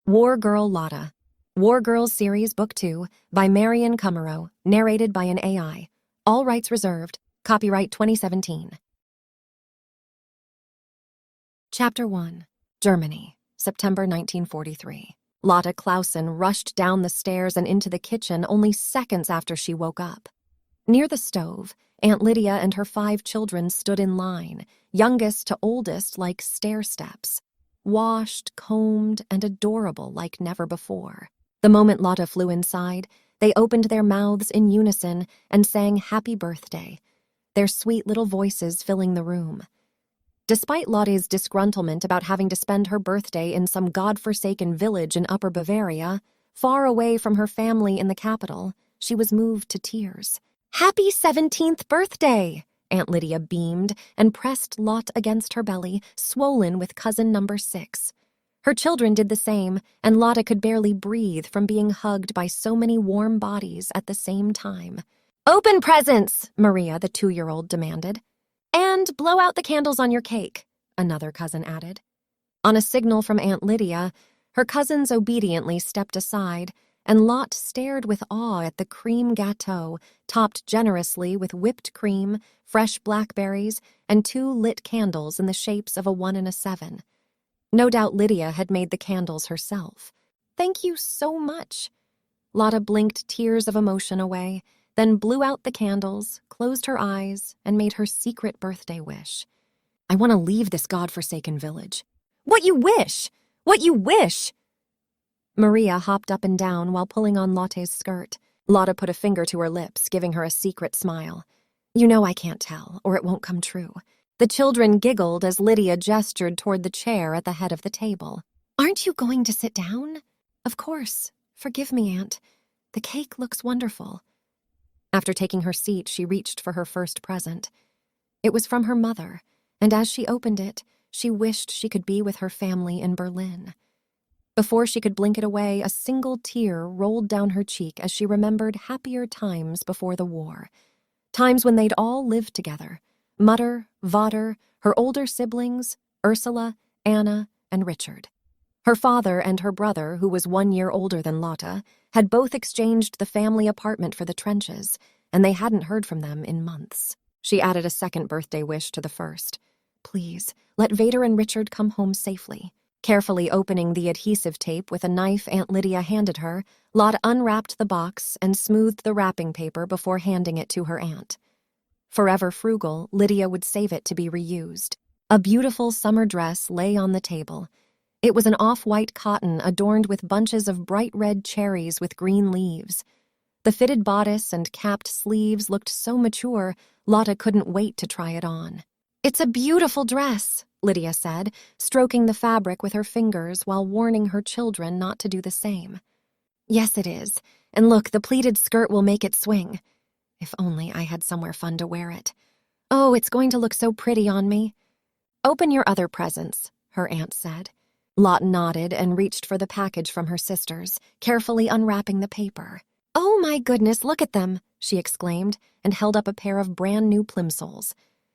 War Girl Lotte. War Girls Series Book 2 by Marion Kummerow, narrated by an AI. All rights reserved. Copyright 2017. Chapter 1. Germany, September 1943. Lotte Clausen rushed down the stairs and into the kitchen only seconds after she woke up. Near the stove, Aunt Lydia and her 5 children stood in line, youngest to oldest like stair steps. Washed, combed, and adorable like never before. The moment Lotte flew inside, they opened their mouths in unison and sang happy birthday, their sweet little voices filling the room. Despite Lotte's disgruntlement about having to spend her birthday in some godforsaken village in Upper Bavaria, far away from her family in the capital, she was moved to tears. "Happy 17th birthday!" Aunt Lydia beamed and pressed Lotte against her belly, swollen with cousin number 6. Her children did the same, and Lotte could barely breathe from being hugged by so many warm bodies at the same time. "Open presents," Maria, the 2-year-old, demanded. "And blow out the candles on your cake," another cousin added. On a signal from Aunt Lydia, her cousins obediently stepped aside, and Lotte stared with awe at the cream gâteau, topped generously with whipped cream, fresh blackberries, and 2 lit candles in the shapes of a 1 and a 7. No doubt Lydia had made the candles herself. "Thank you so much." Lotte blinked tears of emotion away, then blew out the candles, closed her eyes, and made her secret birthday wish. "I want to leave this godforsaken village." "What you wish? What you wish?" Maria hopped up and down while pulling on Lotte's skirt. Lotte put a finger to her lips, giving her a secret smile. "You know I can't tell, or it won't come true." The children giggled as Lydia gestured toward the chair at the head of the table. "Aren't you going to sit down?" "Of course. Forgive me, Aunt. The cake looks wonderful." After taking her seat, she reached for her first present. It was from her mother, and as she opened it, she wished she could be with her family in Berlin. Before she could blink it away, a single tear rolled down her cheek as she remembered happier times before the war. Times when they'd all lived together. Mutter, Vater, her older siblings, Ursula, Anna, and Richard. Her father and her brother, who was 1 year older than Lotte, had both exchanged the family apartment for the trenches, and they hadn't heard from them in months. She added a second birthday wish to the first. "Please, let Vader and Richard come home safely." Carefully opening the adhesive tape with a knife Aunt Lydia handed her, Lotte unwrapped the box and smoothed the wrapping paper before handing it to her aunt. Forever frugal, Lydia would save it to be reused. A beautiful summer dress lay on the table. It was an off-white cotton adorned with bunches of bright red cherries with green leaves. The fitted bodice and capped sleeves looked so mature, Lotte couldn't wait to try it on. "It's a beautiful dress," Lydia said, stroking the fabric with her fingers while warning her children not to do the same. "Yes, it is. And look, the pleated skirt will make it swing. If only I had somewhere fun to wear it. Oh, it's going to look so pretty on me." "Open your other presents," her aunt said. Lotte nodded and reached for the package from her sisters, carefully unwrapping the paper. "Oh my goodness, look at them," she exclaimed, and held up a pair of brand-new plimsolls.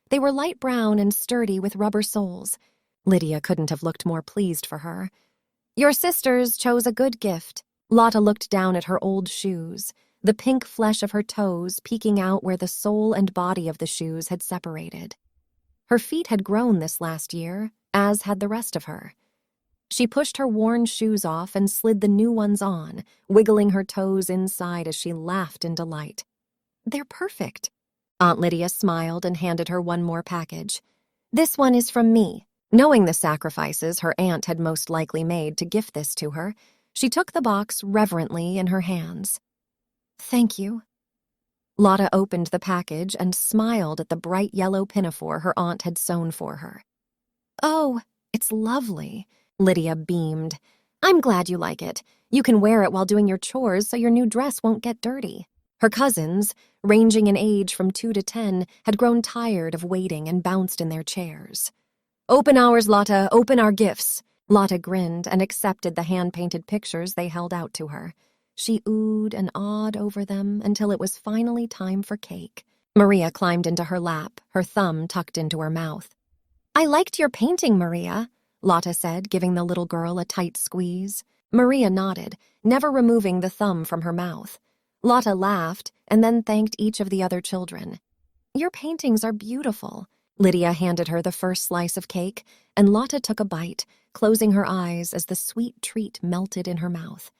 They were light brown and sturdy with rubber soles. Lydia couldn't have looked more pleased for her. "Your sisters chose a good gift." Lotte looked down at her old shoes, the pink flesh of her toes peeking out where the sole and body of the shoes had separated. Her feet had grown this last year, as had the rest of her. She pushed her worn shoes off and slid the new ones on, wiggling her toes inside as she laughed in delight. "They're perfect." Aunt Lydia smiled and handed her one more package. "This one is from me." Knowing the sacrifices her aunt had most likely made to gift this to her, she took the box reverently in her hands. "Thank you." Lotte opened the package and smiled at the bright yellow pinafore her aunt had sewn for her. "Oh, it's lovely," Lydia beamed. "I'm glad you like it. You can wear it while doing your chores so your new dress won't get dirty." Her cousins, ranging in age from 2 to 10, had grown tired of waiting and bounced in their chairs. "Open ours, Lotte, open our gifts." Lotte grinned and accepted the hand-painted pictures they held out to her. She oohed and awed over them until it was finally time for cake. Maria climbed into her lap, her thumb tucked into her mouth. "I liked your painting, Maria," Lotte said, giving the little girl a tight squeeze. Maria nodded, never removing the thumb from her mouth. Lotte laughed and then thanked each of the other children. "Your paintings are beautiful." Lydia handed her the first slice of cake, and Lotte took a bite, closing her eyes as the sweet treat melted in her mouth.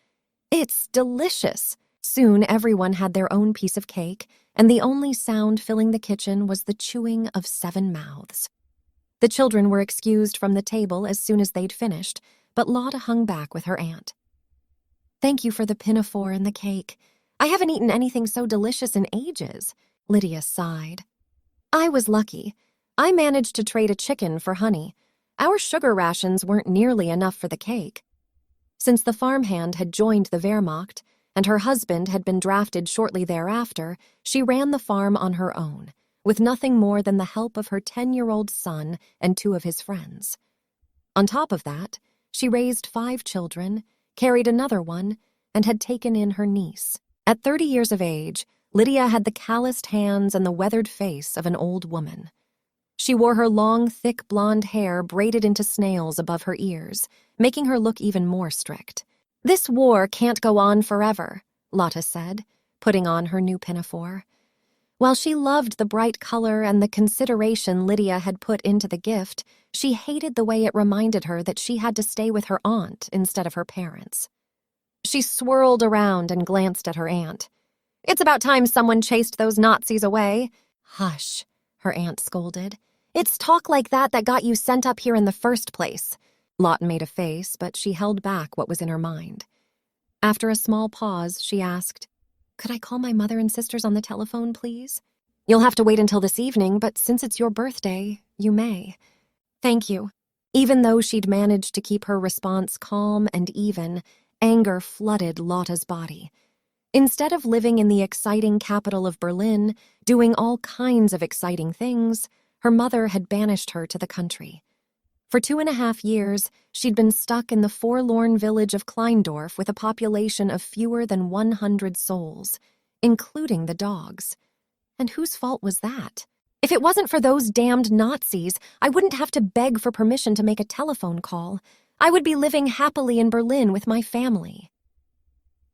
"It's delicious." Soon everyone had their own piece of cake, and the only sound filling the kitchen was the chewing of 7 mouths. The children were excused from the table as soon as they'd finished, but Lotte hung back with her aunt. "Thank you for the pinafore and the cake. I haven't eaten anything so delicious in ages," Lydia sighed. "I was lucky. I managed to trade a chicken for honey. Our sugar rations weren't nearly enough for the cake." Since the farmhand had joined the Wehrmacht, and her husband had been drafted shortly thereafter, she ran the farm on her own, with nothing more than the help of her 10-year-old son and 2 of his friends. On top of that, she raised 5 children, carried another one, and had taken in her niece. At 30 years of age, Lydia had the calloused hands and the weathered face of an old woman. She wore her long, thick blonde hair braided into snails above her ears, making her look even more strict. "This war can't go on forever," Lotte said, putting on her new pinafore. While she loved the bright color and the consideration Lydia had put into the gift, she hated the way it reminded her that she had to stay with her aunt instead of her parents. She swirled around and glanced at her aunt. "It's about time someone chased those Nazis away." "Hush," her aunt scolded. "It's talk like that got you sent up here in the first place." Lotte made a face, but she held back what was in her mind. After a small pause, she asked, "Could I call my mother and sisters on the telephone, please?" "You'll have to wait until this evening, but since it's your birthday, you may." "Thank you." Even though she'd managed to keep her response calm and even, anger flooded Lotte's body. Instead of living in the exciting capital of Berlin, doing all kinds of exciting things, her mother had banished her to the country. For 2.5 years, she'd been stuck in the forlorn village of Kleindorf with a population of fewer than 100 souls, including the dogs. And whose fault was that? If it wasn't for those damned Nazis, I wouldn't have to beg for permission to make a telephone call. I would be living happily in Berlin with my family.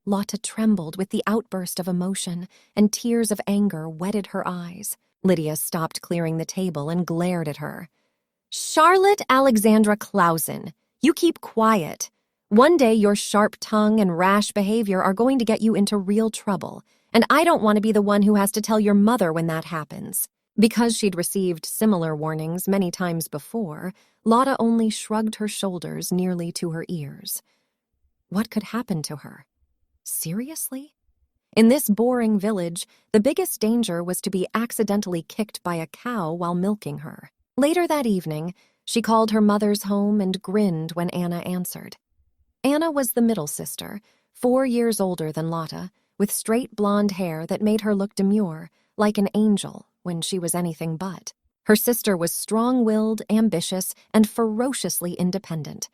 Lotte trembled with the outburst of emotion, and tears of anger wetted her eyes. Lydia stopped clearing the table and glared at her. "Charlotte Alexandra Clausen, you keep quiet. One day your sharp tongue and rash behavior are going to get you into real trouble, and I don't want to be the one who has to tell your mother when that happens." Because she'd received similar warnings many times before, Lotte only shrugged her shoulders nearly to her ears. What could happen to her? Seriously? In this boring village, the biggest danger was to be accidentally kicked by a cow while milking her. Later that evening, she called her mother's home and grinned when Anna answered. Anna was the middle sister, 4 years older than Lotte, with straight blonde hair that made her look demure, like an angel, when she was anything but. Her sister was strong-willed, ambitious, and ferociously independent.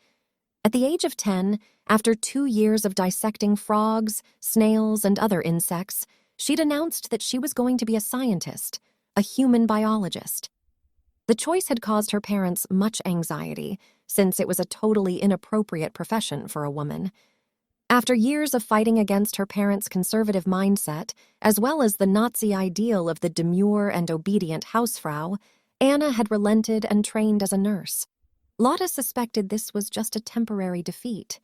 At the age of 10, after 2 years of dissecting frogs, snails, and other insects, she'd announced that she was going to be a scientist, a human biologist. The choice had caused her parents much anxiety, since it was a totally inappropriate profession for a woman. After years of fighting against her parents' conservative mindset, as well as the Nazi ideal of the demure and obedient Hausfrau, Anna had relented and trained as a nurse. Lotte suspected this was just a temporary defeat.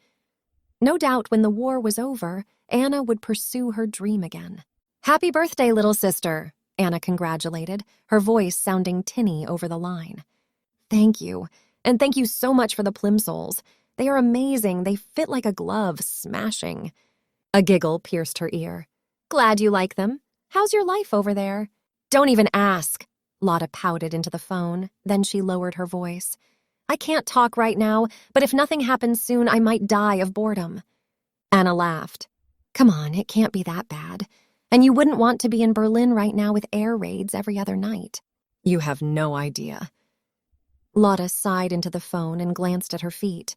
No doubt when the war was over, Anna would pursue her dream again. "Happy birthday, little sister," Anna congratulated, her voice sounding tinny over the line. "Thank you, and thank you so much for the plimsolls. They are amazing. They fit like a glove, smashing." A giggle pierced her ear. "Glad you like them. How's your life over there?" "Don't even ask." Lotte pouted into the phone, then she lowered her voice. "I can't talk right now, but if nothing happens soon, I might die of boredom." Anna laughed. "Come on, it can't be that bad. And you wouldn't want to be in Berlin right now with air raids every other night." "You have no idea." Lotte sighed into the phone and glanced at her feet.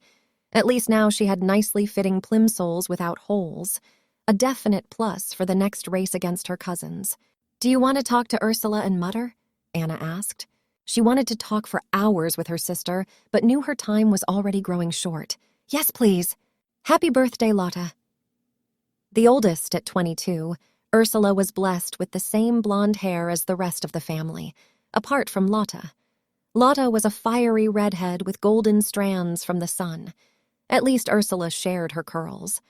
At least now she had nicely fitting plimsolls without holes, a definite plus for the next race against her cousins. "Do you want to talk to Ursula and Mutter?" Anna asked. She wanted to talk for hours with her sister, but knew her time was already growing short. "Yes, please." Happy birthday, Lotte. The oldest at 22, Ursula was blessed with the same blonde hair as the rest of the family, apart from Lotte. Lotte was a fiery redhead with golden strands from the sun. At least Ursula shared her curls.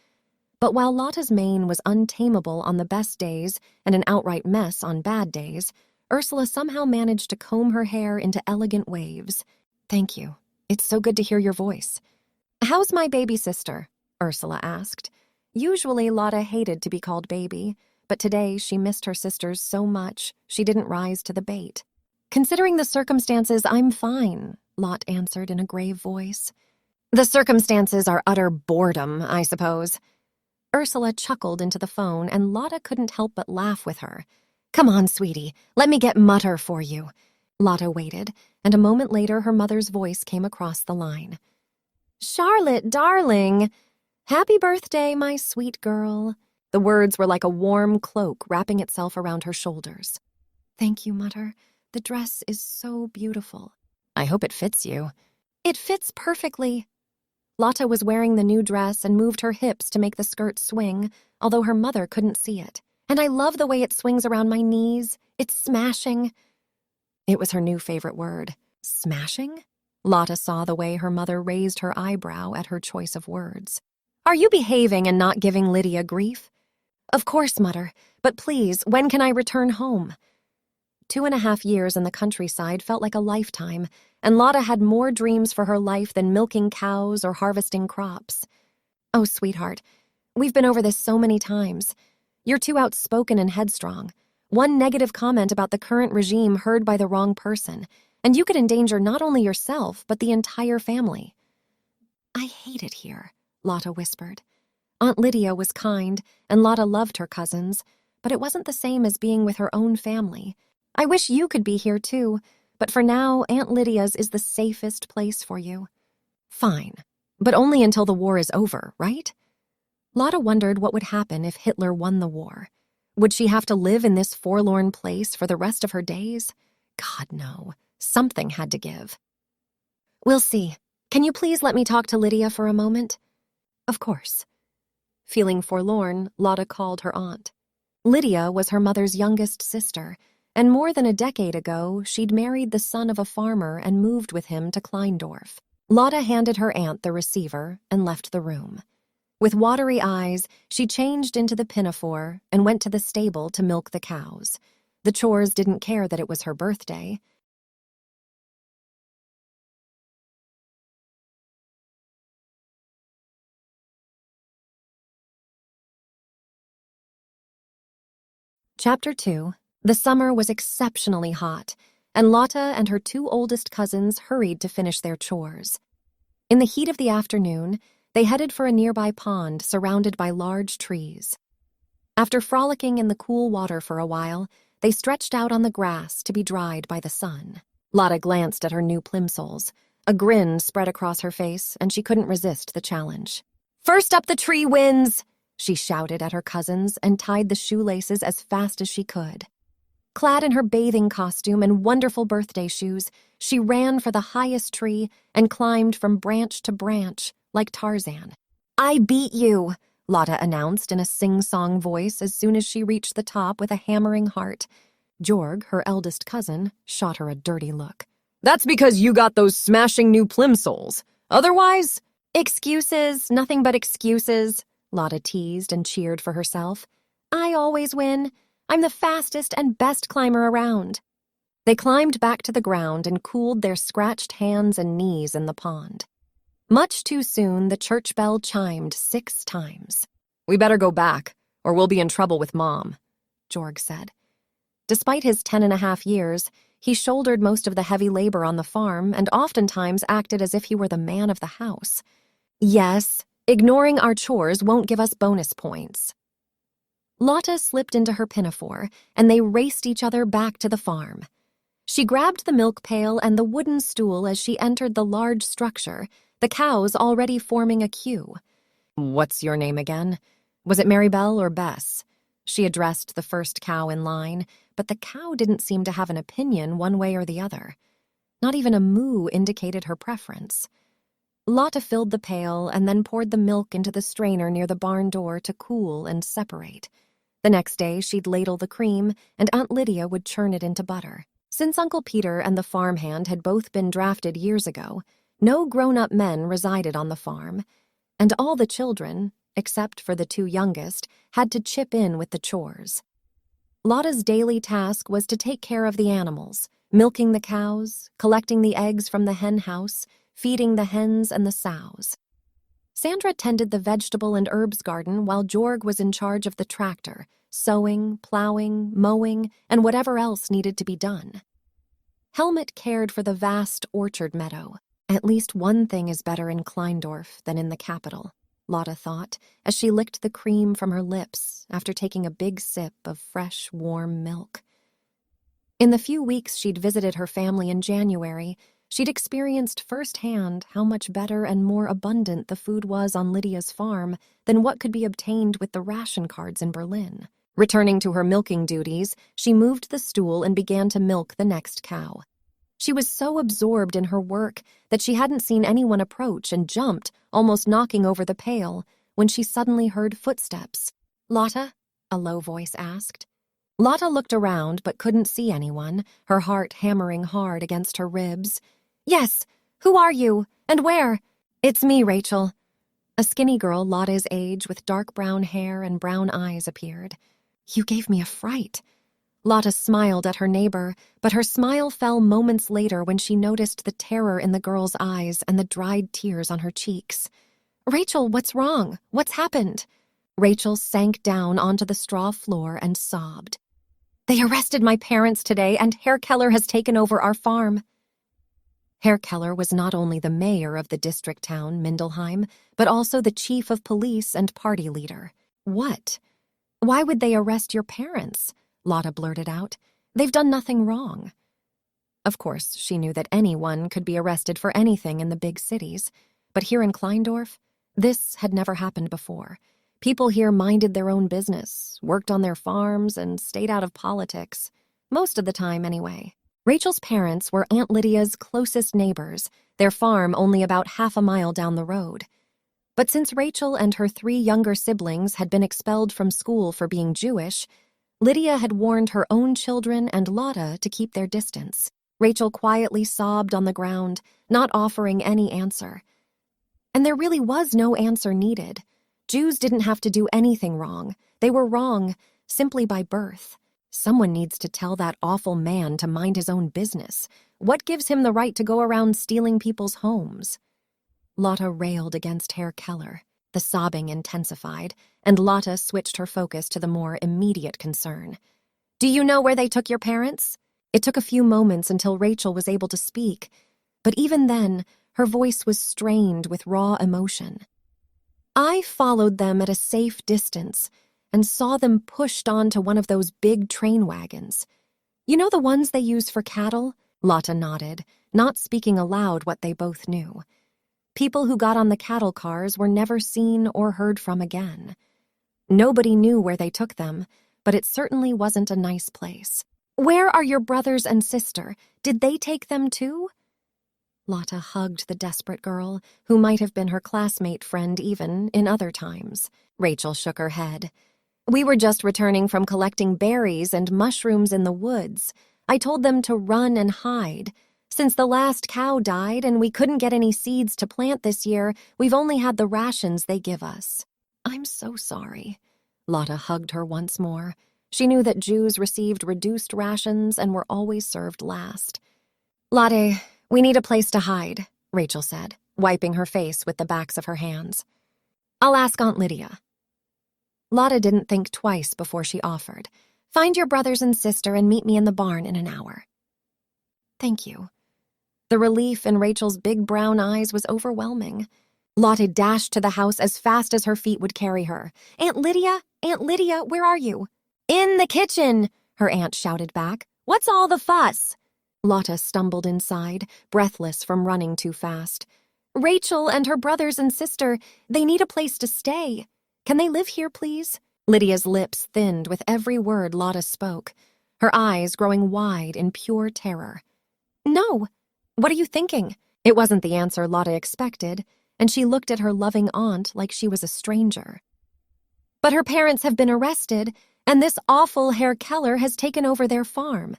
But while Lotte's mane was untamable on the best days and an outright mess on bad days, Ursula somehow managed to comb her hair into elegant waves. Thank you. It's so good to hear your voice. How's my baby sister? Ursula asked. Usually Lotte hated to be called baby, but today she missed her sisters so much she didn't rise to the bait. Considering the circumstances, I'm fine, Lotte answered in a grave voice. The circumstances are utter boredom, I suppose. Ursula chuckled into the phone, and Lotte couldn't help but laugh with her. Come on, sweetie, let me get mutter for you. Lotte waited, and a moment later her mother's voice came across the line. Charlotte, darling! Happy birthday, my sweet girl. The words were like a warm cloak wrapping itself around her shoulders. Thank you, Mutter. The dress is so beautiful. I hope it fits you. It fits perfectly. Lotte was wearing the new dress and moved her hips to make the skirt swing, although her mother couldn't see it. And I love the way it swings around my knees. It's smashing. It was her new favorite word. Smashing? Lotte saw the way her mother raised her eyebrow at her choice of words. Are you behaving and not giving Lydia grief? Of course, Mutter, but please, when can I return home? 2.5 years in the countryside felt like a lifetime, and Lotte had more dreams for her life than milking cows or harvesting crops. Oh, sweetheart, we've been over this so many times. You're too outspoken and headstrong. One negative comment about the current regime heard by the wrong person, and you could endanger not only yourself, but the entire family. I hate it here, Lotte whispered. Aunt Lydia was kind, and Lotte loved her cousins, but it wasn't the same as being with her own family. I wish you could be here too, but for now, Aunt Lydia's is the safest place for you. Fine, but only until the war is over, right? Lotte wondered what would happen if Hitler won the war. Would she have to live in this forlorn place for the rest of her days? God, no. Something had to give. We'll see. Can you please let me talk to Lydia for a moment? Of course. Feeling forlorn, Lotte called her aunt. Lydia was her mother's youngest sister, and more than a decade ago, she'd married the son of a farmer and moved with him to Kleindorf. Lotte handed her aunt the receiver and left the room. With watery eyes, she changed into the pinafore and went to the stable to milk the cows. The chores didn't care that it was her birthday. Chapter 2. The summer was exceptionally hot, and Lotte and her 2 oldest cousins hurried to finish their chores. In the heat of the afternoon, they headed for a nearby pond surrounded by large trees. After frolicking in the cool water for a while, they stretched out on the grass to be dried by the sun. Lotte glanced at her new plimsolls. A grin spread across her face, and she couldn't resist the challenge. First up the tree wins! She shouted at her cousins and tied the shoelaces as fast as she could. Clad in her bathing costume and wonderful birthday shoes, she ran for the highest tree and climbed from branch to branch like Tarzan. I beat you, Lotte announced in a sing-song voice as soon as she reached the top with a hammering heart. Jorg, her eldest cousin, shot her a dirty look. That's because you got those smashing new plimsolls. Otherwise... Excuses, nothing but excuses, Lotte teased and cheered for herself. I always win. I'm the fastest and best climber around. They climbed back to the ground and cooled their scratched hands and knees in the pond. Much too soon, the church bell chimed 6 times. We better go back, or we'll be in trouble with Mom, Jorg said. Despite his 10.5 years, he shouldered most of the heavy labor on the farm and oftentimes acted as if he were the man of the house. Yes, ignoring our chores won't give us bonus points. Lotte slipped into her pinafore, and they raced each other back to the farm. She grabbed the milk pail and the wooden stool as she entered the large structure, the cows already forming a queue. What's your name again? Was it Marybelle or Bess? She addressed the first cow in line, but the cow didn't seem to have an opinion one way or the other. Not even a moo indicated her preference. Lotte filled the pail and then poured the milk into the strainer near the barn door to cool and separate. The next day, she'd ladle the cream, and Aunt Lydia would churn it into butter. Since Uncle Peter and the farmhand had both been drafted years ago, no grown-up men resided on the farm, and all the children, except for the two youngest, had to chip in with the chores. Lotte's daily task was to take care of the animals, milking the cows, collecting the eggs from the hen house, feeding the hens and the sows. Sandra tended the vegetable and herbs garden while Jorg was in charge of the tractor, sowing, plowing, mowing, and whatever else needed to be done. Helmut cared for the vast orchard meadow. At least one thing is better in Kleindorf than in the capital, Lotte thought, as she licked the cream from her lips after taking a big sip of fresh, warm milk. In the few weeks she'd visited her family in January, she'd experienced firsthand how much better and more abundant the food was on Lydia's farm than what could be obtained with the ration cards in Berlin. Returning to her milking duties, she moved the stool and began to milk the next cow. She was so absorbed in her work that she hadn't seen anyone approach and jumped, almost knocking over the pail, when she suddenly heard footsteps. "Lotte?" a low voice asked. Lotte looked around but couldn't see anyone, her heart hammering hard against her ribs. "Yes, who are you? And where?" "It's me, Rachel." A skinny girl Lotte's age with dark brown hair and brown eyes appeared. "You gave me a fright." Lotte smiled at her neighbor, but her smile fell moments later when she noticed the terror in the girl's eyes and the dried tears on her cheeks. "Rachel, what's wrong? What's happened?" Rachel sank down onto the straw floor and sobbed. "They arrested my parents today, and Herr Keller has taken over our farm." Herr Keller was not only the mayor of the district town, Mindelheim, but also the chief of police and party leader. "What? Why would they arrest your parents?" Lotte blurted out. "They've done nothing wrong." Of course, she knew that anyone could be arrested for anything in the big cities, but here in Kleindorf, this had never happened before. People here minded their own business, worked on their farms, and stayed out of politics. Most of the time, anyway. Rachel's parents were Aunt Lydia's closest neighbors, their farm only about half a mile down the road. But since Rachel and her 3 younger siblings had been expelled from school for being Jewish, Lydia had warned her own children and Lotte to keep their distance. Rachel quietly sobbed on the ground, not offering any answer. And there really was no answer needed. Jews didn't have to do anything wrong. They were wrong simply by birth. Someone needs to tell that awful man to mind his own business. What gives him the right to go around stealing people's homes? Lotte railed against Herr Keller. The sobbing intensified, and Lotte switched her focus to the more immediate concern. "Do you know where they took your parents?" It took a few moments until Rachel was able to speak, but even then, her voice was strained with raw emotion. "I followed them at a safe distance and saw them pushed onto one of those big train wagons. You know the ones they use for cattle?" Lotte nodded, not speaking aloud what they both knew. People who got on the cattle cars were never seen or heard from again. Nobody knew where they took them, but it certainly wasn't a nice place. "Where are your brothers and sister? Did they take them too?" Lotte hugged the desperate girl, who might have been her classmate friend even in other times. Rachel shook her head. "We were just returning from collecting berries and mushrooms in the woods. I told them to run and hide. Since the last cow died and we couldn't get any seeds to plant this year, we've only had the rations they give us." "I'm so sorry." Lotte hugged her once more. She knew that Jews received reduced rations and were always served last. "Lotte, we need a place to hide," Rachel said, wiping her face with the backs of her hands. "I'll ask Aunt Lydia." Lotte didn't think twice before she offered. "Find your brothers and sister and meet me in the barn in an hour." "Thank you." The relief in Rachel's big brown eyes was overwhelming. Lotte dashed to the house as fast as her feet would carry her. Aunt Lydia, where are you?" "In the kitchen," her aunt shouted back. "What's all the fuss?" Lotte stumbled inside, breathless from running too fast. "Rachel and her brothers and sister, they need a place to stay. Can they live here, please?" Lydia's lips thinned with every word Lotte spoke, her eyes growing wide in pure terror. "No. What are you thinking? It wasn't the answer Lotte expected, and she looked at her loving aunt like she was a stranger. But her parents have been arrested, and this awful Herr Keller has taken over their farm.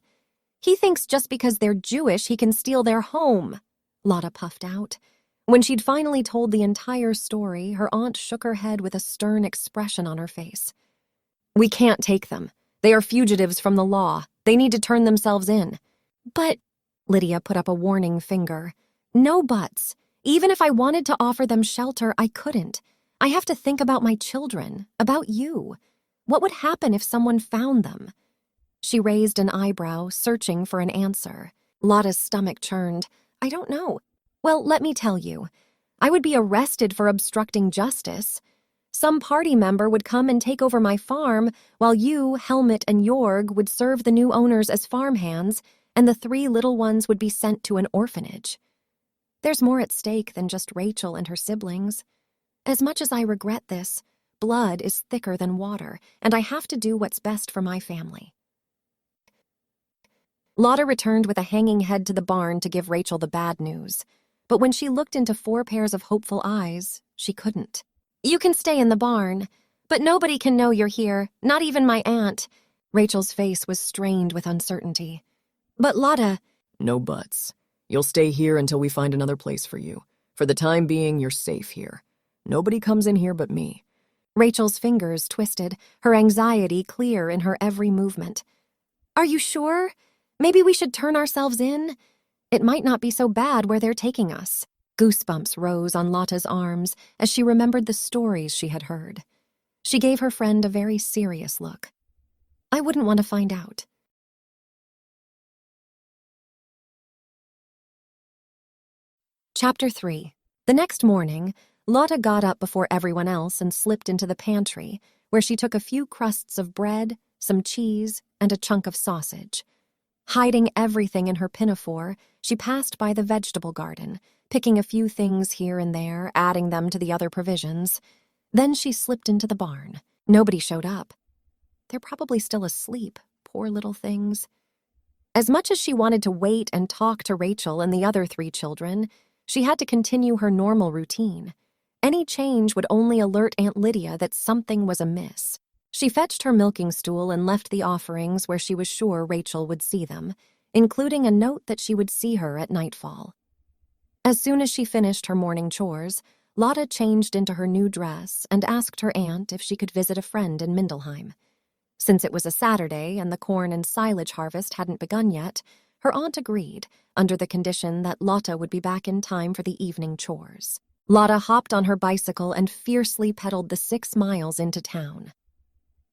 He thinks just because they're Jewish he can steal their home, Lotte puffed out. When she'd finally told the entire story, her aunt shook her head with a stern expression on her face. We can't take them. They are fugitives from the law. They need to turn themselves in. But, Lydia put up a warning finger. No buts. Even if I wanted to offer them shelter, I couldn't. I have to think about my children, about you. What would happen if someone found them? She raised an eyebrow, searching for an answer. Lotte's stomach churned. I don't know. Well, let me tell you. I would be arrested for obstructing justice. Some party member would come and take over my farm, while you, Helmut, and Jorg would serve the new owners as farmhands, and the 3 little ones would be sent to an orphanage. There's more at stake than just Rachel and her siblings. As much as I regret this, blood is thicker than water, and I have to do what's best for my family. Lotte returned with a hanging head to the barn to give Rachel the bad news. But when she looked into 4 pairs of hopeful eyes, she couldn't. You can stay in the barn, but nobody can know you're here, not even my aunt. Rachel's face was strained with uncertainty. But Lotte... No buts. You'll stay here until we find another place for you. For the time being, you're safe here. Nobody comes in here but me. Rachel's fingers twisted, her anxiety clear in her every movement. Are you sure? Maybe we should turn ourselves in? It might not be so bad where they're taking us. Goosebumps rose on Lotte's arms as she remembered the stories she had heard. She gave her friend a very serious look. I wouldn't want to find out. Chapter 3. The next morning, Lotte got up before everyone else and slipped into the pantry, where she took a few crusts of bread, some cheese, and a chunk of sausage. Hiding everything in her pinafore, she passed by the vegetable garden, picking a few things here and there, adding them to the other provisions. Then she slipped into the barn. Nobody showed up. They're probably still asleep, poor little things. As much as she wanted to wait and talk to Rachel and the other 3 children, she had to continue her normal routine. Any change would only alert Aunt Lydia that something was amiss. She fetched her milking stool and left the offerings where she was sure Rachel would see them, including a note that she would see her at nightfall. As soon as she finished her morning chores, Lotte changed into her new dress and asked her aunt if she could visit a friend in Mindelheim. Since it was a Saturday and the corn and silage harvest hadn't begun yet, her aunt agreed, under the condition that Lotte would be back in time for the evening chores. Lotte hopped on her bicycle and fiercely pedaled the 6 miles into town.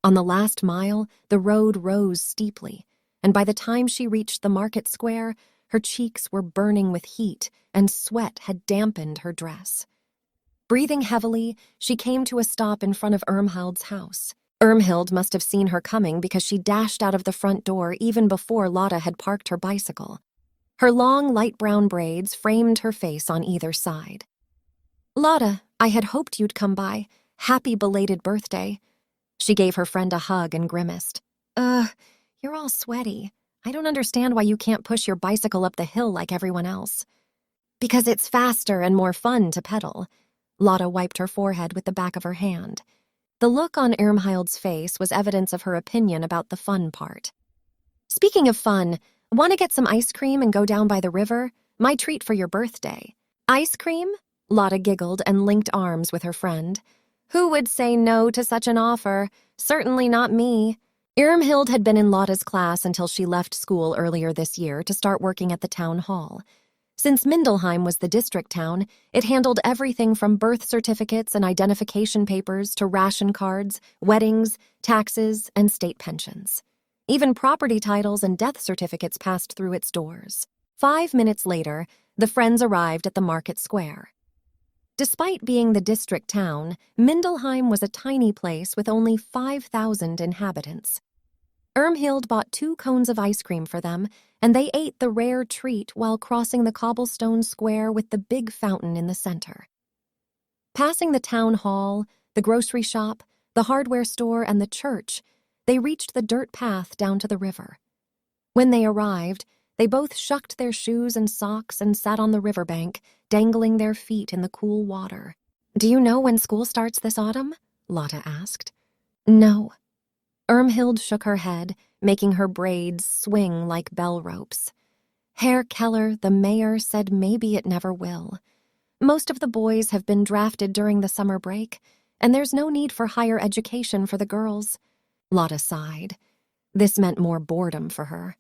On the last mile, the road rose steeply, and by the time she reached the market square, her cheeks were burning with heat and sweat had dampened her dress. Breathing heavily, she came to a stop in front of Irmhild's house. Irmhild must have seen her coming because she dashed out of the front door even before Lotte had parked her bicycle. Her long, light brown braids framed her face on either side. Lotte, I had hoped you'd come by. Happy belated birthday. She gave her friend a hug and grimaced. You're all sweaty. I don't understand why you can't push your bicycle up the hill like everyone else. Because it's faster and more fun to pedal. Lotte wiped her forehead with the back of her hand. The look on Irmhild's face was evidence of her opinion about the fun part. Speaking of fun, want to get some ice cream and go down by the river? My treat for your birthday. Ice cream? Lotte giggled and linked arms with her friend. Who would say no to such an offer? Certainly not me. Irmhild had been in Lotte's class until she left school earlier this year to start working at the town hall. Since Mindelheim was the district town, it handled everything from birth certificates and identification papers to ration cards, weddings, taxes, and state pensions. Even property titles and death certificates passed through its doors. 5 minutes later, the friends arrived at the market square. Despite being the district town, Mindelheim was a tiny place with only 5,000 inhabitants. Irmhild bought 2 cones of ice cream for them, and they ate the rare treat while crossing the cobblestone square with the big fountain in the center. Passing the town hall, the grocery shop, the hardware store, and the church, they reached the dirt path down to the river. When they arrived, They both shucked their shoes and socks and sat on the riverbank, dangling their feet in the cool water. "Do you know when school starts this autumn?" Lotte asked. "No." Irmhild shook her head, making her braids swing like bell ropes. "Herr Keller, the mayor, said maybe it never will. Most of the boys have been drafted during the summer break, and there's no need for higher education for the girls." Lotte sighed. This meant more boredom for her.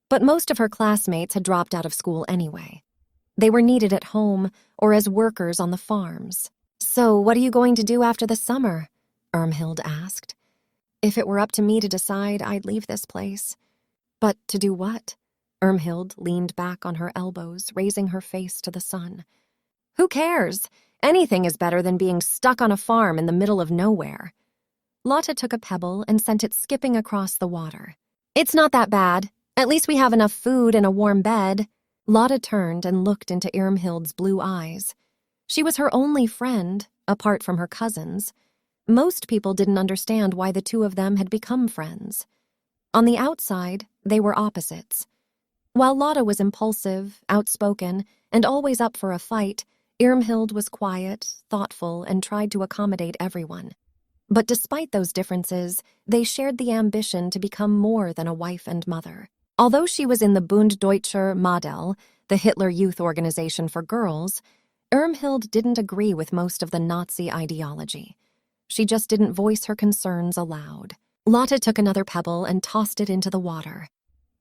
But most of her classmates had dropped out of school anyway. They were needed at home or as workers on the farms. "So what are you going to do after the summer?" Irmhild asked. "If it were up to me to decide, I'd leave this place." "But to do what?" Irmhild leaned back on her elbows, raising her face to the sun. "Who cares? Anything is better than being stuck on a farm in the middle of nowhere." Lotte took a pebble and sent it skipping across the water. "It's not that bad. At least we have enough food and a warm bed." Lotte turned and looked into Irmhild's blue eyes. She was her only friend, apart from her cousins. Most people didn't understand why the two of them had become friends. On the outside, they were opposites. While Lotte was impulsive, outspoken, and always up for a fight, Irmhild was quiet, thoughtful, and tried to accommodate everyone. But despite those differences, they shared the ambition to become more than a wife and mother. Although she was in the Bund Deutscher Modell, the Hitler Youth Organization for girls, Irmhild didn't agree with most of the Nazi ideology. She just didn't voice her concerns aloud. Lotte took another pebble and tossed it into the water.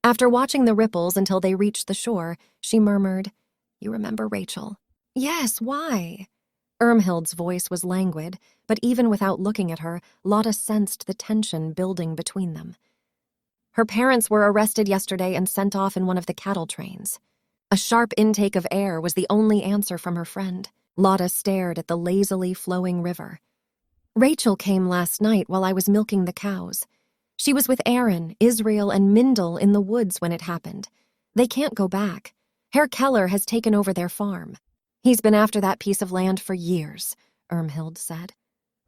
After watching the ripples until they reached the shore, she murmured, "You remember Rachel?" "Yes, why?" Irmhild's voice was languid, but even without looking at her, Lotte sensed the tension building between them. "Her parents were arrested yesterday and sent off in one of the cattle trains." A sharp intake of air was the only answer from her friend. Lotte stared at the lazily flowing river. "Rachel came last night while I was milking the cows. She was with Aaron, Israel, and Mindel in the woods when it happened. They can't go back. Herr Keller has taken over their farm. He's been after that piece of land for years," Irmhild said.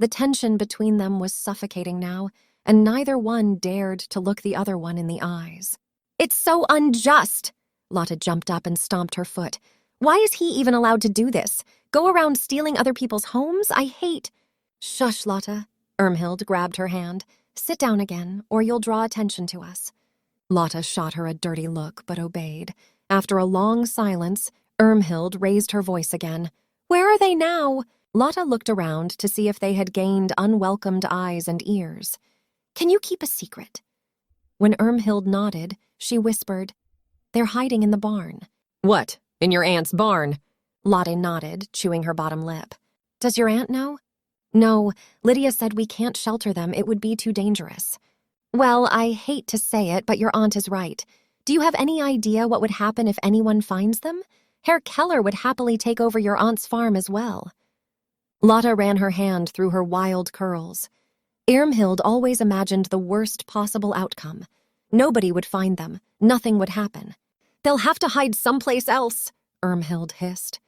The tension between them was suffocating now, and neither one dared to look the other one in the eyes. "It's so unjust!" Lotte jumped up and stomped her foot. "Why is he even allowed to do this? Go around stealing other people's homes? I hate—" "Shush, Lotte." Irmhild grabbed her hand. "Sit down again, or you'll draw attention to us." Lotte shot her a dirty look, but obeyed. After a long silence, Irmhild raised her voice again. "Where are they now?" Lotte looked around to see if they had gained unwelcomed eyes and ears. "Can you keep a secret?" When Irmhild nodded, she whispered, "They're hiding in the barn." "What, in your aunt's barn?" Lotte nodded, chewing her bottom lip. "Does your aunt know?" "No, Lydia said we can't shelter them. It would be too dangerous." "Well, I hate to say it, but your aunt is right. Do you have any idea what would happen if anyone finds them? Herr Keller would happily take over your aunt's farm as well." Lotte ran her hand through her wild curls. Irmhild always imagined the worst possible outcome. Nobody would find them. Nothing would happen. "They'll have to hide someplace else," Irmhild hissed.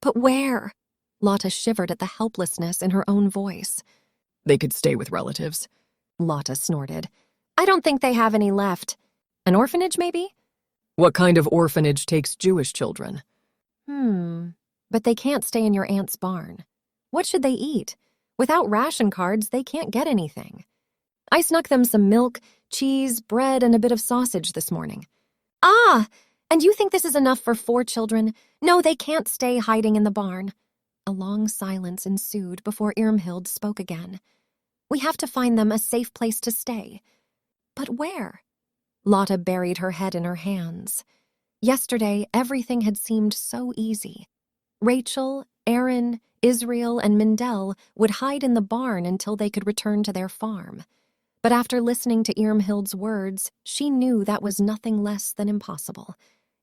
"But where?" Lotte shivered at the helplessness in her own voice. "They could stay with relatives." Lotte snorted. "I don't think they have any left. An orphanage, maybe?" "What kind of orphanage takes Jewish children?" But they can't stay in your aunt's barn. What should they eat? Without ration cards, they can't get anything. I snuck them some milk, cheese, bread, and a bit of sausage this morning." "Ah! And you think this is enough for 4 children? No, they can't stay hiding in the barn." A long silence ensued before Irmhild spoke again. "We have to find them a safe place to stay." "But where?" Lotte buried her head in her hands. Yesterday, everything had seemed so easy. Rachel, Aaron, Israel, and Mindel would hide in the barn until they could return to their farm. But after listening to Irmhild's words, she knew that was nothing less than impossible.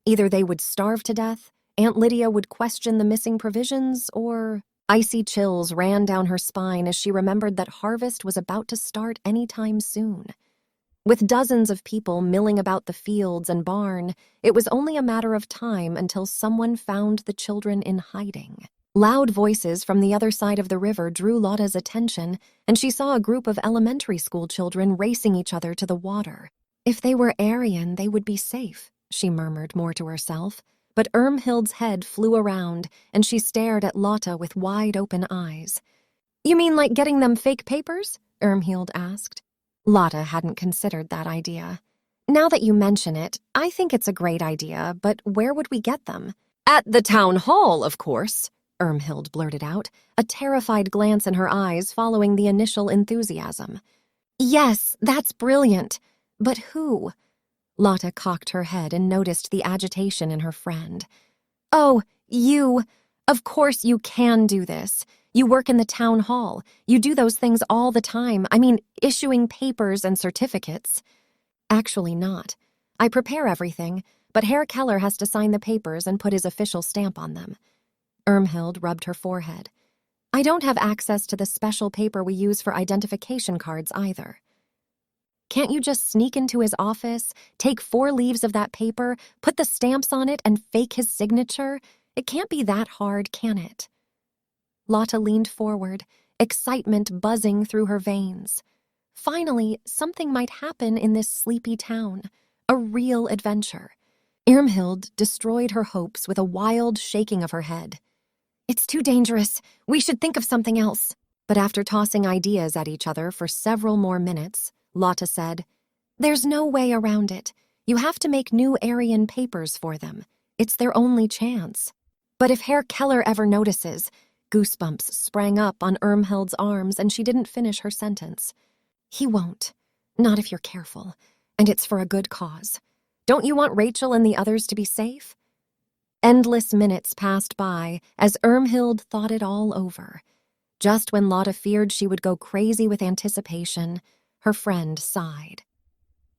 Either they would starve to death, Aunt Lydia would question the missing provisions, or— Icy chills ran down her spine as she remembered that harvest was about to start any time soon. With dozens of people milling about the fields and barn, it was only a matter of time until someone found the children in hiding. Loud voices from the other side of the river drew Lotte's attention, and she saw a group of elementary school children racing each other to the water. If they were Aryan, they would be safe, she murmured more to herself, but Irmhild's head flew around and she stared at Lotte with wide-open eyes. You mean like getting them fake papers? Irmhild asked. Lotte hadn't considered that idea. Now that you mention it, I think it's a great idea, but where would we get them? At the town hall, of course, Irmhild blurted out, a terrified glance in her eyes following the initial enthusiasm. Yes, that's brilliant. But who? Lotte cocked her head and noticed the agitation in her friend. Oh, you. Of course you can do this. You work in the town hall. You do those things all the time. I mean, issuing papers and certificates. Actually not. I prepare everything, but Herr Keller has to sign the papers and put his official stamp on them. Irmhild rubbed her forehead. I don't have access to the special paper we use for identification cards either. Can't you just sneak into his office, take 4 leaves of that paper, put the stamps on it, and fake his signature? It can't be that hard, can it? Lotte leaned forward, excitement buzzing through her veins. Finally, something might happen in this sleepy town. A real adventure. Irmhild destroyed her hopes with a wild shaking of her head. It's too dangerous. We should think of something else. But after tossing ideas at each other for several more minutes, Lotte said, There's no way around it. You have to make new Aryan papers for them. It's their only chance. But if Herr Keller ever notices, goosebumps sprang up on Irmhild's arms and she didn't finish her sentence. He won't. Not if you're careful. And it's for a good cause. Don't you want Rachel and the others to be safe? Endless minutes passed by as Irmhild thought it all over. Just when Lotte feared she would go crazy with anticipation, her friend sighed.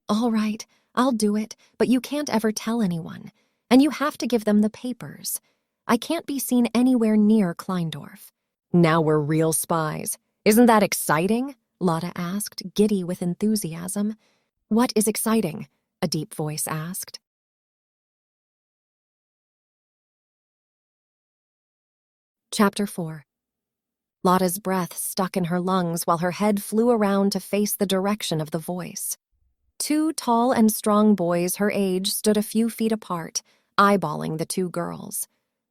All right, I'll do it, but you can't ever tell anyone. And you have to give them the papers. I can't be seen anywhere near Kleindorf. Now we're real spies. Isn't that exciting? Lotte asked, giddy with enthusiasm. What is exciting? A deep voice asked. Chapter 4. Lotte's breath stuck in her lungs while her head flew around to face the direction of the voice. 2 tall and strong boys her age stood a few feet apart, eyeballing the 2 girls.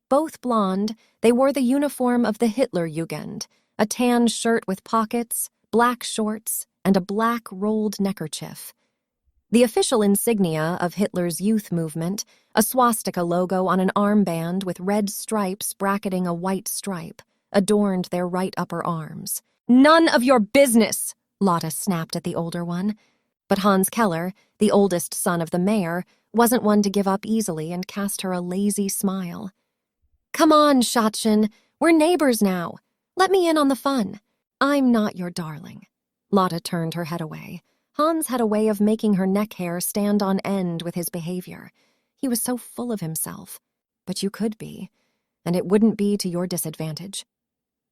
Both blonde, they wore the uniform of the Hitlerjugend, a tan shirt with pockets, black shorts, and a black rolled neckerchief. The official insignia of Hitler's youth movement, a swastika logo on an armband with red stripes bracketing a white stripe, adorned their right upper arms. None of your business, Lotte snapped at the older one. But Hans Keller, the oldest son of the mayor, wasn't one to give up easily and cast her a lazy smile. Come on, Schatchen, we're neighbors now. Let me in on the fun. I'm not your darling. Lotte turned her head away. Hans had a way of making her neck hair stand on end with his behavior. He was so full of himself. But you could be, and it wouldn't be to your disadvantage.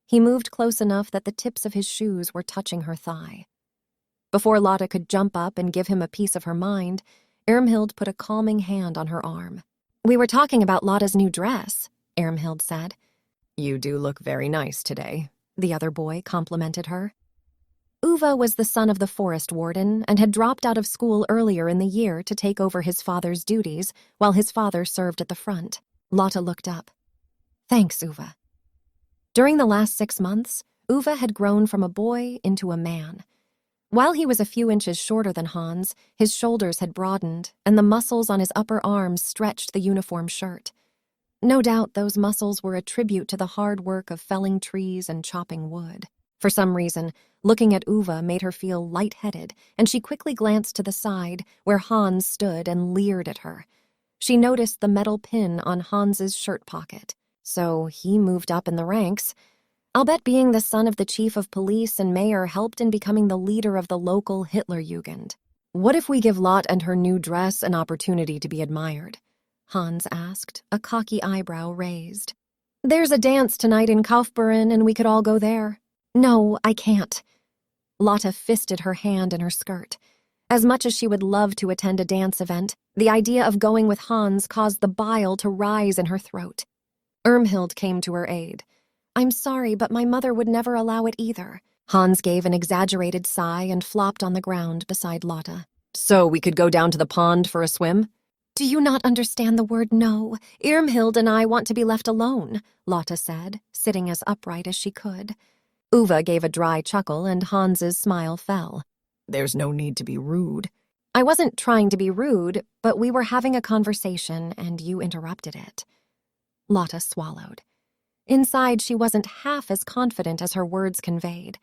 He moved close enough that the tips of his shoes were touching her thigh. Before Lotte could jump up and give him a piece of her mind, Irmhild put a calming hand on her arm. We were talking about Lotte's new dress, Irmhild said. You do look very nice today, the other boy complimented her. Uwe was the son of the forest warden and had dropped out of school earlier in the year to take over his father's duties while his father served at the front. Lotte looked up. Thanks, Uwe. During the last 6 months, Uwe had grown from a boy into a man. While he was a few inches shorter than Hans, his shoulders had broadened and the muscles on his upper arms stretched the uniform shirt. No doubt those muscles were a tribute to the hard work of felling trees and chopping wood. For some reason, looking at Uwe made her feel lightheaded, and she quickly glanced to the side, where Hans stood and leered at her. She noticed the metal pin on Hans's shirt pocket. So he moved up in the ranks. I'll bet being the son of the chief of police and mayor helped in becoming the leader of the local Hitlerjugend. What if we give Lotte and her new dress an opportunity to be admired? Hans asked, a cocky eyebrow raised. There's a dance tonight in Kaufbeuren and we could all go there. No, I can't. Lotte fisted her hand in her skirt. As much as she would love to attend a dance event, the idea of going with Hans caused the bile to rise in her throat. Irmhild came to her aid. I'm sorry, but my mother would never allow it either. Hans gave an exaggerated sigh and flopped on the ground beside Lotte. So we could go down to the pond for a swim? Do you not understand the word no? Irmhild and I want to be left alone, Lotte said, sitting as upright as she could. Uwe gave a dry chuckle and Hans's smile fell. There's no need to be rude. I wasn't trying to be rude, but we were having a conversation and you interrupted it. Lotte swallowed. Inside, she wasn't half as confident as her words conveyed.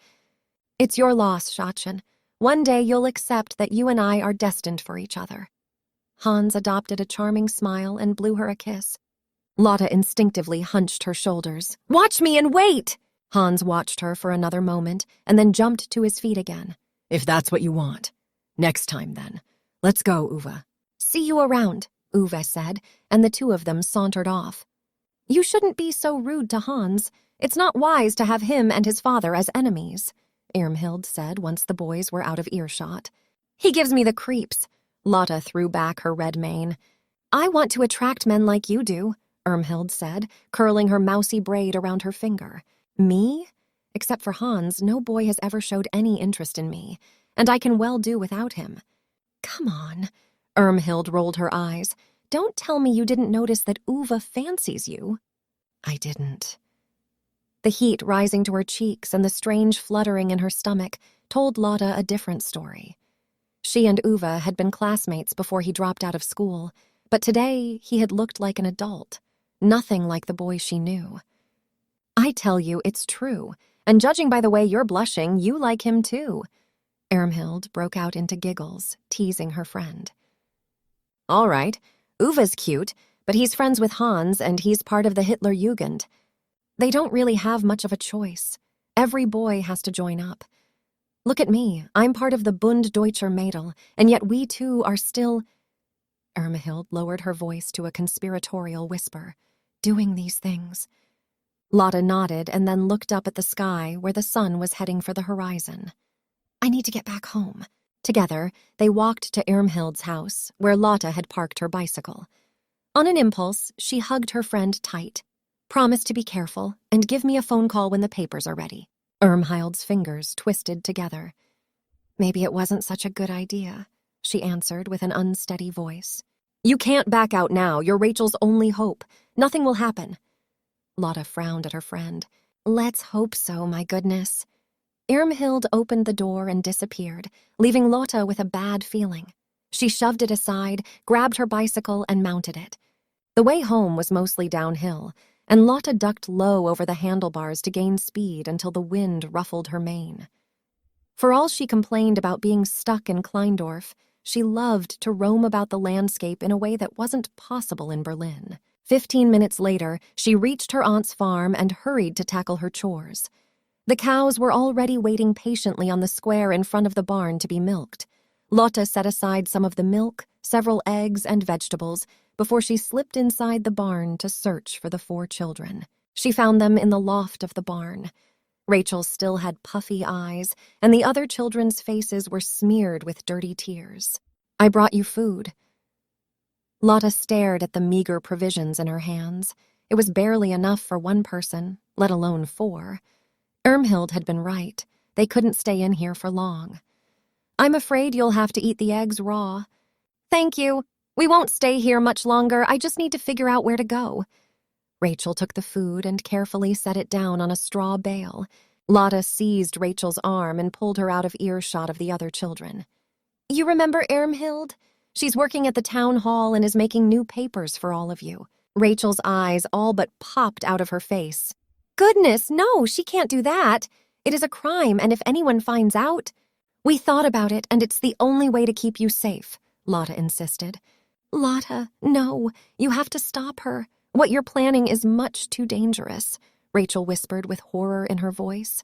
It's your loss, Schatchen. One day you'll accept that you and I are destined for each other. Hans adopted a charming smile and blew her a kiss. Lotte instinctively hunched her shoulders. Watch me and wait! Hans watched her for another moment and then jumped to his feet again. If that's what you want. Next time, then. Let's go, Uwe. See you around, Uwe said, and the two of them sauntered off. You shouldn't be so rude to Hans. It's not wise to have him and his father as enemies, Irmhild said once the boys were out of earshot. He gives me the creeps. Lotte threw back her red mane. I want to attract men like you do, Irmhild said, curling her mousy braid around her finger. Me? Except for Hans, no boy has ever showed any interest in me, and I can well do without him. Come on, Irmhild rolled her eyes. Don't tell me you didn't notice that Uwe fancies you. I didn't. The heat rising to her cheeks and the strange fluttering in her stomach told Lotte a different story. She and Uwe had been classmates before he dropped out of school, but today he had looked like an adult, nothing like the boy she knew. I tell you, it's true, and judging by the way you're blushing, you like him too. Irmhild broke out into giggles, teasing her friend. All right, Uwe's cute, but he's friends with Hans and he's part of the Hitler Jugend. They don't really have much of a choice. Every boy has to join up. Look at me, I'm part of the Bund Deutscher Mädel, and yet we two are still... Irmhild lowered her voice to a conspiratorial whisper, doing these things. Lotte nodded and then looked up at the sky where the sun was heading for the horizon. I need to get back home. Together, they walked to Irmhild's house, where Lotte had parked her bicycle. On an impulse, she hugged her friend tight. Promise to be careful and give me a phone call when the papers are ready. Irmhild's fingers twisted together. Maybe it wasn't such a good idea, she answered with an unsteady voice. You can't back out now. You're Rachel's only hope. Nothing will happen. Lotte frowned at her friend. Let's hope so, my goodness. Irmhild opened the door and disappeared, leaving Lotte with a bad feeling. She shoved it aside, grabbed her bicycle, and mounted it. The way home was mostly downhill, and Lotte ducked low over the handlebars to gain speed until the wind ruffled her mane. For all she complained about being stuck in Kleindorf, she loved to roam about the landscape in a way that wasn't possible in Berlin. 15 minutes later, she reached her aunt's farm and hurried to tackle her chores. The cows were already waiting patiently on the square in front of the barn to be milked. Lotte set aside some of the milk, several eggs, and vegetables before she slipped inside the barn to search for the 4 children. She found them in the loft of the barn. Rachel still had puffy eyes, and the other children's faces were smeared with dirty tears. I brought you food. Lotte stared at the meager provisions in her hands. It was barely enough for one person, let alone 4. Irmhild had been right. They couldn't stay in here for long. I'm afraid you'll have to eat the eggs raw. Thank you. We won't stay here much longer. I just need to figure out where to go. Rachel took the food and carefully set it down on a straw bale. Lotte seized Rachel's arm and pulled her out of earshot of the other children. You remember Irmhild? She's working at the town hall and is making new papers for all of you. Rachel's eyes all but popped out of her face. Goodness, no, she can't do that. It is a crime, and if anyone finds out... We thought about it, and it's the only way to keep you safe, Lotte insisted. Lotte, no, you have to stop her. What you're planning is much too dangerous, Rachel whispered with horror in her voice.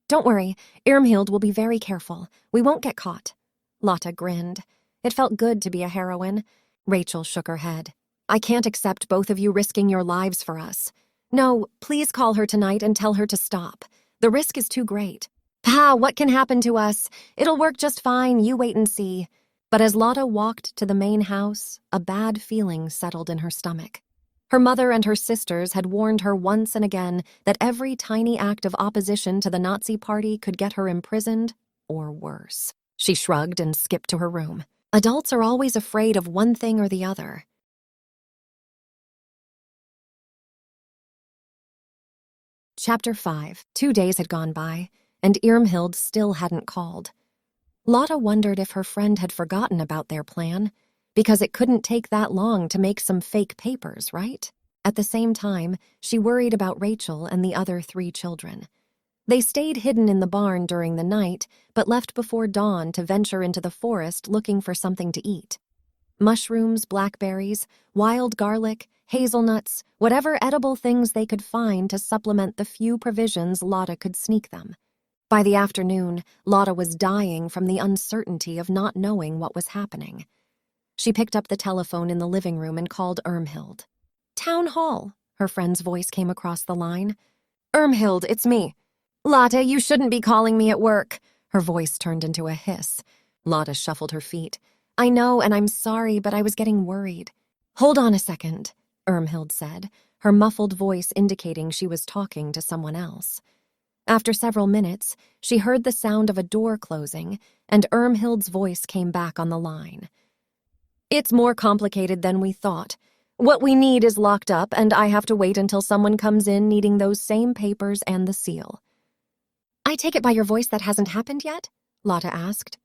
Don't worry, Irmhild will be very careful. We won't get caught. Lotte grinned. It felt good to be a heroine. Rachel shook her head. I can't accept both of you risking your lives for us. No, please call her tonight and tell her to stop. The risk is too great. Pa, what can happen to us? It'll work just fine, you wait and see. But as Lotte walked to the main house, a bad feeling settled in her stomach. Her mother and her sisters had warned her once and again that every tiny act of opposition to the Nazi Party could get her imprisoned, or worse. She shrugged and skipped to her room. Adults are always afraid of one thing or the other. Chapter 5. 2 days had gone by, and Irmhild still hadn't called. Lotte wondered if her friend had forgotten about their plan, because it couldn't take that long to make some fake papers, right? At the same time, she worried about Rachel and the other 3 children. They stayed hidden in the barn during the night, but left before dawn to venture into the forest looking for something to eat. Mushrooms, blackberries, wild garlic, hazelnuts, whatever edible things they could find to supplement the few provisions Lotte could sneak them. By the afternoon, Lotte was dying from the uncertainty of not knowing what was happening. She picked up the telephone in the living room and called Irmhild. "Town hall," her friend's voice came across the line. "Irmhild, it's me." "Lotte, you shouldn't be calling me at work." Her voice turned into a hiss. Lotte shuffled her feet. "I know, and I'm sorry, but I was getting worried." "Hold on a second," Irmhild said, her muffled voice indicating she was talking to someone else. After several minutes, she heard the sound of a door closing, and Irmhild's voice came back on the line. "It's more complicated than we thought. What we need is locked up, and I have to wait until someone comes in needing those same papers and the seal." "I take it by your voice that hasn't happened yet?" Lotte asked.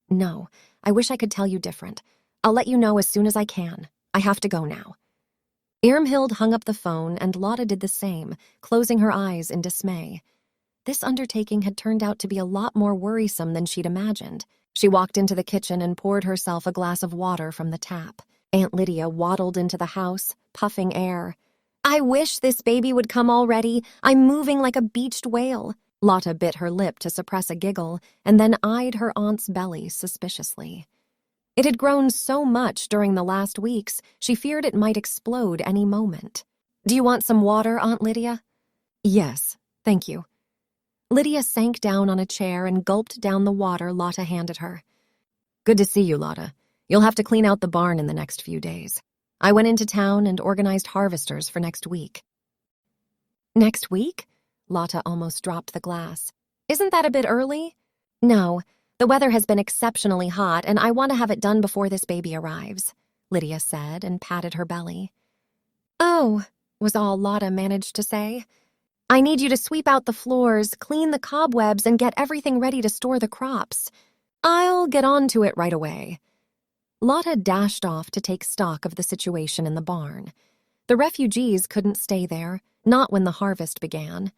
"No, I wish I could tell you different. I'll let you know as soon as I can. I have to go now." Irmhild hung up the phone, and Lotte did the same, closing her eyes in dismay. This undertaking had turned out to be a lot more worrisome than she'd imagined. She walked into the kitchen and poured herself a glass of water from the tap. Aunt Lydia waddled into the house, puffing air. "I wish this baby would come already. I'm moving like a beached whale." Lotte bit her lip to suppress a giggle and then eyed her aunt's belly suspiciously. It had grown so much during the last weeks, she feared it might explode any moment. "Do you want some water, Aunt Lydia?" "Yes, thank you." Lydia sank down on a chair and gulped down the water Lotte handed her. "Good to see you, Lotte. You'll have to clean out the barn in the next few days. I went into town and organized harvesters for next week." "Next week?" Lotte almost dropped the glass. "Isn't that a bit early?" "No, the weather has been exceptionally hot, and I want to have it done before this baby arrives," Lydia said and patted her belly. "Oh," was all Lotte managed to say. "I need you to sweep out the floors, clean the cobwebs, and get everything ready to store the crops. I'll get on to it right away." Lotte dashed off to take stock of the situation in the barn. The refugees couldn't stay there, not when the harvest began.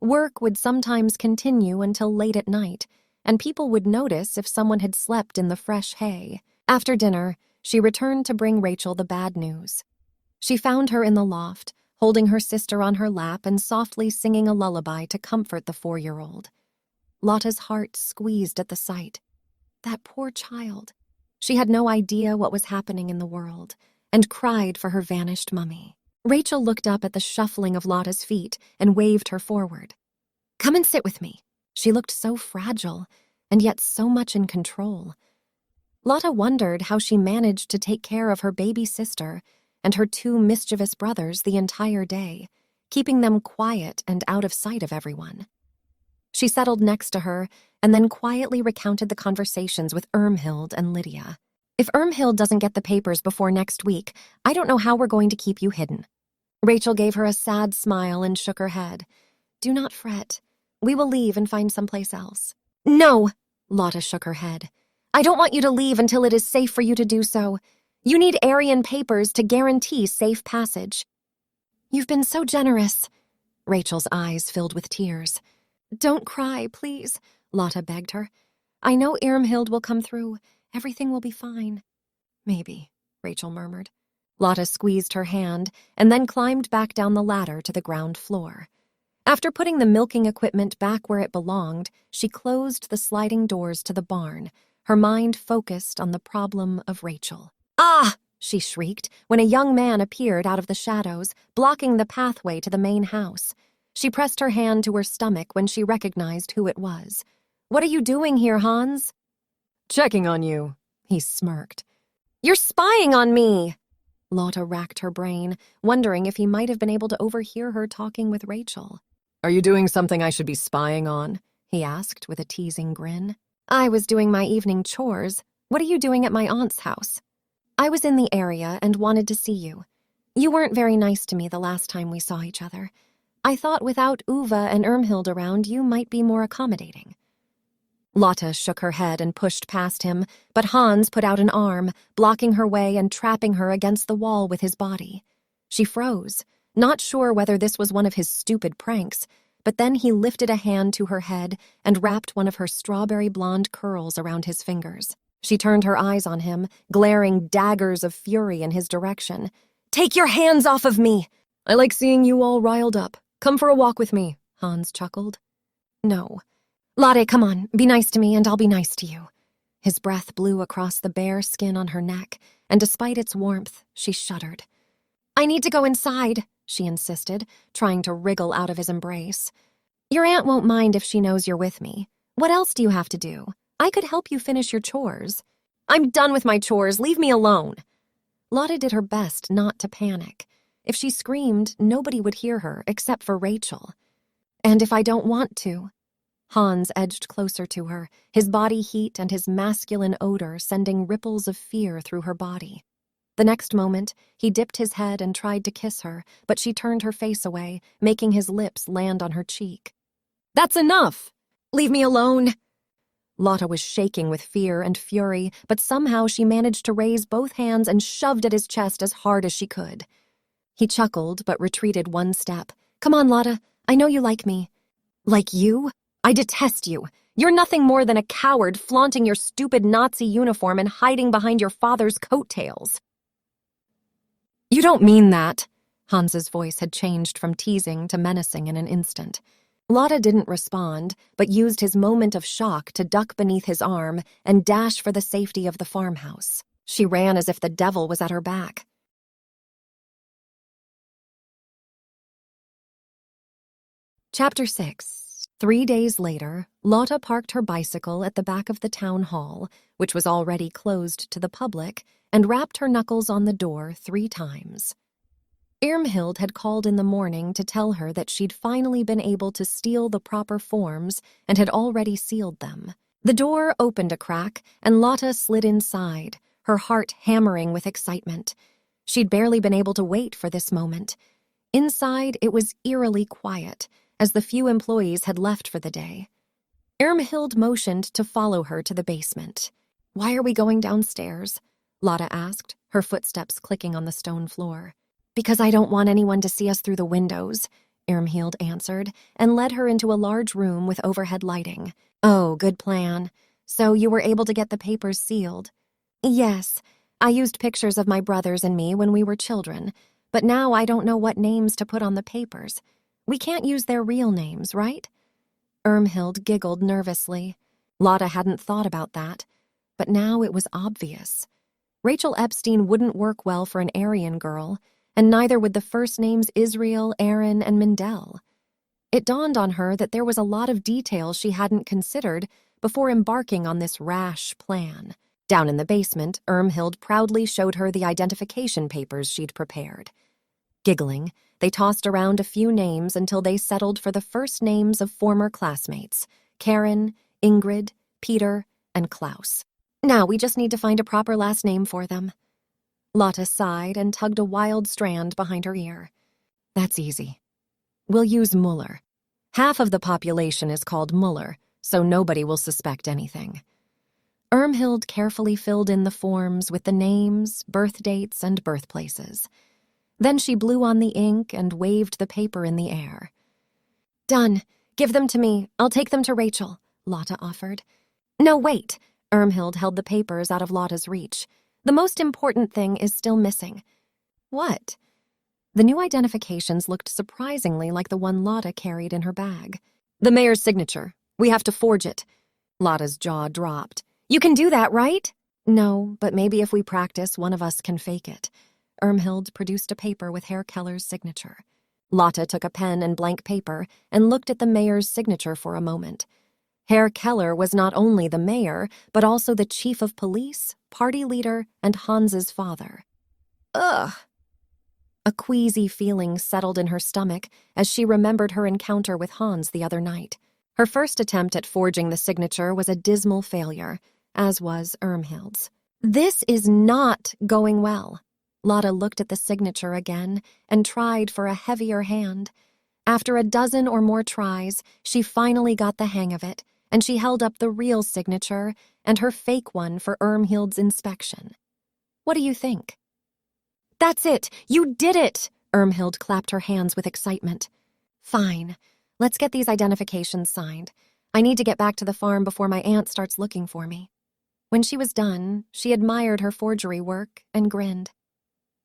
Work would sometimes continue until late at night, and people would notice if someone had slept in the fresh hay. After dinner, she returned to bring Rachel the bad news. She found her in the loft, holding her sister on her lap and softly singing a lullaby to comfort the 4-year-old. Lotte's heart squeezed at the sight. That poor child. She had no idea what was happening in the world, and cried for her vanished mummy. Rachel looked up at the shuffling of Lotte's feet and waved her forward. "Come and sit with me." She looked so fragile, and yet so much in control. Lotte wondered how she managed to take care of her baby sister and her 2 mischievous brothers the entire day, keeping them quiet and out of sight of everyone. She settled next to her and then quietly recounted the conversations with Irmhild and Lydia. "If Irmhild doesn't get the papers before next week, I don't know how we're going to keep you hidden." Rachel gave her a sad smile and shook her head. "Do not fret. We will leave and find someplace else." "No," Lotte shook her head. "I don't want you to leave until it is safe for you to do so. You need Aryan papers to guarantee safe passage." "You've been so generous." Rachel's eyes filled with tears. "Don't cry, please," Lotte begged her. "I know Irmhild will come through. Everything will be fine." "Maybe," Rachel murmured. Lotte squeezed her hand and then climbed back down the ladder to the ground floor. After putting the milking equipment back where it belonged, she closed the sliding doors to the barn, her mind focused on the problem of Rachel. "Ah!" she shrieked when a young man appeared out of the shadows, blocking the pathway to the main house. She pressed her hand to her stomach when she recognized who it was. "What are you doing here, Hans?" "Checking on you," he smirked. "You're spying on me!" Lotte racked her brain, wondering if he might have been able to overhear her talking with Rachel. "Are you doing something I should be spying on?" he asked with a teasing grin. "I was doing my evening chores," What are you doing at my aunt's house? I was in the area and wanted to see you. You weren't very nice to me the last time we saw each other. I thought without Uva and Irmhild around, you might be more accommodating. Lotte shook her head and pushed past him, but Hans put out an arm, blocking her way and trapping her against the wall with his body. She froze, not sure whether this was one of his stupid pranks, but then he lifted a hand to her head and wrapped one of her strawberry blonde curls around his fingers. She turned her eyes on him, glaring daggers of fury in his direction. "Take your hands off of me!" I like seeing you all riled up. Come for a walk with me, Hans chuckled. No. Lotte, come on, be nice to me and I'll be nice to you. His breath blew across the bare skin on her neck, and despite its warmth, she shuddered. I need to go inside, she insisted, trying to wriggle out of his embrace. Your aunt won't mind if she knows you're with me. What else do you have to do? I could help you finish your chores. I'm done with my chores, leave me alone. Lotte did her best not to panic. If she screamed, nobody would hear her except for Rachel. And if I don't want to? Hans edged closer to her, his body heat and his masculine odor sending ripples of fear through her body. The next moment, he dipped his head and tried to kiss her, but she turned her face away, making his lips land on her cheek. That's enough! Leave me alone! Lotte was shaking with fear and fury, but somehow she managed to raise both hands and shoved at his chest as hard as she could. He chuckled, but retreated one step. Come on, Lotte, I know you like me. Like you? I detest you. You're nothing more than a coward flaunting your stupid Nazi uniform and hiding behind your father's coattails. You don't mean that. Hans's voice had changed from teasing to menacing in an instant. Lotte didn't respond, but used his moment of shock to duck beneath his arm and dash for the safety of the farmhouse. She ran as if the devil was at her back. Chapter 6. 3 days later, Lotte parked her bicycle at the back of the town hall, which was already closed to the public, and rapped her knuckles on the door 3 times. Irmhild had called in the morning to tell her that she'd finally been able to steal the proper forms and had already sealed them. The door opened a crack, and Lotte slid inside, her heart hammering with excitement. She'd barely been able to wait for this moment. Inside, it was eerily quiet, as the few employees had left for the day. Irmhild motioned to follow her to the basement. Why are we going downstairs? Lotte asked, her footsteps clicking on the stone floor. Because I don't want anyone to see us through the windows, Irmhild answered, and led her into a large room with overhead lighting. Oh, good plan. So you were able to get the papers sealed? Yes, I used pictures of my brothers and me when we were children, but now I don't know what names to put on the papers. We can't use their real names, right? Irmhild giggled nervously. Lotte hadn't thought about that, but now it was obvious. Rachel Epstein wouldn't work well for an Aryan girl, and neither would the first names Israel, Aaron, and Mindel. It dawned on her that there was a lot of details she hadn't considered before embarking on this rash plan. Down in the basement, Irmhild proudly showed her the identification papers she'd prepared. Giggling, they tossed around a few names until they settled for the first names of former classmates, Karen, Ingrid, Peter, and Klaus. Now we just need to find a proper last name for them. Lotte sighed and tugged a wild strand behind her ear. That's easy. We'll use Muller. Half of the population is called Muller, so nobody will suspect anything. Irmhild carefully filled in the forms with the names, birth dates, and birthplaces. Then she blew on the ink and waved the paper in the air. Done. Give them to me. I'll take them to Rachel, Lotte offered. No, wait. Irmhild held the papers out of Lotte's reach. The most important thing is still missing. What? The new identifications looked surprisingly like the one Lotte carried in her bag. The mayor's signature. We have to forge it. Lotte's jaw dropped. You can do that, right? No, but maybe if we practice, one of us can fake it. Irmhild produced a paper with Herr Keller's signature. Lotte took a pen and blank paper and looked at the mayor's signature for a moment. Herr Keller was not only the mayor, but also the chief of police, party leader, and Hans's father. Ugh! A queasy feeling settled in her stomach as she remembered her encounter with Hans the other night. Her first attempt at forging the signature was a dismal failure. as was Irmhild's. This is not going well. Lotte looked at the signature again and tried for a heavier hand. After a dozen or more tries, she finally got the hang of it, and she held up the real signature and her fake one for Irmhild's inspection. What do you think? That's it! You did it! Irmhild clapped her hands with excitement. Fine. Let's get these identifications signed. I need to get back to the farm before my aunt starts looking for me. When she was done, she admired her forgery work and grinned.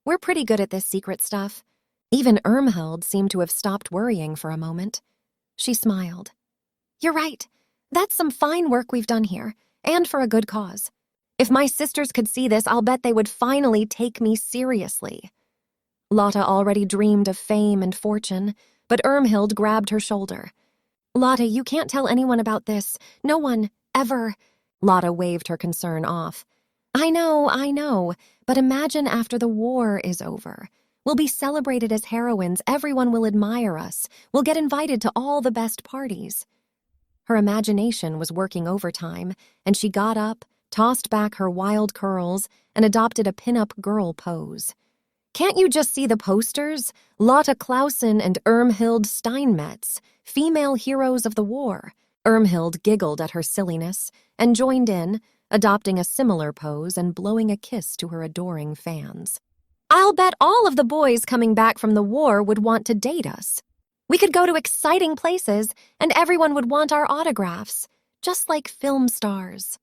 We're pretty good at this secret stuff. Even Irmhild seemed to have stopped worrying for a moment. She smiled. You're right. That's some fine work we've done here, and for a good cause. If my sisters could see this, I'll bet they would finally take me seriously. Lotte already dreamed of fame and fortune, but Irmhild grabbed her shoulder. Lotte, you can't tell anyone about this. No one, ever. Lotte waved her concern off. I know, but imagine after the war is over. We'll be celebrated as heroines, everyone will admire us. We'll get invited to all the best parties. Her imagination was working overtime, and she got up, tossed back her wild curls, and adopted a pin-up girl pose. Can't you just see the posters? Lotte Clausen and Irmhild Steinmetz, female heroes of the war. Irmhild giggled at her silliness and joined in, adopting a similar pose and blowing a kiss to her adoring fans. I'll bet all of the boys coming back from the war would want to date us. We could go to exciting places, and everyone would want our autographs, just like film stars.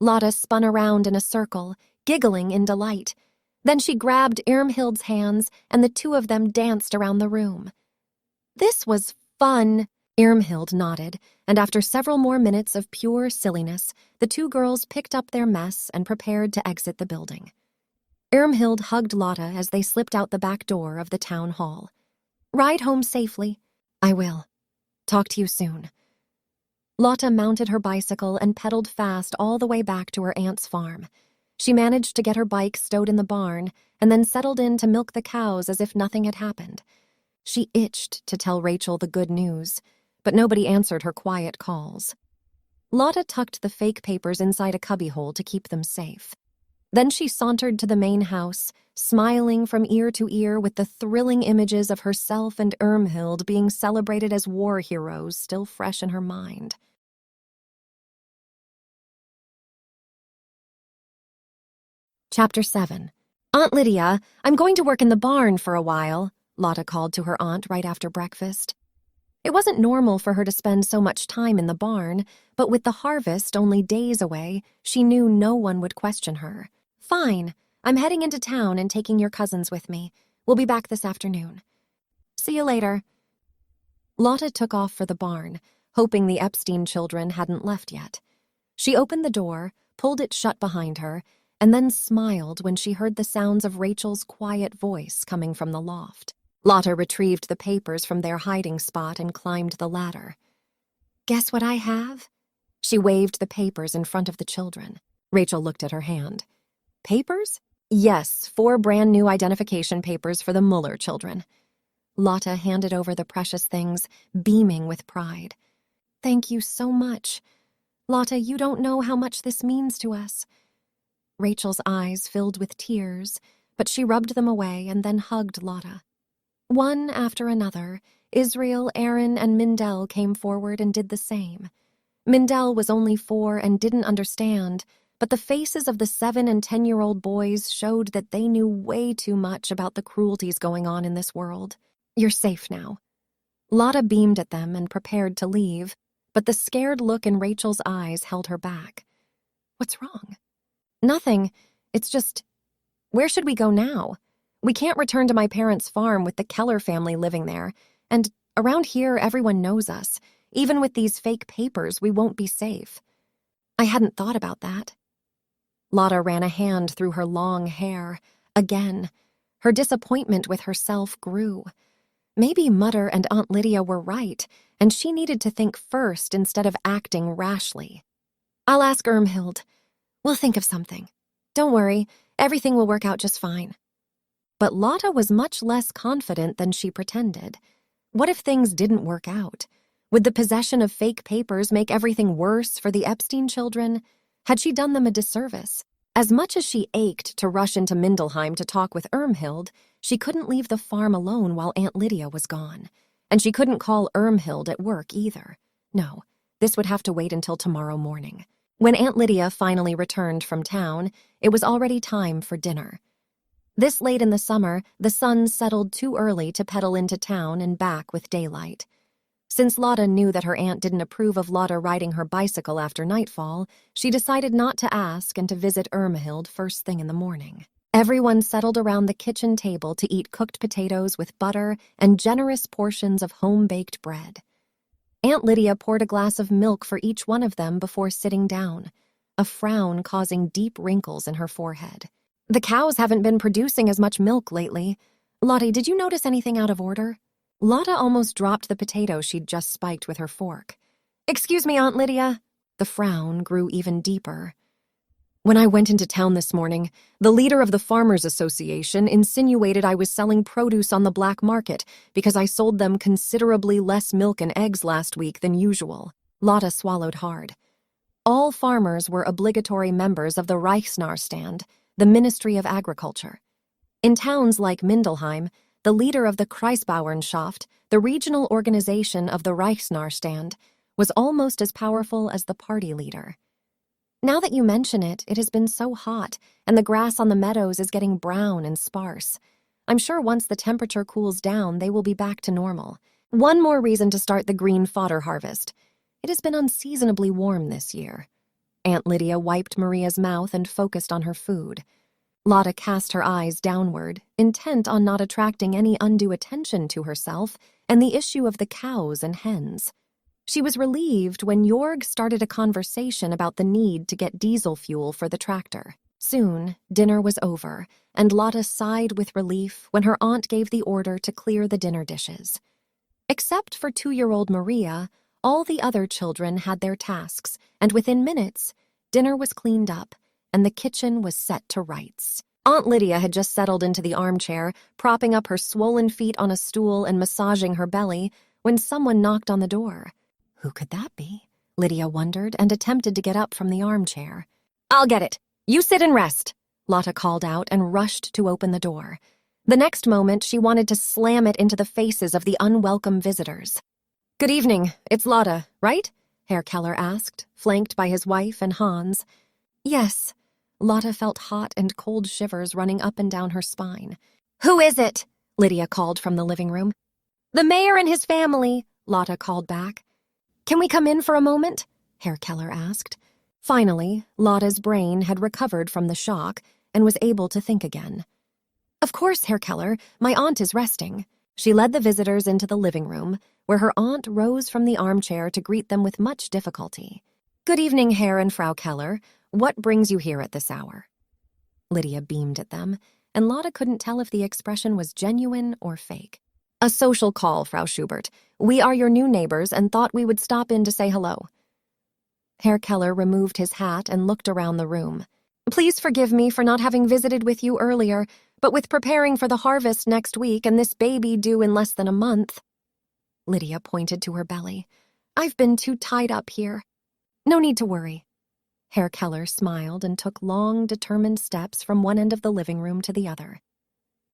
Lotte spun around in a circle, giggling in delight. Then she grabbed Irmhild's hands, and the two of them danced around the room. This was fun. Irmhild nodded, and after several more minutes of pure silliness, the two girls picked up their mess and prepared to exit the building. Irmhild hugged Lotte as they slipped out the back door of the town hall. Ride home safely. I will. Talk to you soon. Lotte mounted her bicycle and pedaled fast all the way back to her aunt's farm. She managed to get her bike stowed in the barn and then settled in to milk the cows as if nothing had happened. She itched to tell Rachel the good news, but nobody answered her quiet calls. Lotte tucked the fake papers inside a cubbyhole to keep them safe. Then she sauntered to the main house, smiling from ear to ear with the thrilling images of herself and Irmhild being celebrated as war heroes still fresh in her mind. Chapter 7. Aunt Lydia, I'm going to work in the barn for a while, Lotte called to her aunt right after breakfast. It wasn't normal for her to spend so much time in the barn, but with the harvest only days away, she knew no one would question her. Fine, I'm heading into town and taking your cousins with me. We'll be back this afternoon. See you later. Lotte took off for the barn, hoping the Epstein children hadn't left yet. She opened the door, pulled it shut behind her, and then smiled when she heard the sounds of Rachel's quiet voice coming from the loft. Lotte retrieved the papers from their hiding spot and climbed the ladder. Guess what I have? She waved the papers in front of the children. Rachel looked at her hand. Papers? Yes, 4 brand new identification papers for the Muller children. Lotte handed over the precious things, beaming with pride. Thank you so much. Lotte, you don't know how much this means to us. Rachel's eyes filled with tears, but she rubbed them away and then hugged Lotte. One after another, Israel, Aaron, and Mindel came forward and did the same. Mindel was only 4 and didn't understand, but the faces of the 7- and 10-year-old boys showed that they knew way too much about the cruelties going on in this world. You're safe now. Lotte beamed at them and prepared to leave, but the scared look in Rachel's eyes held her back. What's wrong? Nothing. It's just, where should we go now? We can't return to my parents' farm with the Keller family living there, and around here everyone knows us. Even with these fake papers, we won't be safe. I hadn't thought about that. Lotte ran a hand through her long hair. Again, her disappointment with herself grew. Maybe Mutter and Aunt Lydia were right, and she needed to think first instead of acting rashly. I'll ask Irmhild. We'll think of something. Don't worry, everything will work out just fine. But Lotte was much less confident than she pretended. What if things didn't work out? Would the possession of fake papers make everything worse for the Epstein children? Had she done them a disservice? As much as she ached to rush into Mindelheim to talk with Irmhild, she couldn't leave the farm alone while Aunt Lydia was gone. And she couldn't call Irmhild at work either. No, this would have to wait until tomorrow morning. When Aunt Lydia finally returned from town, it was already time for dinner. This late in the summer, the sun settled too early to pedal into town and back with daylight. Since Lotte knew that her aunt didn't approve of Lotte riding her bicycle after nightfall, she decided not to ask and to visit Irmhild first thing in the morning. Everyone settled around the kitchen table to eat cooked potatoes with butter and generous portions of home-baked bread. Aunt Lydia poured a glass of milk for each one of them before sitting down, a frown causing deep wrinkles in her forehead. The cows haven't been producing as much milk lately. Lotte, did you notice anything out of order? Lotte almost dropped the potato she'd just spiked with her fork. Excuse me, Aunt Lydia. The frown grew even deeper. When I went into town this morning, the leader of the Farmers Association insinuated I was selling produce on the black market because I sold them considerably less milk and eggs last week than usual. Lotte swallowed hard. All farmers were obligatory members of the Reichsnarstand, the Ministry of Agriculture. In towns like Mindelheim, the leader of the Kreisbauernschaft, the regional organization of the Reichsnarstand, was almost as powerful as the party leader. Now that you mention it, it has been so hot, and the grass on the meadows is getting brown and sparse. I'm sure once the temperature cools down, they will be back to normal. One more reason to start the green fodder harvest. It has been unseasonably warm this year. Aunt Lydia wiped Maria's mouth and focused on her food. Lotte cast her eyes downward, intent on not attracting any undue attention to herself and the issue of the cows and hens. She was relieved when Jorg started a conversation about the need to get diesel fuel for the tractor. Soon, dinner was over, and Lotte sighed with relief when her aunt gave the order to clear the dinner dishes. Except for 2-year-old Maria, all the other children had their tasks, and within minutes, dinner was cleaned up, and the kitchen was set to rights. Aunt Lydia had just settled into the armchair, propping up her swollen feet on a stool and massaging her belly, when someone knocked on the door. Who could that be? Lydia wondered and attempted to get up from the armchair. I'll get it. You sit and rest, Lotte called out and rushed to open the door. The next moment, she wanted to slam it into the faces of the unwelcome visitors. Good evening, it's Lotte, right? Herr Keller asked, flanked by his wife and Hans. Yes. Lotte felt hot and cold shivers running up and down her spine. Who is it? Lydia called from the living room. The mayor and his family, Lotte called back. Can we come in for a moment? Herr Keller asked. Finally, Lotte's brain had recovered from the shock and was able to think again. Of course, Herr Keller, my aunt is resting. She led the visitors into the living room, where her aunt rose from the armchair to greet them with much difficulty. Good evening, Herr and Frau Keller. What brings you here at this hour? Lydia beamed at them, and Lotte couldn't tell if the expression was genuine or fake. A social call, Frau Schubert. We are your new neighbors and thought we would stop in to say hello. Herr Keller removed his hat and looked around the room. Please forgive me for not having visited with you earlier, but with preparing for the harvest next week and this baby due in less than a month. Lydia pointed to her belly. I've been too tied up here. No need to worry. Herr Keller smiled and took long, determined steps from one end of the living room to the other.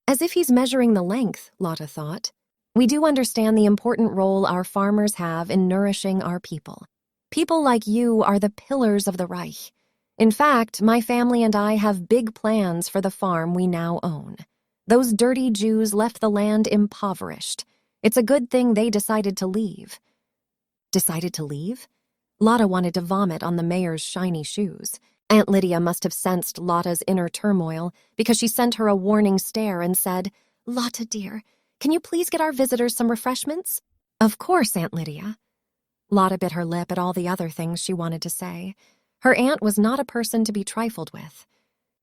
As if he's measuring the length, Lotte thought. We do understand the important role our farmers have in nourishing our people. People like you are the pillars of the Reich. In fact, my family and I have big plans for the farm we now own. Those dirty Jews left the land impoverished. It's a good thing they decided to leave. Decided to leave? Lotte wanted to vomit on the mayor's shiny shoes. Aunt Lydia must have sensed Lotte's inner turmoil because she sent her a warning stare and said, Lotte, dear, can you please get our visitors some refreshments? Of course, Aunt Lydia. Lotte bit her lip at all the other things she wanted to say. Her aunt was not a person to be trifled with.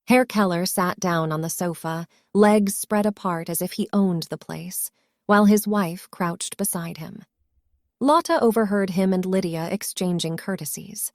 Herr Keller sat down on the sofa, legs spread apart as if he owned the place, while his wife crouched beside him. Lotte overheard him and Lydia exchanging courtesies.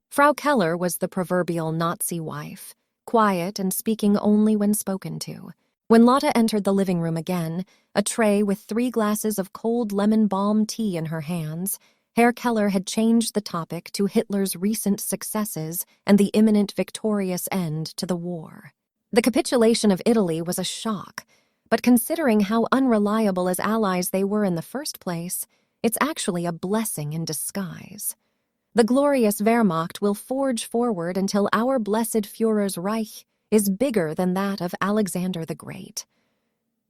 Frau Keller was the proverbial Nazi wife, quiet and speaking only when spoken to. When Lotte entered the living room again, a tray with 3 glasses of cold lemon balm tea in her hands, Herr Keller had changed the topic to Hitler's recent successes and the imminent victorious end to the war. The capitulation of Italy was a shock, but considering how unreliable as allies they were in the first place, it's actually a blessing in disguise. The glorious Wehrmacht will forge forward until our blessed Führer's Reich is bigger than that of Alexander the Great.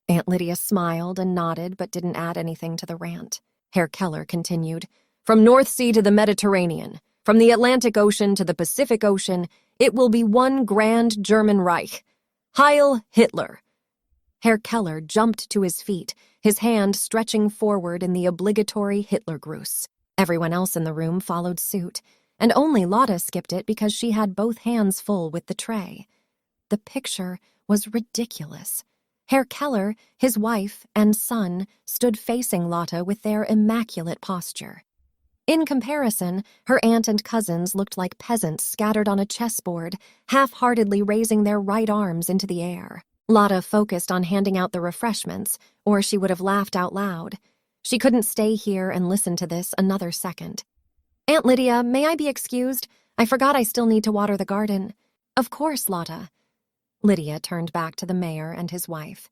Aunt Lydia smiled and nodded but didn't add anything to the rant. Herr Keller continued, "From North Sea to the Mediterranean, from the Atlantic Ocean to the Pacific Ocean, it will be one grand German Reich. Heil Hitler!" Herr Keller jumped to his feet, his hand stretching forward in the obligatory Hitlergruß. Everyone else in the room followed suit, and only Lotte skipped it because she had both hands full with the tray. The picture was ridiculous. Herr Keller, his wife, and son stood facing Lotte with their immaculate posture. In comparison, her aunt and cousins looked like peasants scattered on a chessboard, half-heartedly raising their right arms into the air. Lotte focused on handing out the refreshments, or she would have laughed out loud. She couldn't stay here and listen to this another second. "Aunt Lydia, may I be excused? I forgot I still need to water the garden." "Of course, Lotte." Lydia turned back to the mayor and his wife.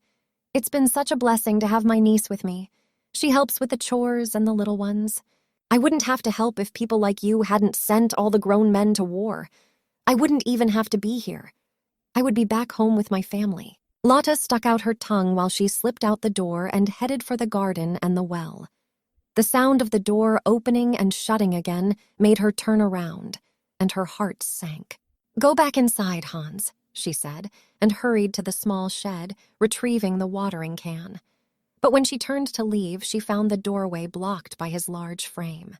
"It's been such a blessing to have my niece with me. She helps with the chores and the little ones. I wouldn't have to help if people like you hadn't sent all the grown men to war. I wouldn't even have to be here. I would be back home with my family." Lotte stuck out her tongue while she slipped out the door and headed for the garden and the well. The sound of the door opening and shutting again made her turn around, and her heart sank. "Go back inside, Hans," she said, and hurried to the small shed, retrieving the watering can. But when she turned to leave, she found the doorway blocked by his large frame.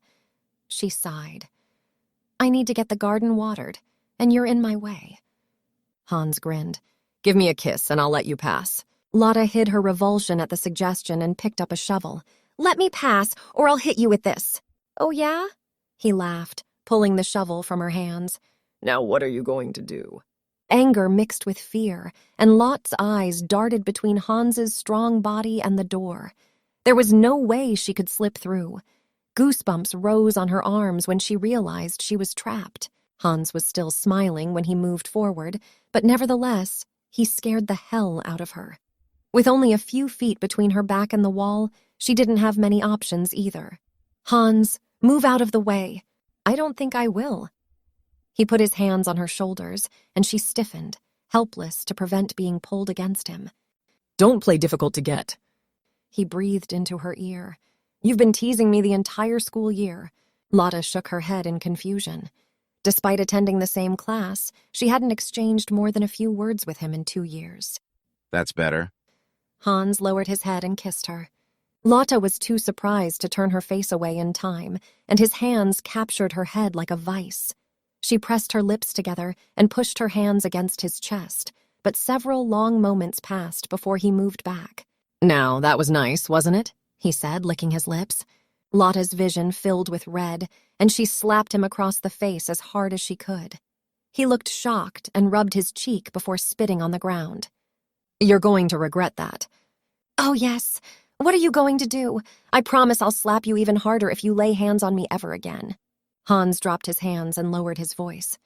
She sighed. "I need to get the garden watered, and you're in my way." Hans grinned. "Give me a kiss, and I'll let you pass." Lotte hid her revulsion at the suggestion and picked up a shovel. "Let me pass, or I'll hit you with this." "Oh, yeah?" He laughed, pulling the shovel from her hands. Now what are you going to do? Anger mixed with fear, and Lotte's eyes darted between Hans's strong body and the door. There was no way she could slip through. Goosebumps rose on her arms when she realized she was trapped. Hans was still smiling when he moved forward, but nevertheless, he scared the hell out of her. With only a few feet between her back and the wall, she didn't have many options either. "Hans, move out of the way." "I don't think I will." He put his hands on her shoulders, and she stiffened, helpless to prevent being pulled against him. Don't play difficult to get. He breathed into her ear. "You've been teasing me the entire school year." Lotte shook her head in confusion. Despite attending the same class, she hadn't exchanged more than a few words with him in 2 years. That's better. Hans lowered his head and kissed her. Lotte was too surprised to turn her face away in time, and his hands captured her head like a vice. She pressed her lips together and pushed her hands against his chest, but several long moments passed before he moved back. Now, that was nice, wasn't it? He said, licking his lips. Lotte's vision filled with red, and she slapped him across the face as hard as she could. He looked shocked and rubbed his cheek before spitting on the ground. You're going to regret that. "Oh, yes. What are you going to do? I promise I'll slap you even harder if you lay hands on me ever again." Hans dropped his hands and lowered his voice.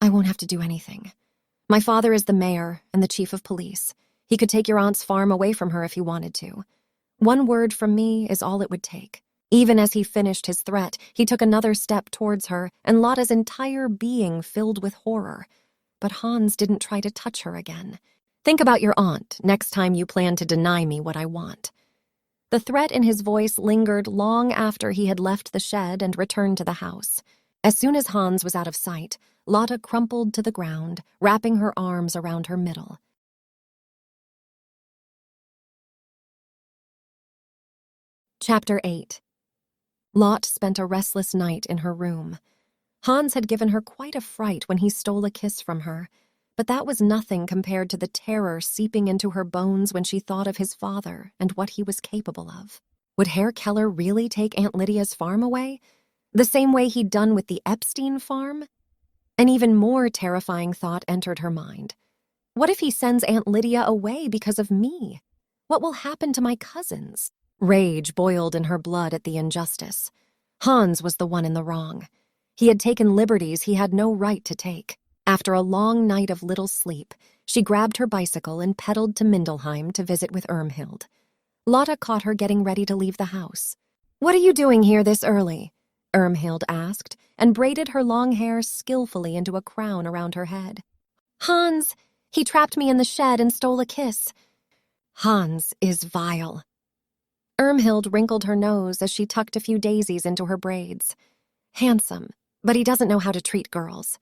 "I won't have to do anything. My father is the mayor and the chief of police. He could take your aunt's farm away from her if he wanted to. One word from me is all it would take." Even as he finished his threat, he took another step towards her, and Lotte's entire being filled with horror. But Hans didn't try to touch her again. "Think about your aunt next time you plan to deny me what I want." The threat in his voice lingered long after he had left the shed and returned to the house. As soon as Hans was out of sight, Lotte crumpled to the ground, wrapping her arms around her middle. Chapter 8. Lotte spent a restless night in her room. Hans had given her quite a fright when he stole a kiss from her, but that was nothing compared to the terror seeping into her bones when she thought of his father and what he was capable of. Would Herr Keller really take Aunt Lydia's farm away? The same way he'd done with the Epstein farm? An even more terrifying thought entered her mind. What if he sends Aunt Lydia away because of me? What will happen to my cousins? Rage boiled in her blood at the injustice. Hans was the one in the wrong. He had taken liberties he had no right to take. After a long night of little sleep, she grabbed her bicycle and pedaled to Mindelheim to visit with Irmhild. Lotte caught her getting ready to leave the house. "What are you doing here this early?" Irmhild asked, and braided her long hair skillfully into a crown around her head. "Hans, he trapped me in the shed and stole a kiss." "Hans is vile." Irmhild wrinkled her nose as she tucked a few daisies into her braids. "Handsome, but he doesn't know how to treat girls."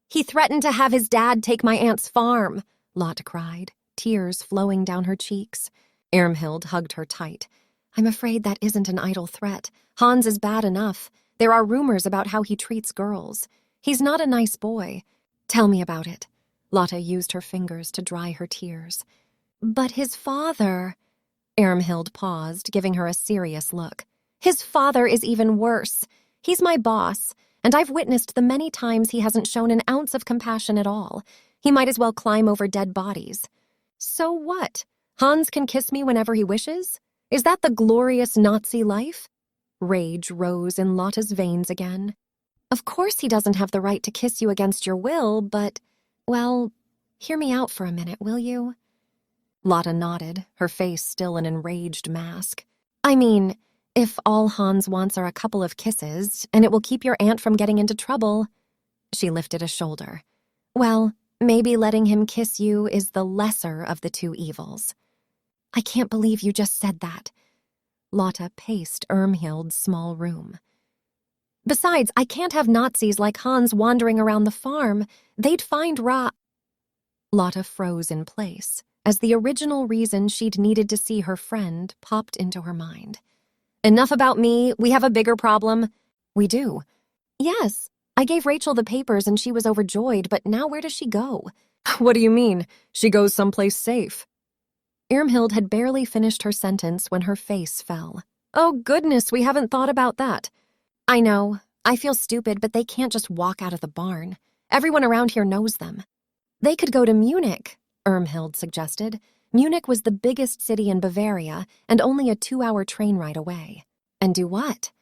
"He threatened to have his dad take my aunt's farm," Lotte cried, tears flowing down her cheeks. Irmhild hugged her tight. "I'm afraid that isn't an idle threat. Hans is bad enough. There are rumors about how he treats girls. He's not a nice boy. Tell me about it." Lotte used her fingers to dry her tears. "But his father—" Irmhild paused, giving her a serious look. "His father is even worse. He's my boss, and I've witnessed the many times he hasn't shown an ounce of compassion at all. He might as well climb over dead bodies." "So what? Hans can kiss me whenever he wishes? Is that the glorious Nazi life?" Rage rose in Lotte's veins again. "Of course he doesn't have the right to kiss you against your will, but, well, hear me out for a minute, will you?" Lotte nodded, her face still an enraged mask. "I mean, if all Hans wants are a couple of kisses, and it will keep your aunt from getting into trouble—" She lifted a shoulder. "Well, maybe letting him kiss you is the lesser of the two evils." "I can't believe you just said that." Lotte paced Irmhild's small room. "Besides, I can't have Nazis like Hans wandering around the farm. They'd find Lotte froze in place, as the original reason she'd needed to see her friend popped into her mind. "Enough about me. We have a bigger problem." "We do?" "Yes. I gave Rachel the papers and she was overjoyed, but now where does she go?" "What do you mean? She goes someplace safe." Irmhild had barely finished her sentence when her face fell. "Oh, goodness, we haven't thought about that." "I know. I feel stupid, but they can't just walk out of the barn. Everyone around here knows them." "They could go to Munich," Irmhild suggested. Munich was the biggest city in Bavaria and only a 2-hour train ride away. "And do what?"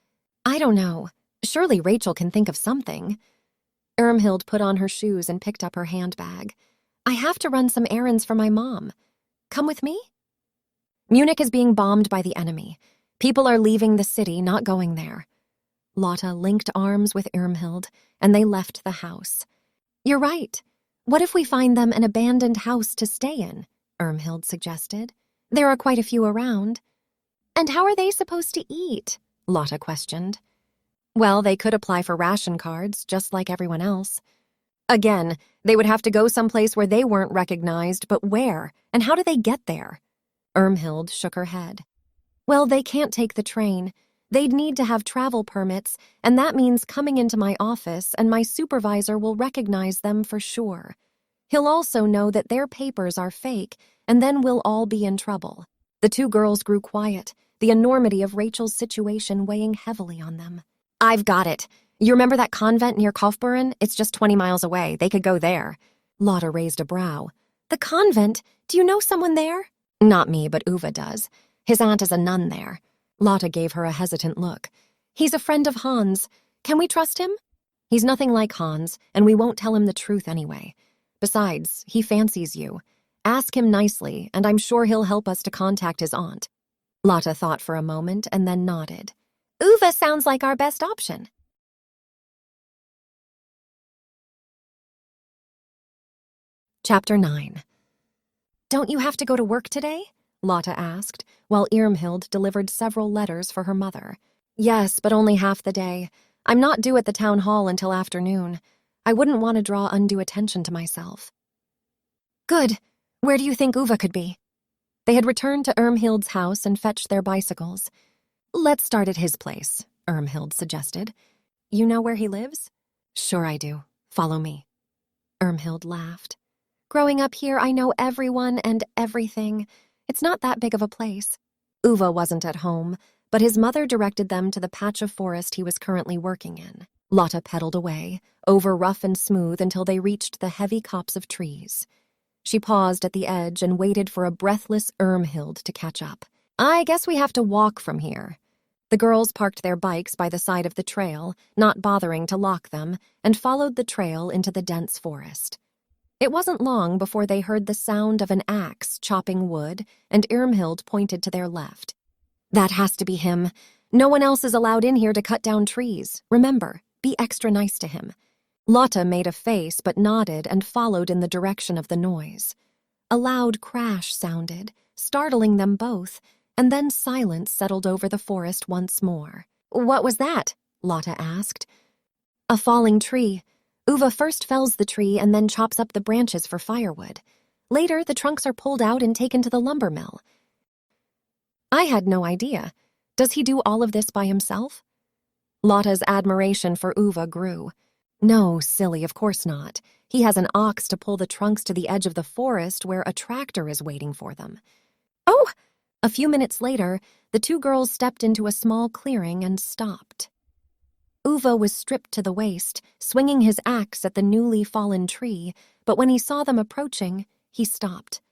"I don't know. Surely Rachel can think of something." Irmhild put on her shoes and picked up her handbag. "I have to run some errands for my mom. Come with me?" "Munich is being bombed by the enemy. People are leaving the city, not going there." Lotte linked arms with Irmhild, and they left the house. "You're right. What if we find them an abandoned house to stay in?" Irmhild suggested. "There are quite a few around." "And how are they supposed to eat?" Lotte questioned. "Well, they could apply for ration cards, just like everyone else." "Again, they would have to go someplace where they weren't recognized, but where? And how do they get there?" Irmhild shook her head. "Well, they can't take the train. They'd need to have travel permits, and that means coming into my office, and my supervisor will recognize them for sure. He'll also know that their papers are fake, and then we'll all be in trouble." The two girls grew quiet, the enormity of Rachel's situation weighing heavily on them. "I've got it. You remember that convent near Kaufbeuren? It's just 20 miles away. They could go there." Lotte raised a brow. "The convent? Do you know someone there?" "Not me, but Uwe does. His aunt is a nun there." Lotte gave her a hesitant look. "He's a friend of Hans. Can we trust him?" "He's nothing like Hans, and we won't tell him the truth anyway. Besides, he fancies you. Ask him nicely, and I'm sure he'll help us to contact his aunt." Lotte thought for a moment and then nodded. "Uwe sounds like our best option." Chapter 9. "Don't you have to go to work today?" Lotte asked, while Irmhild delivered several letters for her mother. "Yes, but only half the day. I'm not due at the town hall until afternoon. I wouldn't want to draw undue attention to myself." "Good. Where do you think Uwe could be?" They had returned to Irmhild's house and fetched their bicycles. "Let's start at his place," Irmhild suggested. "You know where he lives?" "Sure I do. Follow me." Irmhild laughed. "Growing up here, I know everyone and everything. It's not that big of a place." Uwe wasn't at home, but his mother directed them to the patch of forest he was currently working in. Lotte pedaled away, over rough and smooth until they reached the heavy copse of trees. She paused at the edge and waited for a breathless Irmhild to catch up. "I guess we have to walk from here." The girls parked their bikes by the side of the trail, not bothering to lock them, and followed the trail into the dense forest. It wasn't long before they heard the sound of an axe chopping wood, and Irmhild pointed to their left. "That has to be him. No one else is allowed in here to cut down trees. Remember, be extra nice to him." Lotte made a face but nodded and followed in the direction of the noise. A loud crash sounded, startling them both, and then silence settled over the forest once more. "What was that?" Lotte asked. "A falling tree. Uva first fells the tree and then chops up the branches for firewood. Later, the trunks are pulled out and taken to the lumber mill." "I had no idea. Does he do all of this by himself?" Lotte's admiration for Uva grew. "No, silly, of course not. He has an ox to pull the trunks to the edge of the forest where a tractor is waiting for them." "Oh!" A few minutes later, the two girls stepped into a small clearing and stopped. Uva was stripped to the waist, swinging his axe at the newly fallen tree, but when he saw them approaching, he stopped,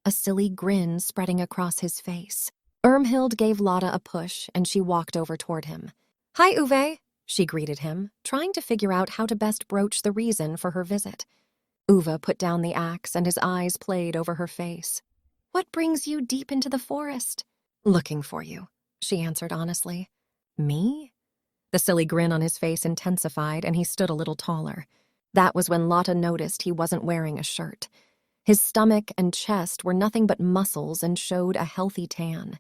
a silly grin spreading across his face. Irmhild gave Lotte a push, and she walked over toward him. "Hi, Uwe," she greeted him, trying to figure out how to best broach the reason for her visit. Uwe put down the axe, and his eyes played over her face. "What brings you deep into the forest?" "Looking for you," she answered honestly. "Me?" The silly grin on his face intensified, and he stood a little taller. That was when Lotte noticed he wasn't wearing a shirt. His stomach and chest were nothing but muscles and showed a healthy tan.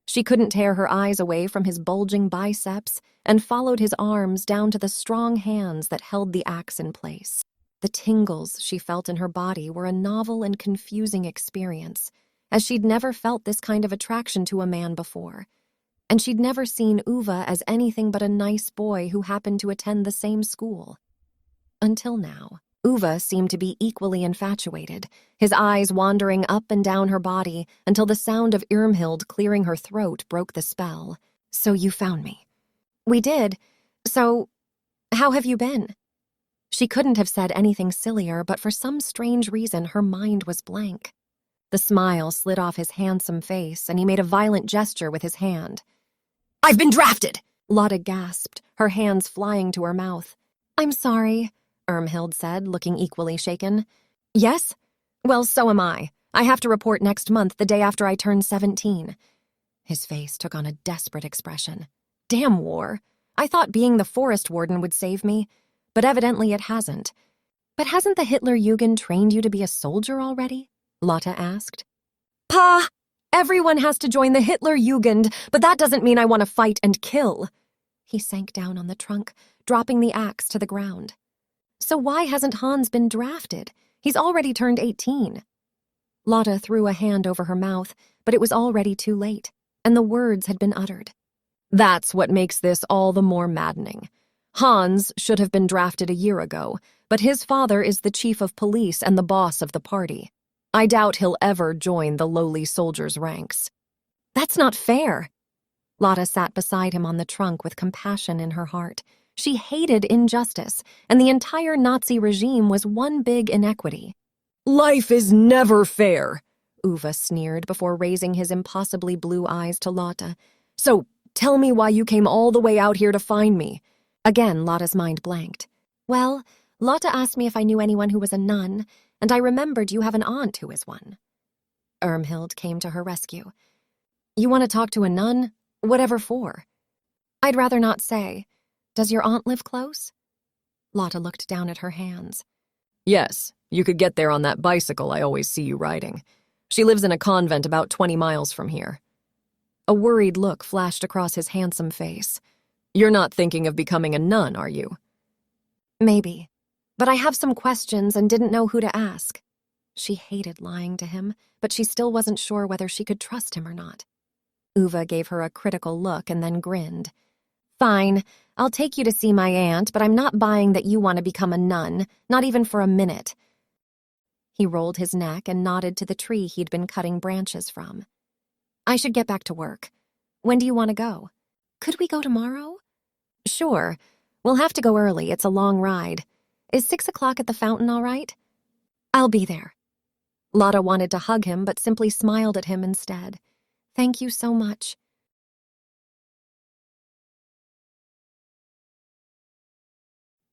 She couldn't tear her eyes away from his bulging biceps and followed his arms down to the strong hands that held the axe in place. The tingles she felt in her body were a novel and confusing experience, as she'd never felt this kind of attraction to a man before. And she'd never seen Uwe as anything but a nice boy who happened to attend the same school. Until now, Uwe seemed to be equally infatuated, his eyes wandering up and down her body until the sound of Irmhild clearing her throat broke the spell. "So you found me." "We did. So, how have you been?" She couldn't have said anything sillier, but for some strange reason her mind was blank. The smile slid off his handsome face, and he made a violent gesture with his hand. "I've been drafted!" Lotte gasped, her hands flying to her mouth. "I'm sorry," Irmhild said, looking equally shaken. "Yes? Well, so am I. I have to report next month, the day after I turn 17. His face took on a desperate expression. "Damn war. I thought being the forest warden would save me, but evidently it hasn't." "But hasn't the Hitlerjugend trained you to be a soldier already?" Lotte asked. "Pa! Everyone has to join the Hitlerjugend, but that doesn't mean I want to fight and kill." He sank down on the trunk, dropping the axe to the ground. "So why hasn't Hans been drafted? He's already turned 18. Lotte threw a hand over her mouth, but it was already too late, and the words had been uttered. "That's what makes this all the more maddening. Hans should have been drafted a year ago, but his father is the chief of police and the boss of the party. I doubt he'll ever join the lowly soldiers' ranks." "That's not fair." Lotte sat beside him on the trunk with compassion in her heart. She hated injustice, and the entire Nazi regime was one big inequity. "Life is never fair," Uwe sneered before raising his impossibly blue eyes to Lotte. "So, tell me why you came all the way out here to find me." Again, Lotte's mind blanked. "Well, Lotte asked me if I knew anyone who was a nun, and I remembered you have an aunt who is one." Irmhild came to her rescue. "You want to talk to a nun? Whatever for?" "I'd rather not say. Does your aunt live close?" Lotte looked down at her hands. "Yes, you could get there on that bicycle I always see you riding. She lives in a convent about 20 miles from here." A worried look flashed across his handsome face. "You're not thinking of becoming a nun, are you?" "Maybe. But I have some questions and didn't know who to ask." She hated lying to him, but she still wasn't sure whether she could trust him or not. Uwe gave her a critical look and then grinned. "Fine, I'll take you to see my aunt, but I'm not buying that you want to become a nun, not even for a minute." He rolled his neck and nodded to the tree he'd been cutting branches from. "I should get back to work. When do you want to go?" "Could we go tomorrow?" "Sure. We'll have to go early. It's a long ride. Is 6 o'clock at the fountain all right?" "I'll be there." Lotte wanted to hug him, but simply smiled at him instead. "Thank you so much."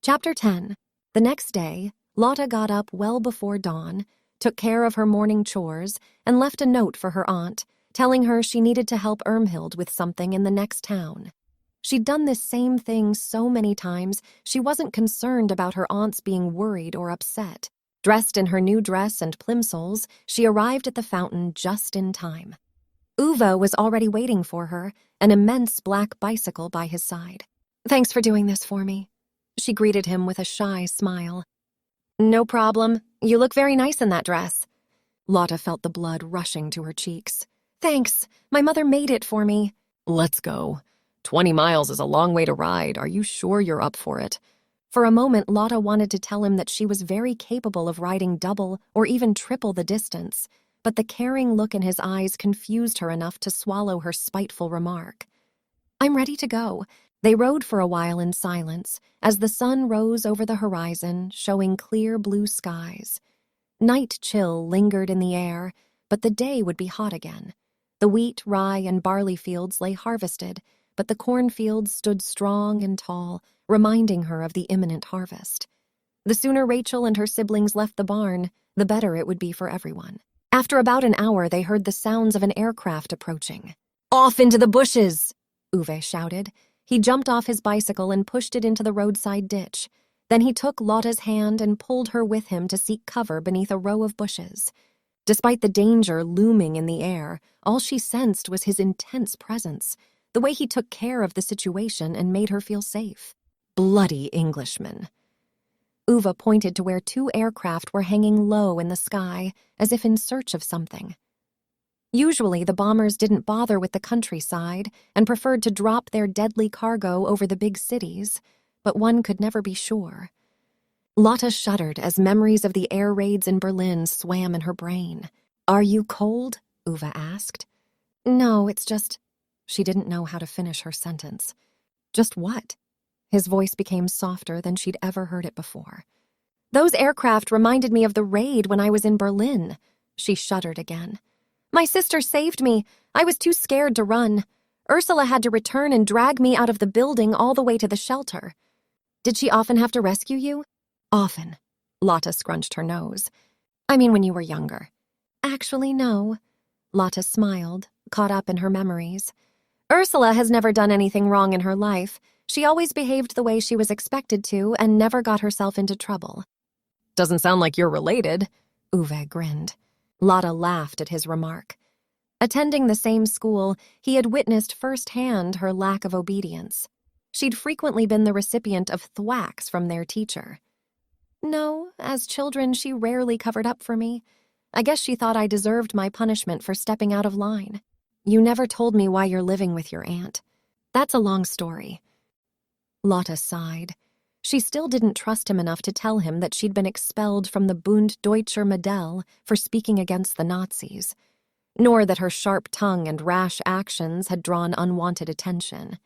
Chapter 10. The next day, Lotte got up well before dawn, took care of her morning chores, and left a note for her aunt, telling her she needed to help Irmhild with something in the next town. She'd done this same thing so many times, she wasn't concerned about her aunts being worried or upset. Dressed in her new dress and plimsolls, she arrived at the fountain just in time. Uwe was already waiting for her, an immense black bicycle by his side. "Thanks for doing this for me." She greeted him with a shy smile. "No problem. You look very nice in that dress." Lotte felt the blood rushing to her cheeks. "Thanks. My mother made it for me." Let's go. 20 miles is a long way to ride. Are you sure you're up for it? For a moment, Lotte wanted to tell him that she was very capable of riding double or even triple the distance, but the caring look in his eyes confused her enough to swallow her spiteful remark. "I'm ready to go." They rode for a while in silence, as the sun rose over the horizon, showing clear blue skies. Night chill lingered in the air, but the day would be hot again. The wheat, rye, and barley fields lay harvested, but the cornfields stood strong and tall, reminding her of the imminent harvest. The sooner Rachel and her siblings left the barn, the better it would be for everyone. After about an hour, they heard the sounds of an aircraft approaching. "Off into the bushes!" Uwe shouted. He jumped off his bicycle and pushed it into the roadside ditch. Then he took Lotte's hand and pulled her with him to seek cover beneath a row of bushes. Despite the danger looming in the air, all she sensed was his intense presence, the way he took care of the situation and made her feel safe. Bloody Englishman. Uwe pointed to where 2 aircraft were hanging low in the sky, as if in search of something. Usually, the bombers didn't bother with the countryside and preferred to drop their deadly cargo over the big cities, but one could never be sure. Lotte shuddered as memories of the air raids in Berlin swam in her brain. "Are you cold?" Uwe asked. "No, it's just—" She didn't know how to finish her sentence. "Just what?" His voice became softer than she'd ever heard it before. "Those aircraft reminded me of the raid when I was in Berlin." She shuddered again. "My sister saved me. I was too scared to run. Ursula had to return and drag me out of the building all the way to the shelter." "Did she often have to rescue you?" "Often." Lotte scrunched her nose. "I mean when you were younger." "Actually, no." Lotte smiled, caught up in her memories. "Ursula has never done anything wrong in her life. She always behaved the way she was expected to and never got herself into trouble." Doesn't sound like you're related. Uwe grinned. Lotte laughed at his remark. Attending the same school, he had witnessed firsthand her lack of obedience. She'd frequently been the recipient of thwacks from their teacher. "No, as children she rarely covered up for me. I guess she thought I deserved my punishment for stepping out of line." "You never told me why you're living with your aunt." "That's a long story." Lotte sighed. She still didn't trust him enough to tell him that she'd been expelled from the Bund Deutscher Modell for speaking against the Nazis, nor that her sharp tongue and rash actions had drawn unwanted attention.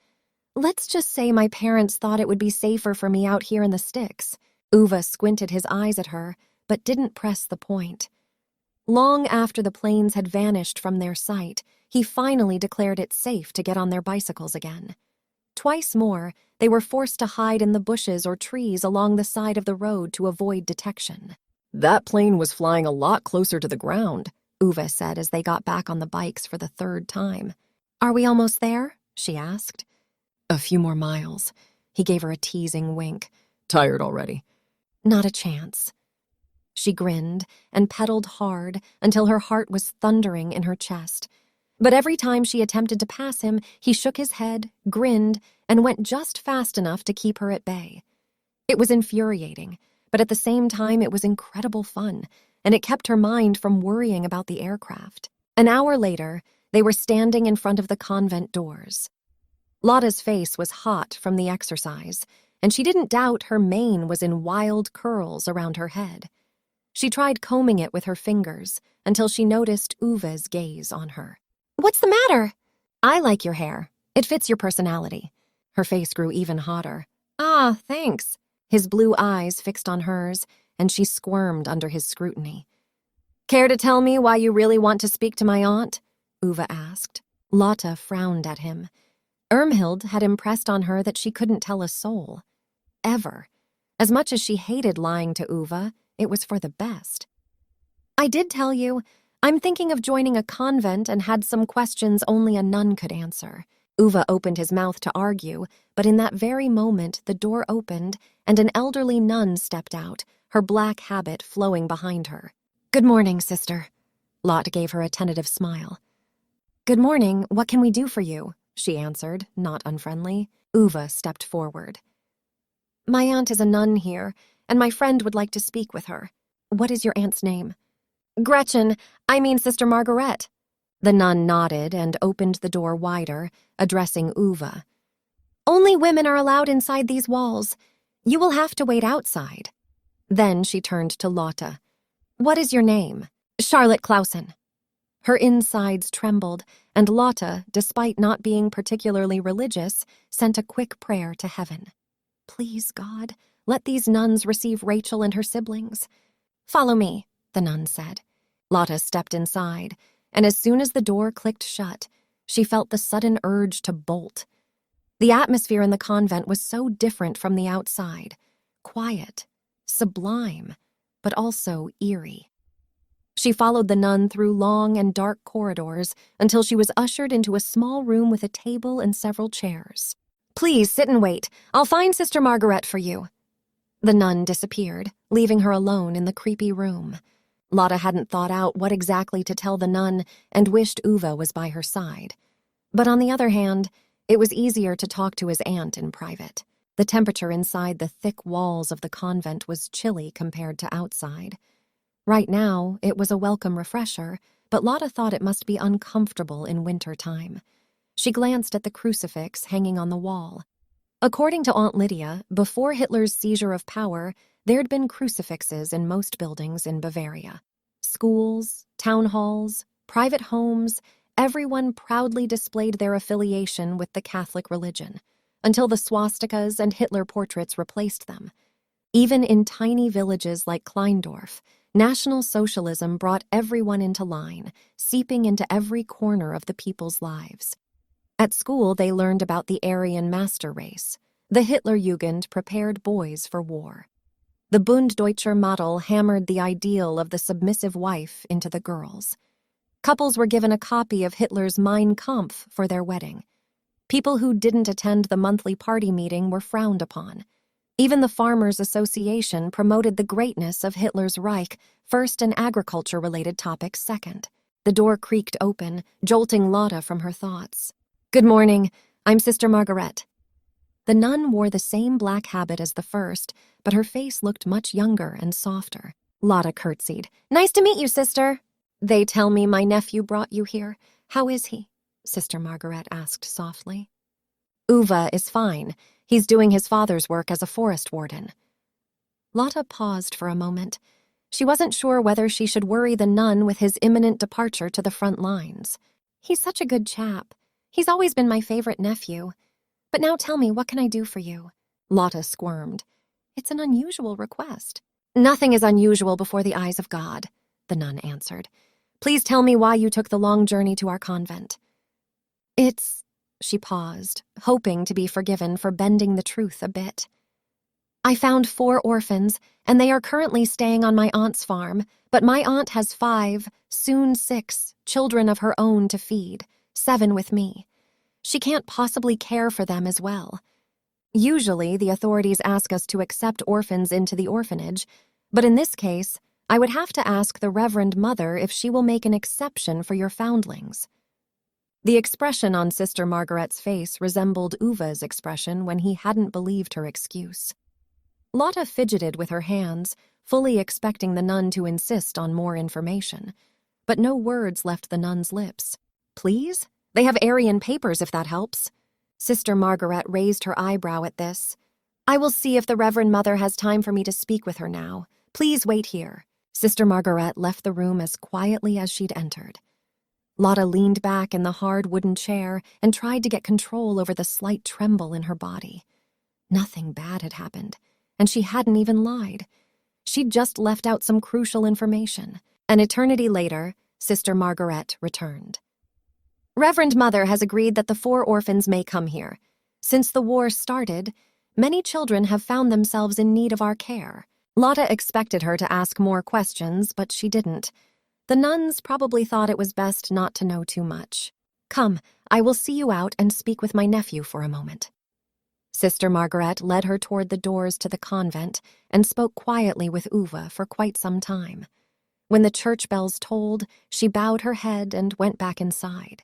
"Let's just say my parents thought it would be safer for me out here in the sticks." Uwe squinted his eyes at her, but didn't press the point. Long after the planes had vanished from their sight, he finally declared it safe to get on their bicycles again. Twice more, they were forced to hide in the bushes or trees along the side of the road to avoid detection. That plane was flying a lot closer to the ground, Uwe said as they got back on the bikes for the 3rd time. "Are we almost there?" she asked. A few more miles. He gave her a teasing wink. Tired already? "Not a chance." She grinned and pedaled hard until her heart was thundering in her chest. But every time she attempted to pass him, he shook his head, grinned, and went just fast enough to keep her at bay. It was infuriating, but at the same time it was incredible fun, and it kept her mind from worrying about the aircraft. An hour later, they were standing in front of the convent doors. Lotte's face was hot from the exercise, and she didn't doubt her mane was in wild curls around her head. She tried combing it with her fingers until she noticed Uwe's gaze on her. "What's the matter?" "I like your hair. It fits your personality." Her face grew even hotter. "Ah, thanks." His blue eyes fixed on hers, and she squirmed under his scrutiny. "Care to tell me why you really want to speak to my aunt?" Uwe asked. Lotte frowned at him. Irmhild had impressed on her that she couldn't tell a soul. Ever. As much as she hated lying to Uva, it was for the best. "I did tell you. I'm thinking of joining a convent and had some questions only a nun could answer." Uva opened his mouth to argue, but in that very moment the door opened and an elderly nun stepped out, her black habit flowing behind her. "Good morning, sister." Lotte gave her a tentative smile. "Good morning. What can we do for you?" she answered, not unfriendly. Uva stepped forward. "My aunt is a nun here, and my friend would like to speak with her." "What is your aunt's name?" "Gretchen. I mean Sister Margaret." The nun nodded and opened the door wider, addressing Uva. "Only women are allowed inside these walls. You will have to wait outside." Then she turned to Lotte. "What is your name?" "Charlotte Clausen." Her insides trembled, and Lotte, despite not being particularly religious, sent a quick prayer to heaven. "Please, God, let these nuns receive Rachel and her siblings." "Follow me," the nun said. Lotte stepped inside, and as soon as the door clicked shut, she felt the sudden urge to bolt. The atmosphere in the convent was so different from the outside, quiet, sublime, but also eerie. She followed the nun through long and dark corridors until she was ushered into a small room with a table and several chairs. "Please sit and wait. I'll find Sister Margaret for you." The nun disappeared, leaving her alone in the creepy room. Lotte hadn't thought out what exactly to tell the nun and wished Uva was by her side. But on the other hand, it was easier to talk to his aunt in private. The temperature inside the thick walls of the convent was chilly compared to outside. Right now, it was a welcome refresher, but Lotte thought it must be uncomfortable in winter time. She glanced at the crucifix hanging on the wall. According to Aunt Lydia, before Hitler's seizure of power, there'd been crucifixes in most buildings in Bavaria. Schools, town halls, private homes, everyone proudly displayed their affiliation with the Catholic religion, until the swastikas and Hitler portraits replaced them. Even in tiny villages like Kleindorf, National Socialism brought everyone into line, seeping into every corner of the people's lives. At school, they learned about the Aryan master race. The Hitlerjugend prepared boys for war. The Bunddeutscher model hammered the ideal of the submissive wife into the girls. Couples were given a copy of Hitler's Mein Kampf for their wedding. People who didn't attend the monthly party meeting were frowned upon. Even the Farmers' Association promoted the greatness of Hitler's Reich, first and agriculture-related topics second. The door creaked open, jolting Lotte from her thoughts. "Good morning. I'm Sister Margaret." The nun wore the same black habit as the first, but her face looked much younger and softer. Lotte curtsied. "Nice to meet you, sister." "They tell me my nephew brought you here. How is he?" Sister Margaret asked softly. "Uva is fine. He's doing his father's work as a forest warden." Lotte paused for a moment. She wasn't sure whether she should worry the nun with his imminent departure to the front lines. "He's such a good chap. He's always been my favorite nephew. But now tell me, what can I do for you?" Lotte squirmed. "It's an unusual request." "Nothing is unusual before the eyes of God," the nun answered. "Please tell me why you took the long journey to our convent." She paused, hoping to be forgiven for bending the truth a bit. "I found 4 orphans, and they are currently staying on my aunt's farm, but my aunt has 5, soon 6, children of her own to feed, 7 with me. She can't possibly care for them as well. Usually, the authorities ask us to accept orphans into the orphanage, but in this case, I would have to ask the Reverend Mother if she will make an exception for your foundlings." The expression on Sister Margaret's face resembled Uva's expression when he hadn't believed her excuse. Lotte fidgeted with her hands, fully expecting the nun to insist on more information, but no words left the nun's lips. "Please? They have Aryan papers if that helps." Sister Margaret raised her eyebrow at this. "I will see if the Reverend Mother has time for me to speak with her now. Please wait here." Sister Margaret left the room as quietly as she'd entered. Lotte leaned back in the hard wooden chair and tried to get control over the slight tremble in her body. Nothing bad had happened, and she hadn't even lied. She'd just left out some crucial information. An eternity later, Sister Margaret returned. "Reverend Mother has agreed that the 4 orphans may come here. Since the war started, Many children have found themselves in need of our care. Lotte expected her to ask more questions, but she didn't. The nuns probably thought it was best not to know too much. Come, I will see you out and speak with my nephew for a moment. Sister Margaret led her toward the doors to the convent and spoke quietly with Uwe for quite some time. When the church bells tolled, she bowed her head and went back inside.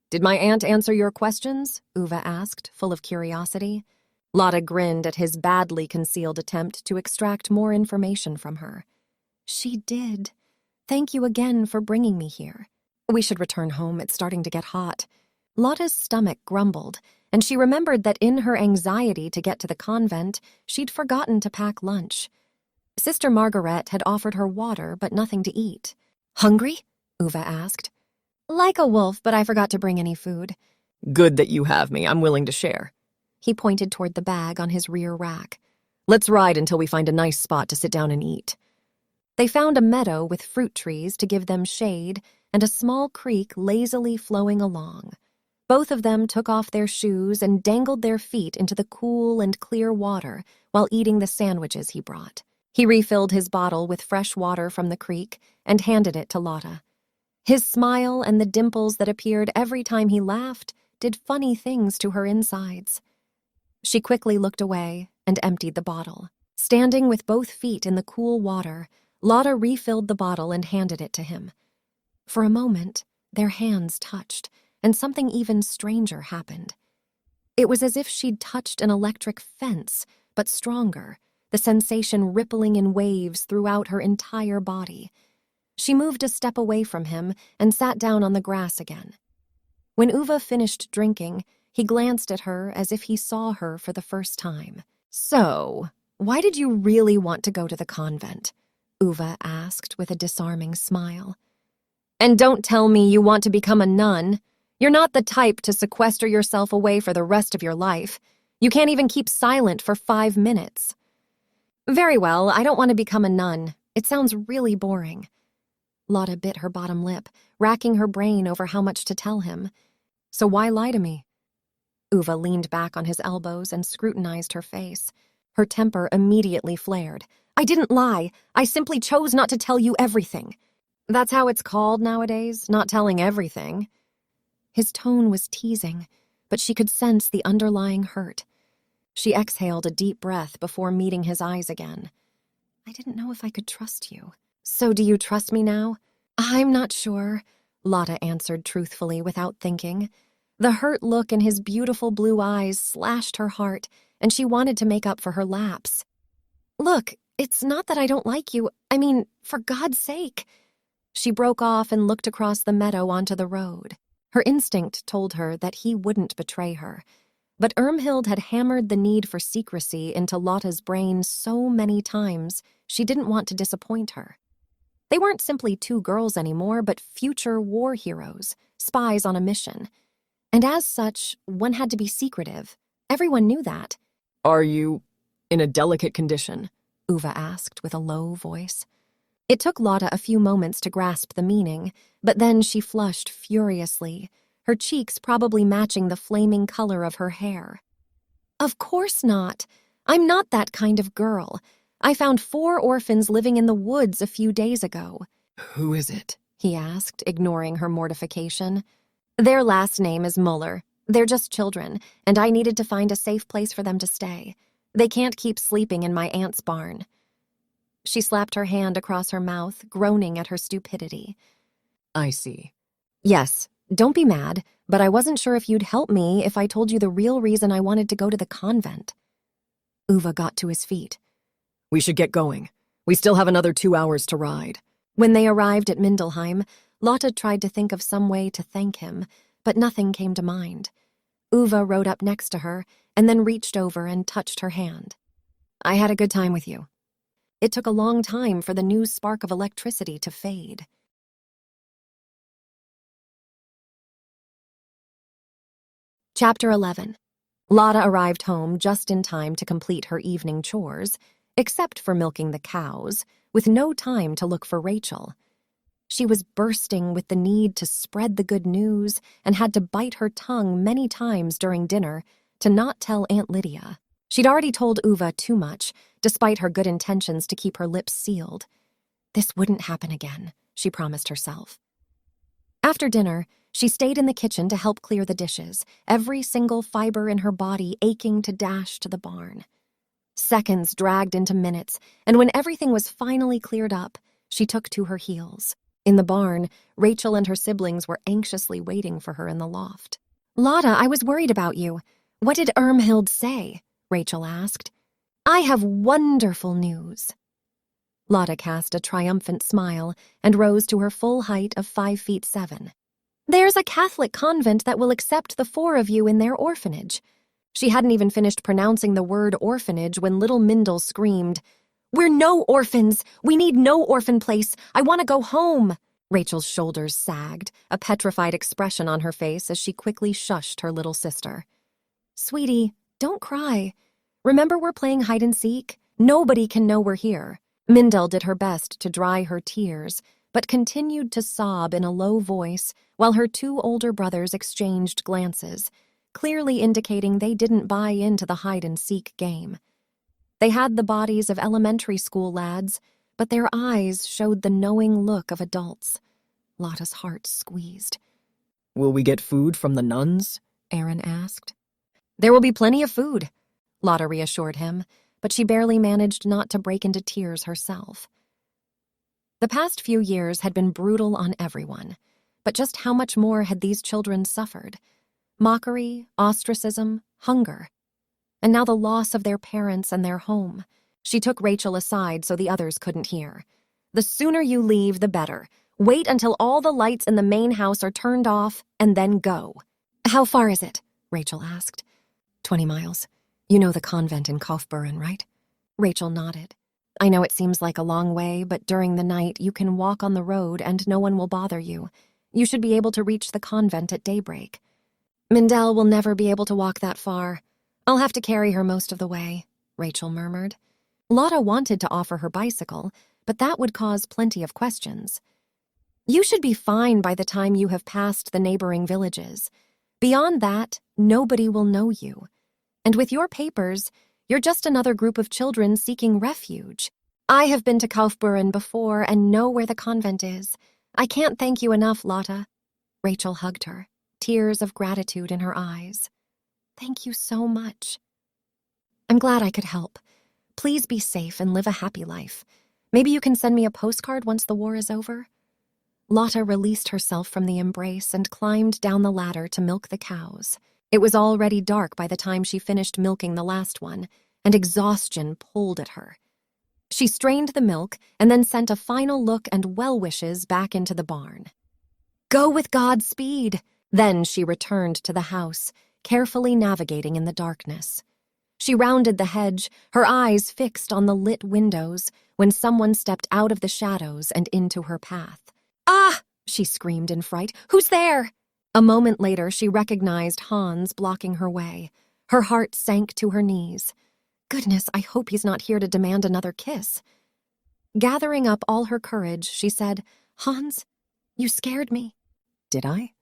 Did my aunt answer your questions? Uwe asked, full of curiosity. Lotte grinned at his badly concealed attempt to extract more information from her. She did. Thank you again for bringing me here. We should return home. It's starting to get hot. Lotte's stomach grumbled, and she remembered that in her anxiety to get to the convent, she'd forgotten to pack lunch. Sister Margaret had offered her water, but nothing to eat. Hungry? Uwe asked. Like a wolf, but I forgot to bring any food. Good that you have me. I'm willing to share. He pointed toward the bag on his rear rack. Let's ride until we find a nice spot to sit down and eat. They found a meadow with fruit trees to give them shade and a small creek lazily flowing along. Both of them took off their shoes and dangled their feet into the cool and clear water while eating the sandwiches he brought. He refilled his bottle with fresh water from the creek and handed it to Lotte. His smile and the dimples that appeared every time he laughed did funny things to her insides. She quickly looked away and emptied the bottle. Standing with both feet in the cool water, Lotte refilled the bottle and handed it to him. For a moment, their hands touched, and something even stranger happened. It was as if she'd touched an electric fence, but stronger, the sensation rippling in waves throughout her entire body. She moved a step away from him and sat down on the grass again. When Uwe finished drinking, he glanced at her as if he saw her for the first time. So, why did you really want to go to the convent? Uwe asked with a disarming smile. And don't tell me you want to become a nun. You're not the type to sequester yourself away for the rest of your life. You can't even keep silent for 5 minutes. Very well, I don't want to become a nun. It sounds really boring. Lotte bit her bottom lip, racking her brain over how much to tell him. So why lie to me? Uwe leaned back on his elbows and scrutinized her face. Her temper immediately flared. I didn't lie. I simply chose not to tell you everything. That's how it's called nowadays, not telling everything. His tone was teasing, but she could sense the underlying hurt. She exhaled a deep breath before meeting his eyes again. I didn't know if I could trust you. So do you trust me now? I'm not sure, Lotte answered truthfully without thinking. The hurt look in his beautiful blue eyes slashed her heart, and she wanted to make up for her lapse. Look, it's not that I don't like you. I mean, for God's sake. She broke off and looked across the meadow onto the road. Her instinct told her that he wouldn't betray her. But Irmhild had hammered the need for secrecy into Lotte's brain so many times, she didn't want to disappoint her. They weren't simply 2 girls anymore, but future war heroes, spies on a mission. And as such, one had to be secretive. Everyone knew that. Are you in a delicate condition? Uwe asked with a low voice. It took Lotte a few moments to grasp the meaning, but then she flushed furiously, her cheeks probably matching the flaming color of her hair. Of course not. I'm not that kind of girl. I found 4 orphans living in the woods a few days ago. Who is it? He asked, ignoring her mortification. Their last name is Muller. They're just children, and I needed to find a safe place for them to stay. They can't keep sleeping in my aunt's barn. She slapped her hand across her mouth, groaning at her stupidity. I see. Yes, don't be mad, but I wasn't sure if you'd help me if I told you the real reason I wanted to go to the convent. Uwe got to his feet. We should get going. We still have another 2 hours to ride. When they arrived at Mindelheim, Lotte tried to think of some way to thank him, but nothing came to mind. Uwe rode up next to her and then reached over and touched her hand. I had a good time with you. It took a long time for the new spark of electricity to fade. Chapter 11. Lotte arrived home just in time to complete her evening chores, except for milking the cows, with no time to look for Rachel. She was bursting with the need to spread the good news and had to bite her tongue many times during dinner to not tell Aunt Lydia. She'd already told Uwe too much, despite her good intentions to keep her lips sealed. This wouldn't happen again, she promised herself. After dinner, she stayed in the kitchen to help clear the dishes, every single fiber in her body aching to dash to the barn. Seconds dragged into minutes, and when everything was finally cleared up, she took to her heels. In the barn, Rachel and her siblings were anxiously waiting for her in the loft. "Lotte, I was worried about you. What did Irmhild say?" Rachel asked. "I have wonderful news." Lotte cast a triumphant smile and rose to her full height of 5'7". "There's a Catholic convent that will accept the 4 of you in their orphanage." She hadn't even finished pronouncing the word orphanage when little Mindel screamed, "We're no orphans! We need no orphan place! I want to go home!" Rachel's shoulders sagged, a petrified expression on her face as she quickly shushed her little sister. "Sweetie, don't cry. Remember we're playing hide and seek? Nobody can know we're here." Mindel did her best to dry her tears, but continued to sob in a low voice while her 2 older brothers exchanged glances, clearly indicating they didn't buy into the hide-and-seek game. They had the bodies of elementary school lads, but their eyes showed the knowing look of adults. Lotte's heart squeezed. Will we get food from the nuns? Aaron asked. "There will be plenty of food," Lotte reassured him, but she barely managed not to break into tears herself. The past few years had been brutal on everyone, but just how much more had these children suffered? Mockery, ostracism, hunger. And now the loss of their parents and their home. She took Rachel aside so the others couldn't hear. "The sooner you leave, the better. Wait until all the lights in the main house are turned off, and then go." "How far is it?" Rachel asked. 20 miles. You know the convent in Kaufbeuren, right?" Rachel nodded. "I know it seems like a long way, but during the night you can walk on the road and no one will bother you. You should be able to reach the convent at daybreak." "Mindel will never be able to walk that far. I'll have to carry her most of the way," Rachel murmured. Lotte wanted to offer her bicycle, but that would cause plenty of questions. "You should be fine by the time you have passed the neighboring villages. Beyond that, nobody will know you. And with your papers, you're just another group of children seeking refuge. I have been to Kaufbeuren before and know where the convent is. I can't thank you enough, Lotte." Rachel hugged her, tears of gratitude in her eyes. "Thank you so much. I'm glad I could help. Please be safe and live a happy life. Maybe you can send me a postcard once the war is over." Lotte released herself from the embrace and climbed down the ladder to milk the cows. It was already dark by the time she finished milking the last one, and exhaustion pulled at her. She strained the milk and then sent a final look and well wishes back into the barn. "Go with God's speed." Then she returned to the house, carefully navigating in the darkness. She rounded the hedge, her eyes fixed on the lit windows, when someone stepped out of the shadows and into her path. "Ah!" she screamed in fright. "Who's there?" A moment later, she recognized Hans blocking her way. Her heart sank to her knees. Goodness, I hope he's not here to demand another kiss. Gathering up all her courage, she said, "Hans, you scared me." Did I?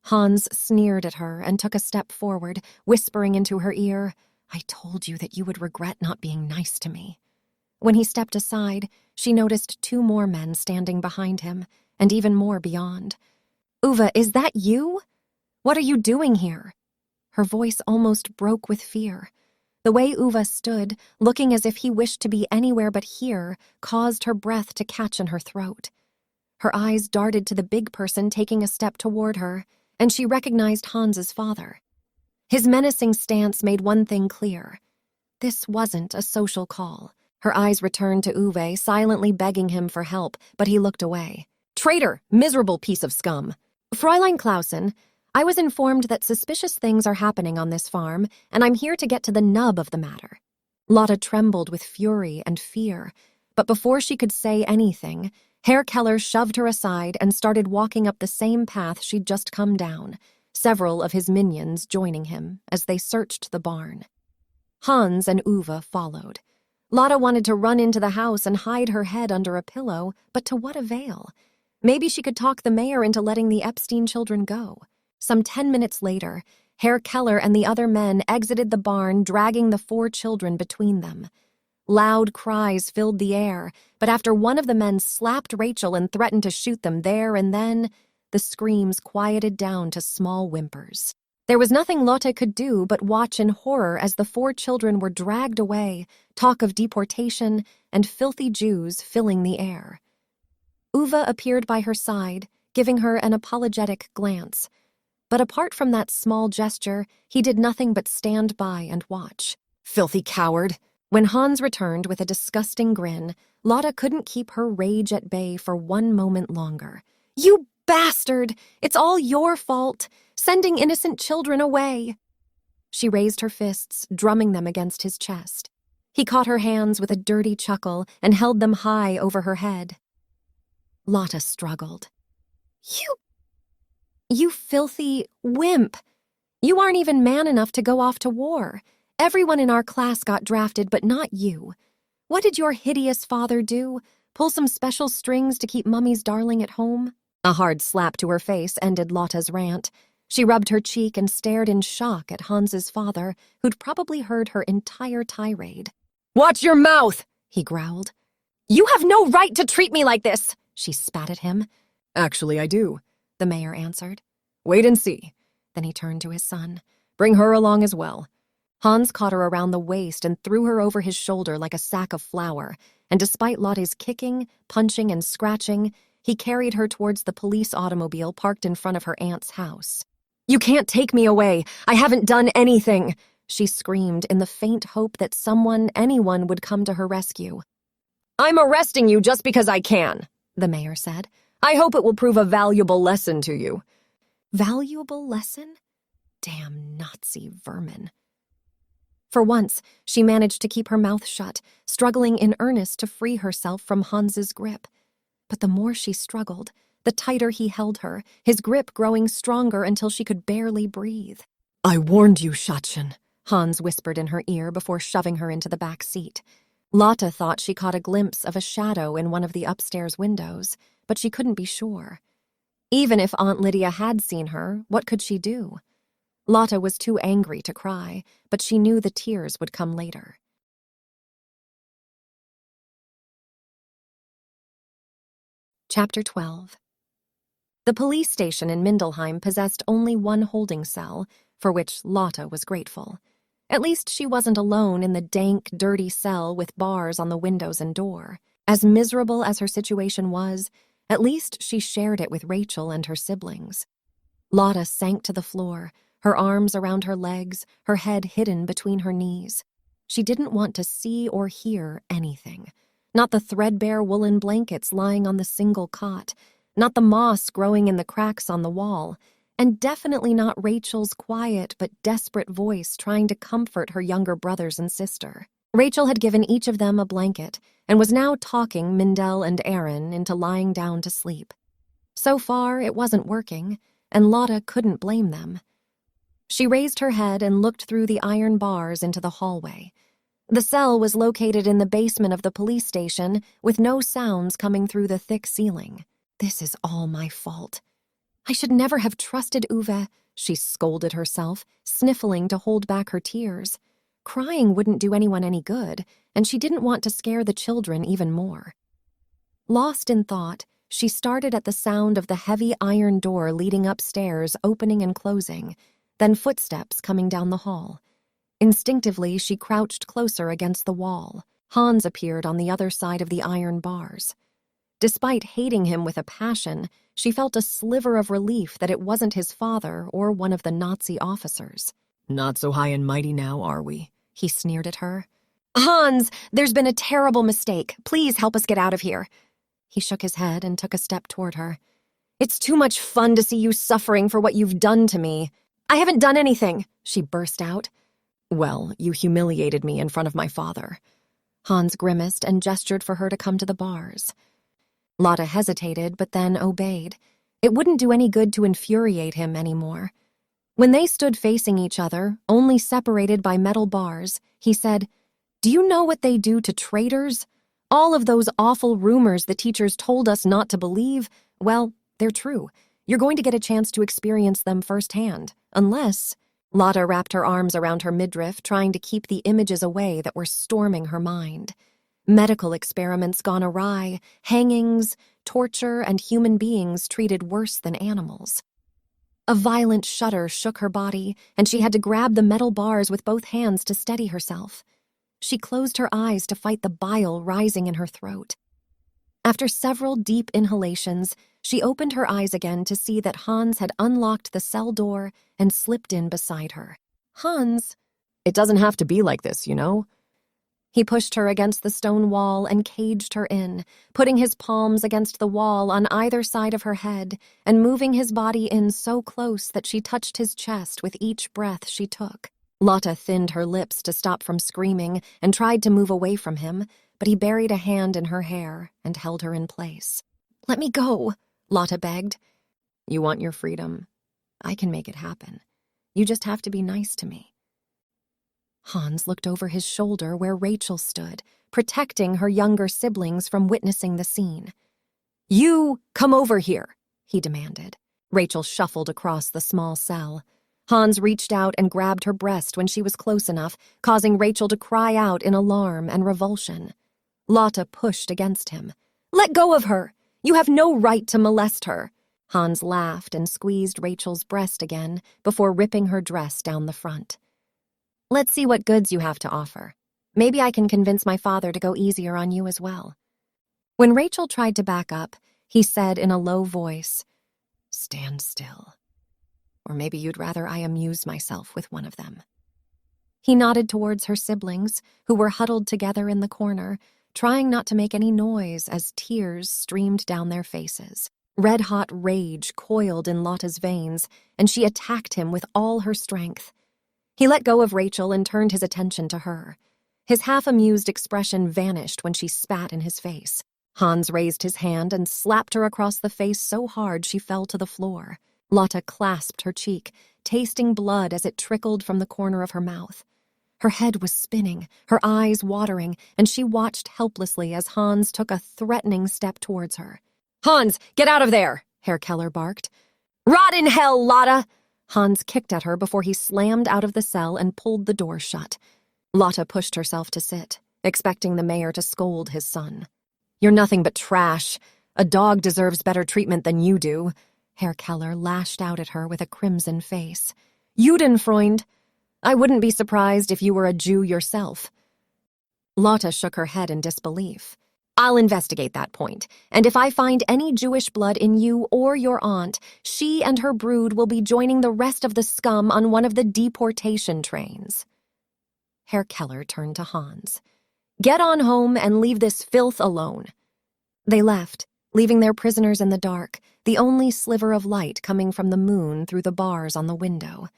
Hans sneered at her and took a step forward, whispering into her ear, "I told you that you would regret not being nice to me." When he stepped aside, she noticed 2 more men standing behind him, and even more beyond. "Uwe, is that you? What are you doing here?" Her voice almost broke with fear. The way Uwe stood, looking as if he wished to be anywhere but here, caused her breath to catch in her throat. Her eyes darted to the big person taking a step toward her, and she recognized Hans's father. His menacing stance made one thing clear. This wasn't a social call. Her eyes returned to Uwe, silently begging him for help, but he looked away. "Traitor! Miserable piece of scum!" "Fräulein Clausen, I was informed that suspicious things are happening on this farm, and I'm here to get to the nub of the matter." Lotte trembled with fury and fear, but before she could say anything, Herr Keller shoved her aside and started walking up the same path she'd just come down, several of his minions joining him as they searched the barn. Hans and Uwe followed. Lotte wanted to run into the house and hide her head under a pillow, but to what avail? Maybe she could talk the mayor into letting the Epstein children go. Some 10 minutes later, Herr Keller and the other men exited the barn, dragging the 4 children between them. Loud cries filled the air, but after one of the men slapped Rachel and threatened to shoot them there and then, the screams quieted down to small whimpers. There was nothing Lotte could do but watch in horror as the 4 children were dragged away, talk of deportation and filthy Jews filling the air. Uwe appeared by her side, giving her an apologetic glance. But apart from that small gesture, he did nothing but stand by and watch. Filthy coward! When Hans returned with a disgusting grin, Lotte couldn't keep her rage at bay for one moment longer. You bastard! It's all your fault! Sending innocent children away! She raised her fists, drumming them against his chest. He caught her hands with a dirty chuckle and held them high over her head. Lotte struggled. You filthy wimp! You aren't even man enough to go off to war. Everyone in our class got drafted, but not you. What did your hideous father do? Pull some special strings to keep Mummy's darling at home? A hard slap to her face ended Lotte's rant. She rubbed her cheek and stared in shock at Hans's father, who'd probably heard her entire tirade. Watch your mouth, he growled. You have no right to treat me like this, she spat at him. Actually, I do, the mayor answered. Wait and see. Then he turned to his son. Bring her along as well. Hans caught her around the waist and threw her over his shoulder like a sack of flour, and despite Lotte's kicking, punching, and scratching, he carried her towards the police automobile parked in front of her aunt's house. You can't take me away! I haven't done anything! She screamed in the faint hope that anyone would come to her rescue. I'm arresting you just because I can, the mayor said. I hope it will prove a valuable lesson to you. Valuable lesson? Damn Nazi vermin. For once, she managed to keep her mouth shut, struggling in earnest to free herself from Hans's grip. But the more she struggled, the tighter he held her, his grip growing stronger until she could barely breathe. I warned you, Schätzchen, Hans whispered in her ear before shoving her into the back seat. Lotte thought she caught a glimpse of a shadow in one of the upstairs windows, but she couldn't be sure. Even if Aunt Lydia had seen her, what could she do? Lotte was too angry to cry, but she knew the tears would come later. Chapter 12. The police station in Mindelheim possessed only one holding cell, for which Lotte was grateful. At least she wasn't alone in the dank, dirty cell with bars on the windows and door. As miserable as her situation was, at least she shared it with Rachel and her siblings. Lotte sank to the floor, her arms around her legs, her head hidden between her knees. She didn't want to see or hear anything. Not the threadbare woolen blankets lying on the single cot, not the moss growing in the cracks on the wall, and definitely not Rachel's quiet but desperate voice trying to comfort her younger brothers and sister. Rachel had given each of them a blanket and was now talking Mindel and Aaron into lying down to sleep. So far, it wasn't working, and Lotte couldn't blame them. She raised her head and looked through the iron bars into the hallway. The cell was located in the basement of the police station, with no sounds coming through the thick ceiling. This is all my fault. I should never have trusted Uwe, she scolded herself, sniffling to hold back her tears. Crying wouldn't do anyone any good, and she didn't want to scare the children even more. Lost in thought, she started at the sound of the heavy iron door leading upstairs opening and closing, then footsteps coming down the hall. Instinctively, she crouched closer against the wall. Hans appeared on the other side of the iron bars. Despite hating him with a passion, she felt a sliver of relief that it wasn't his father or one of the Nazi officers. Not so high and mighty now, are we? He sneered at her. Hans, there's been a terrible mistake. Please help us get out of here. He shook his head and took a step toward her. It's too much fun to see you suffering for what you've done to me. I haven't done anything, she burst out. Well, you humiliated me in front of my father. Hans grimaced and gestured for her to come to the bars. Lotte hesitated, but then obeyed. It wouldn't do any good to infuriate him anymore. When they stood facing each other, only separated by metal bars, he said, Do you know what they do to traitors? All of those awful rumors the teachers told us not to believe, well, they're true. You're going to get a chance to experience them firsthand, unless Lotte wrapped her arms around her midriff, trying to keep the images away that were storming her mind. Medical experiments gone awry, hangings, torture, and human beings treated worse than animals. A violent shudder shook her body, and she had to grab the metal bars with both hands to steady herself. She closed her eyes to fight the bile rising in her throat. After several deep inhalations, she opened her eyes again to see that Hans had unlocked the cell door and slipped in beside her. Hans, It doesn't have to be like this, you know? he pushed her against the stone wall and caged her in, putting his palms against the wall on either side of her head and moving his body in so close that she touched his chest with each breath she took. Lotte thinned her lips to stop from screaming and tried to move away from him, but he buried a hand in her hair and held her in place. "Let me go," Lotte begged. You want your freedom? "I can make it happen. You just have to be nice to me." Hans looked over his shoulder where Rachel stood, protecting her younger siblings from witnessing the scene. You come over here, he demanded. Rachel shuffled across the small cell. Hans reached out and grabbed her breast when she was close enough, causing Rachel to cry out in alarm and revulsion. Lotte pushed against him. "Let go of her! You have no right to molest her!" Hans laughed and squeezed Rachel's breast again before ripping her dress down the front. "Let's see what goods you have to offer. Maybe I can convince my father to go easier on you as well." When Rachel tried to back up, he said in a low voice, "Stand still. Or maybe you'd rather I amuse myself with one of them." He nodded towards her siblings, who were huddled together in the corner, trying not to make any noise as tears streamed down their faces. Red-hot rage coiled in Lotte's veins, and she attacked him with all her strength. He let go of Rachel and turned his attention to her. His half-amused expression vanished when she spat in his face. Hans raised his hand and slapped her across the face so hard she fell to the floor. Lotte clasped her cheek, tasting blood as it trickled from the corner of her mouth. Her head was spinning, her eyes watering, and she watched helplessly as Hans took a threatening step towards her. Hans, get out of there, Herr Keller barked. Rot in hell, Lotte! Hans kicked at her before he slammed out of the cell and pulled the door shut. Lotte pushed herself to sit, expecting the mayor to scold his son. You're nothing but trash. A dog deserves better treatment than you do. Herr Keller lashed out at her with a crimson face. Judenfreund. I wouldn't be surprised if you were a Jew yourself. Lotte shook her head in disbelief. I'll investigate that point, and if I find any Jewish blood in you or your aunt, she and her brood will be joining the rest of the scum on one of the deportation trains. Herr Keller turned to Hans. Get on home and leave this filth alone. They left, leaving their prisoners in the dark, the only sliver of light coming from the moon through the bars on the window.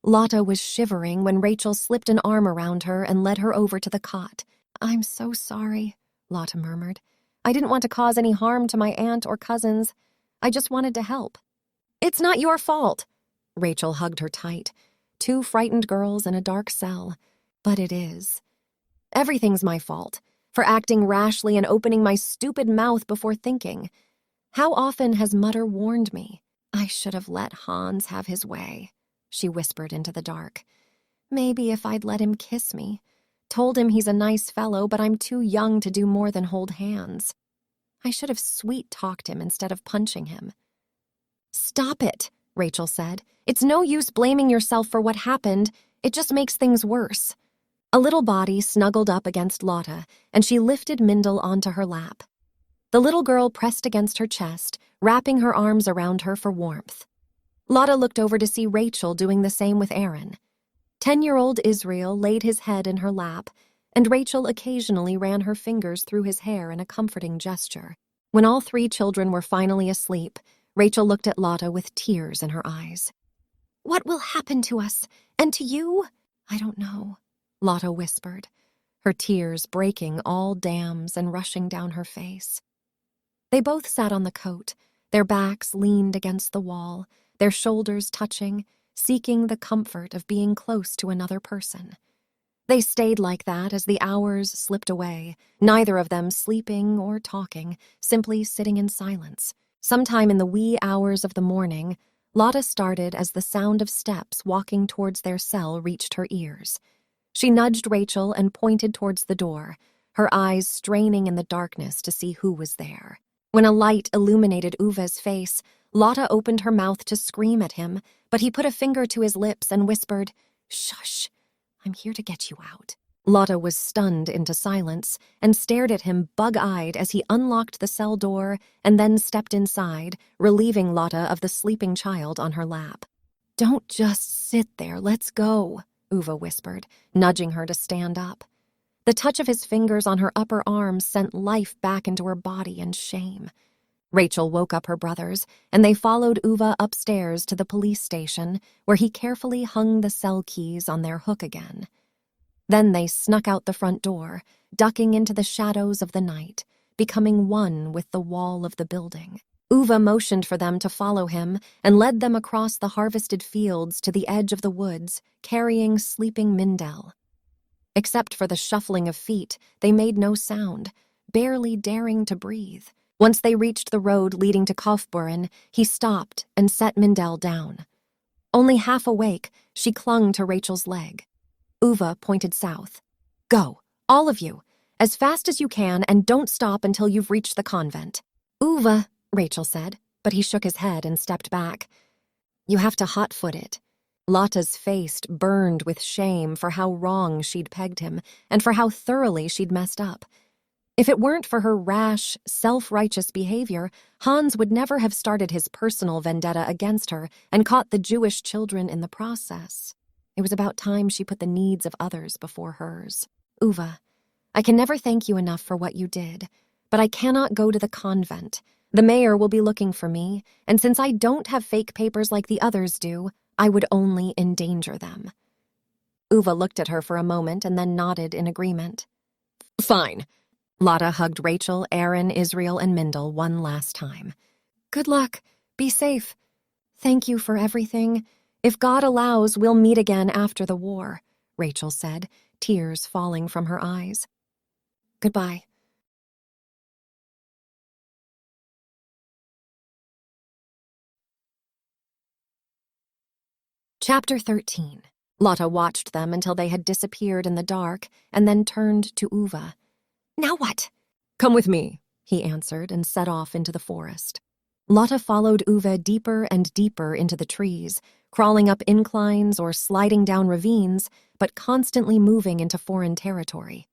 Lotte was shivering when Rachel slipped an arm around her and led her over to the cot. "I'm so sorry," Lotte murmured. "I didn't want to cause any harm to my aunt or cousins. I just wanted to help." "It's not your fault." Rachel hugged her tight. Two frightened girls in a dark cell. But it is. Everything's my fault, for acting rashly and opening my stupid mouth before thinking. How often has Mutter warned me? "I should have let Hans have his way," she whispered into the dark. "Maybe if I'd let him kiss me. Told him he's a nice fellow, but I'm too young to do more than hold hands. I should have sweet-talked him instead of punching him." "Stop it," Rachel said. "It's no use blaming yourself for what happened. It just makes things worse." A little body snuggled up against Lotte, and she lifted Mindel onto her lap. The little girl pressed against her chest, wrapping her arms around her for warmth. Lotte looked over to see Rachel doing the same with Aaron. 10-year-old Israel laid his head in her lap, and Rachel occasionally ran her fingers through his hair in a comforting gesture. When all three children were finally asleep, Rachel looked at Lotte with tears in her eyes. "What will happen to us? And to you?" "I don't know," Lotte whispered, her tears breaking all dams and rushing down her face. They both sat on the coat, their backs leaned against the wall, their shoulders touching, seeking the comfort of being close to another person. They stayed like that as the hours slipped away, neither of them sleeping or talking, simply sitting in silence. Sometime in the wee hours of the morning, Lotte started as the sound of steps walking towards their cell reached her ears. She nudged Rachel and pointed towards the door, her eyes straining in the darkness to see who was there. When a light illuminated Uwe's face, Lotte opened her mouth to scream at him, but he put a finger to his lips and whispered, "Shush, I'm here to get you out." Lotte was stunned into silence and stared at him bug-eyed as he unlocked the cell door and then stepped inside, relieving Lotte of the sleeping child on her lap. "Don't just sit there, let's go," Uwe whispered, nudging her to stand up. The touch of his fingers on her upper arm sent life back into her body and shame. Rachel woke up her brothers, and they followed Uwe upstairs to the police station, where he carefully hung the cell keys on their hook again. Then they snuck out the front door, ducking into the shadows of the night, becoming one with the wall of the building. Uwe motioned for them to follow him and led them across the harvested fields to the edge of the woods, carrying sleeping Mindel. Except for the shuffling of feet, they made no sound, barely daring to breathe. Once they reached the road leading to Kaufbeuren, he stopped and set Mindel down. Only half awake, she clung to Rachel's leg. Uwe pointed south. "Go, all of you, as fast as you can, and don't stop until you've reached the convent." "Uwe," Rachel said, but he shook his head and stepped back. "You have to hot-foot it." Lotte's face burned with shame for how wrong she'd pegged him and for how thoroughly she'd messed up. If it weren't for her rash, self-righteous behavior, Hans would never have started his personal vendetta against her and caught the Jewish children in the process. It was about time she put the needs of others before hers. "Uwe, I can never thank you enough for what you did, but I cannot go to the convent. The mayor will be looking for me, and since I don't have fake papers like the others do, I would only endanger them." Uwe looked at her for a moment and then nodded in agreement. "Fine." Lotte hugged Rachel, Aaron, Israel, and Mindel one last time. "Good luck. Be safe. Thank you for everything. If God allows, we'll meet again after the war," Rachel said, tears falling from her eyes. "Goodbye." Chapter 13. Lotte watched them until they had disappeared in the dark and then turned to Uwe. "Now what?" Come with me, he answered and set off into the forest. Lotte followed Uwe deeper and deeper into the trees, crawling up inclines or sliding down ravines, but constantly moving into foreign territory.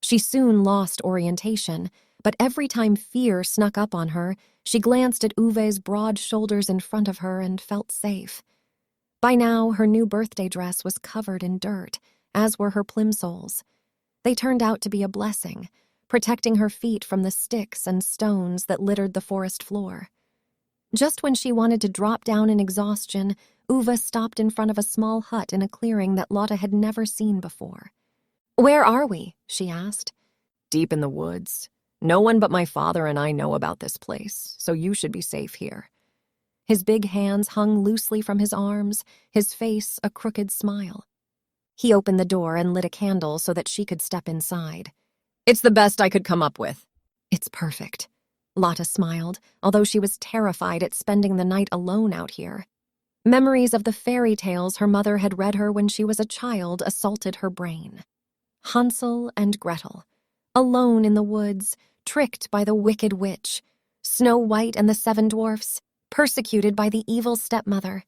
She soon lost orientation, but every time fear snuck up on her, she glanced at Uwe's broad shoulders in front of her and felt safe. By now, her new birthday dress was covered in dirt, as were her plimsolls. They turned out to be a blessing, protecting her feet from the sticks and stones that littered the forest floor. Just when she wanted to drop down in exhaustion, Uwe stopped in front of a small hut in a clearing that Lotte had never seen before. "Where are we?" she asked. deep in the woods. No one but my father and I know about this place, so you should be safe here." His big hands hung loosely from his arms, his face a crooked smile. He opened the door and lit a candle so that she could step inside. "It's the best I could come up with." "It's perfect." Lotte smiled, although she was terrified at spending the night alone out here. Memories of the fairy tales her mother had read her when she was a child assaulted her brain. Hansel and Gretel, alone in the woods, tricked by the wicked witch. Snow White and the 7 dwarfs, persecuted by the evil stepmother.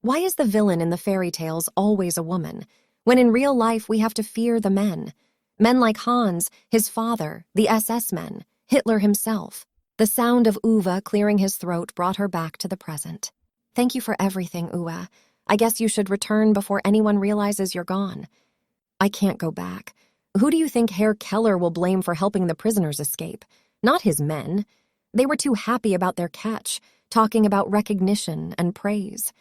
Why is the villain in the fairy tales always a woman, when in real life we have to fear the men? Men like Hans, his father, the SS men, Hitler himself. The sound of Uwe clearing his throat brought her back to the present. "Thank you for everything, Uwe. I guess you should return before anyone realizes you're gone." "I can't go back. Who do you think Herr Keller will blame for helping the prisoners escape? Not his men. They were too happy about their catch, talking about recognition and praise."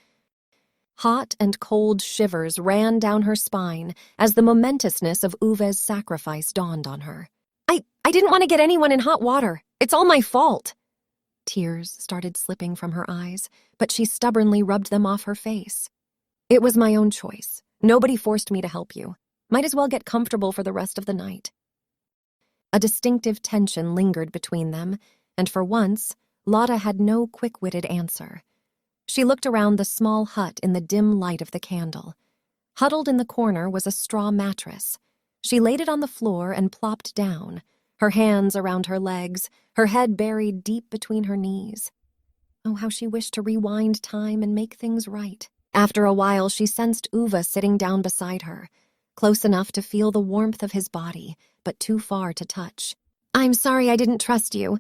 Hot and cold shivers ran down her spine as the momentousness of Uwe's sacrifice dawned on her. I didn't want to get anyone in hot water. It's all my fault." Tears started slipping from her eyes, but she stubbornly rubbed them off her face. "It was my own choice. Nobody forced me to help you. Might as well get comfortable for the rest of the night." A distinctive tension lingered between them, and for once, Lotte had no quick-witted answer. She looked around the small hut in the dim light of the candle. Huddled in the corner was a straw mattress. She laid it on the floor and plopped down, her hands around her legs, her head buried deep between her knees. Oh, how she wished to rewind time and make things right. After a while, she sensed Uwe sitting down beside her, close enough to feel the warmth of his body, but too far to touch. "I'm sorry I didn't trust you,"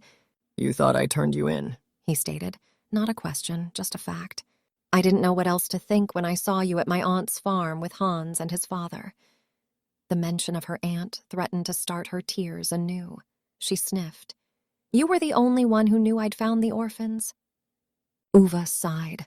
You thought I turned you in. he stated. Not a question, just a fact. "I didn't know what else to think when I saw you at my aunt's farm with Hans and his father." The mention of her aunt threatened to start her tears anew. She sniffed. "You were the only one who knew I'd found the orphans." Uwe sighed.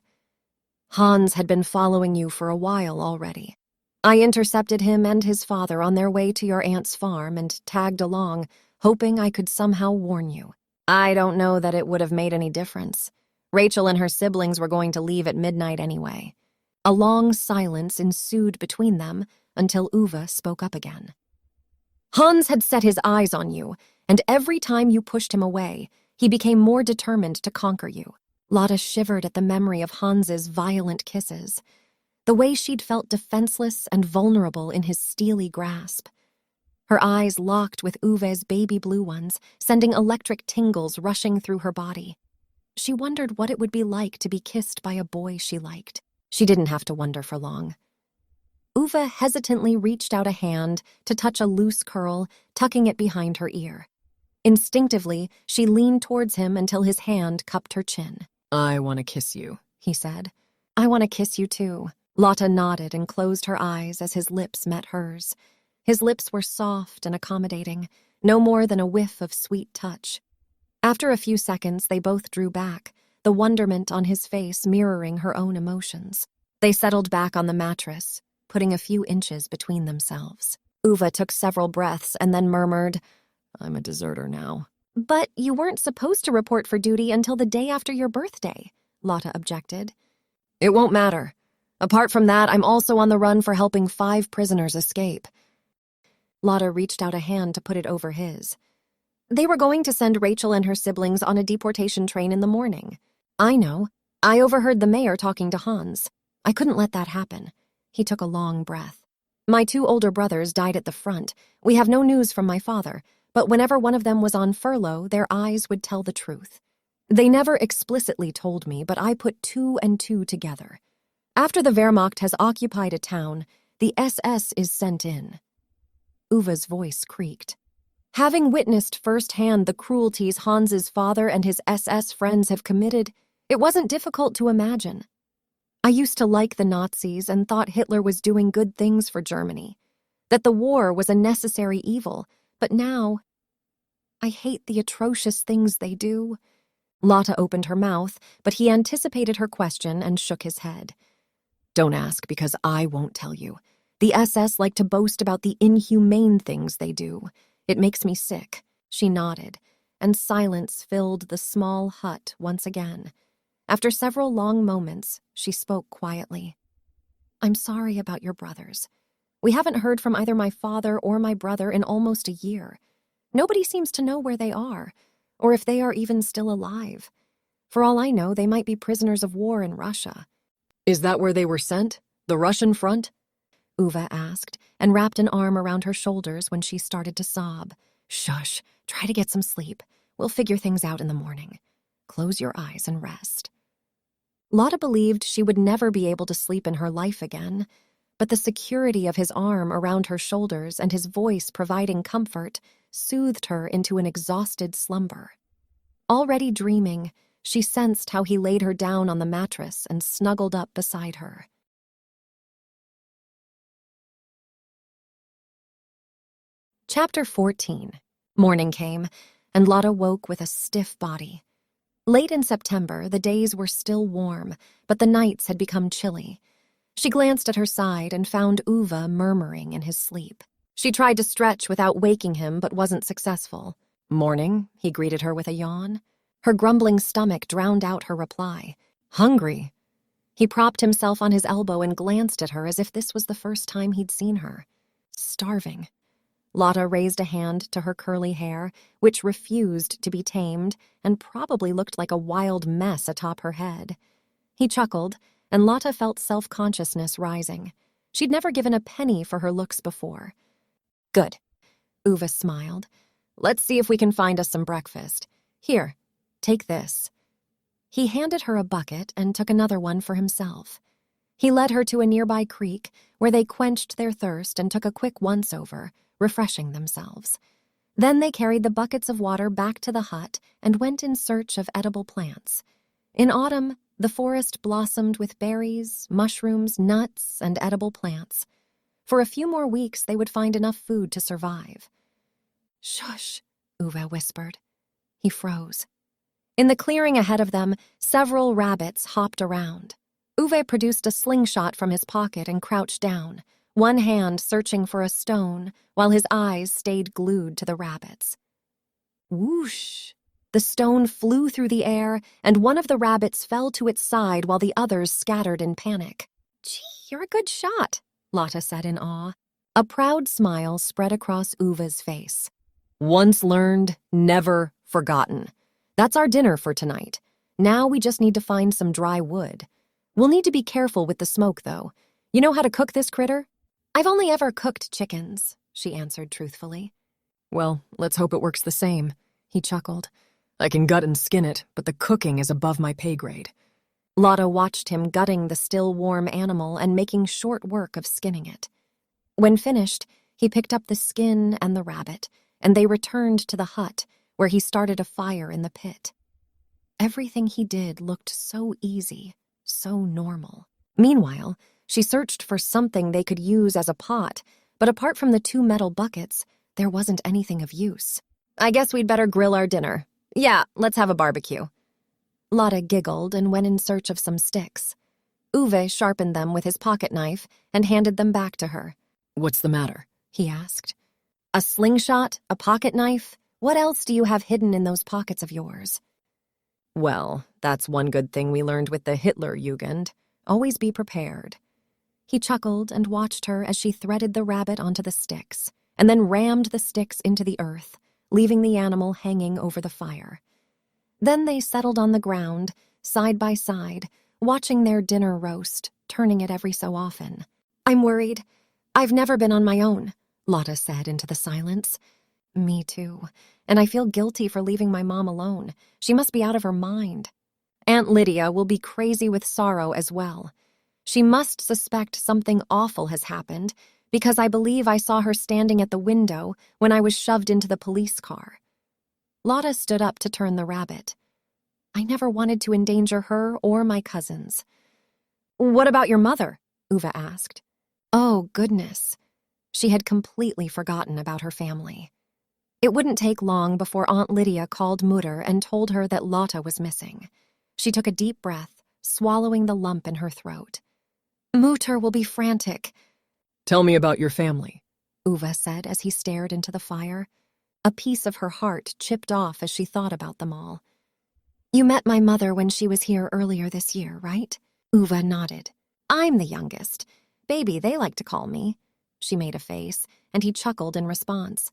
"Hans had been following you for a while already. I intercepted him and his father on their way to your aunt's farm and tagged along, hoping I could somehow warn you. I don't know that it would have made any difference. Rachel and her siblings were going to leave at midnight anyway." A long silence ensued between them until Uwe spoke up again. "Hans had set his eyes on you, and every time you pushed him away, he became more determined to conquer you." Lotte shivered at the memory of Hans's violent kisses, the way she'd felt defenseless and vulnerable in his steely grasp. Her eyes locked with Uwe's baby blue ones, sending electric tingles rushing through her body. She wondered what it would be like to be kissed by a boy she liked. She didn't have to wonder for long. Uwe hesitantly reached out a hand to touch a loose curl, tucking it behind her ear. Instinctively, she leaned towards him until his hand cupped her chin. I want to kiss you, he said. "I want to kiss you too." Lotte nodded and closed her eyes as his lips met hers. His lips were soft and accommodating, no more than a whiff of sweet touch. After a few seconds, they both drew back, the wonderment on his face mirroring her own emotions. They settled back on the mattress, putting a few inches between themselves. Uwe took several breaths and then murmured, I'm a deserter now. "But you weren't supposed to report for duty until the day after your birthday," Lotte objected. It won't matter. Apart from that, I'm also on the run for helping 5 prisoners escape. Lotte reached out a hand to put it over his. "They were going to send Rachel and her siblings on a deportation train in the morning. I know. I overheard the mayor talking to Hans. I couldn't let that happen." He took a long breath. "My 2 older brothers died at the front. We have no news from my father, but whenever one of them was on furlough, their eyes would tell the truth. They never explicitly told me, but I put 2 and 2 together. After the Wehrmacht has occupied a town, the SS is sent in." Uwe's voice creaked. "Having witnessed firsthand the cruelties Hans's father and his SS friends have committed, it wasn't difficult to imagine. I used to like the Nazis and thought Hitler was doing good things for Germany, that the war was a necessary evil, but now I hate the atrocious things they do." Lotte opened her mouth, but he anticipated her question and shook his head. Don't ask, because I won't tell you. "The SS like to boast about the inhumane things they do. It makes me sick." She nodded, and silence filled the small hut once again. After several long moments, she spoke quietly. "I'm sorry about your brothers. We haven't heard from either my father or my brother in almost a year. Nobody seems to know where they are, or if they are even still alive. For all I know, they might be prisoners of war in Russia." Is that where they were sent? The Russian front? Uwe asked, and wrapped an arm around her shoulders when she started to sob. "Shush, try to get some sleep. We'll figure things out in the morning. Close your eyes and rest." Lotte believed she would never be able to sleep in her life again, but the security of his arm around her shoulders and his voice providing comfort soothed her into an exhausted slumber. Already dreaming, she sensed how he laid her down on the mattress and snuggled up beside her. Chapter 14. Morning came, and Lotte woke with a stiff body. Late in September, the days were still warm, but the nights had become chilly. She glanced at her side and found Uwe murmuring in his sleep. She tried to stretch without waking him, but wasn't successful. "Morning," he greeted her with a yawn. Her grumbling stomach drowned out her reply. "Hungry." He propped himself on his elbow and glanced at her as if this was the first time he'd seen her. "Starving." Lotte raised a hand to her curly hair, which refused to be tamed and probably looked like a wild mess atop her head. He chuckled, and Lotte felt self-consciousness rising. She'd never given a penny for her looks before. Good. Uwe smiled. Let's see if we can find us some breakfast. Here, take this. He handed her a bucket and took another one for himself. He led her to a nearby creek where they quenched their thirst and took a quick once-over, refreshing themselves. Then they carried the buckets of water back to the hut and went in search of edible plants. In autumn, the forest blossomed with berries, mushrooms, nuts, and edible plants. For a few more weeks, they would find enough food to survive. Shush, Uwe whispered. He froze. In the clearing ahead of them, several rabbits hopped around. Uwe produced a slingshot from his pocket and crouched down, one hand searching for a stone while his eyes stayed glued to the rabbits. Whoosh! The stone flew through the air, and one of the rabbits fell to its side while the others scattered in panic. Gee, you're a good shot, Lotte said in awe. A proud smile spread across Uwe's face. Once learned, never forgotten. That's our dinner for tonight. Now we just need to find some dry wood. We'll need to be careful with the smoke, though. You know how to cook this critter? I've only ever cooked chickens, she answered truthfully. Well, let's hope it works the same, he chuckled. I can gut and skin it, but the cooking is above my pay grade. Lotte watched him gutting the still warm animal and making short work of skinning it. When finished, he picked up the skin and the rabbit, and they returned to the hut, where he started a fire in the pit. Everything he did looked so easy, so normal. Meanwhile, she searched for something they could use as a pot, but apart from the 2 metal buckets, there wasn't anything of use. I guess we'd better grill our dinner. Yeah, let's have a barbecue. Lotte giggled and went in search of some sticks. Uwe sharpened them with his pocket knife and handed them back to her. What's the matter? He asked. A slingshot? A pocket knife? What else do you have hidden in those pockets of yours? Well, that's one good thing we learned with the Hitlerjugend. Always be prepared. He chuckled and watched her as she threaded the rabbit onto the sticks, and then rammed the sticks into the earth, leaving the animal hanging over the fire. Then they settled on the ground, side by side, watching their dinner roast, turning it every so often. I'm worried. I've never been on my own, Lotte said into the silence. Me too. And I feel guilty for leaving my mom alone. She must be out of her mind. Aunt Lydia will be crazy with sorrow as well. She must suspect something awful has happened, because I believe I saw her standing at the window when I was shoved into the police car. Lotte stood up to turn the rabbit. I never wanted to endanger her or my cousins. What about your mother? Uwe asked. Oh, goodness. She had completely forgotten about her family. It wouldn't take long before Aunt Lydia called Mutter and told her that Lotte was missing. She took a deep breath, swallowing the lump in her throat. Mutter will be frantic. Tell me about your family, Uwe said as he stared into the fire. A piece of her heart chipped off as she thought about them all. You met my mother when she was here earlier this year, right? Uwe nodded. I'm the youngest. Baby, they like to call me. She made a face, and he chuckled in response.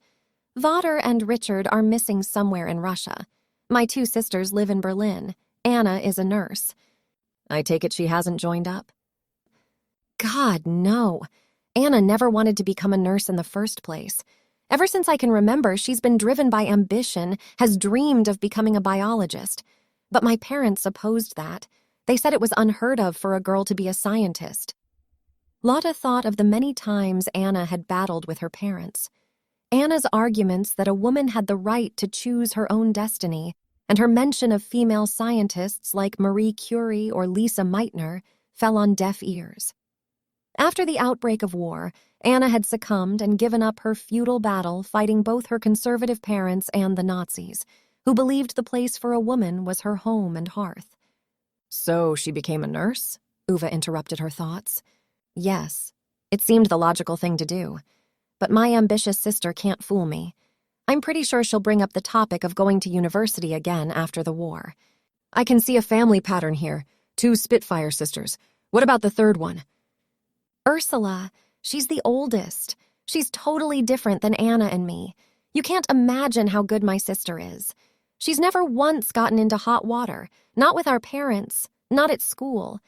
Vader and Richard are missing somewhere in Russia. My 2 sisters live in Berlin. Anna is a nurse. I take it she hasn't joined up? God, no. Anna never wanted to become a nurse in the first place. Ever since I can remember, she's been driven by ambition, has dreamed of becoming a biologist. But my parents opposed that. They said it was unheard of for a girl to be a scientist. Lotte thought of the many times Anna had battled with her parents. Anna's arguments that a woman had the right to choose her own destiny, and her mention of female scientists like Marie Curie or Lisa Meitner fell on deaf ears. After the outbreak of war, Anna had succumbed and given up her futile battle fighting both her conservative parents and the Nazis, who believed the place for a woman was her home and hearth. So she became a nurse? Uwe interrupted her thoughts. Yes, it seemed the logical thing to do. But my ambitious sister can't fool me. I'm pretty sure she'll bring up the topic of going to university again after the war. I can see a family pattern here. 2 Spitfire sisters. What about the third one? Ursula. She's the oldest. She's totally different than Anna and me. You can't imagine how good my sister is. She's never once gotten into hot water, not with our parents. Not at school.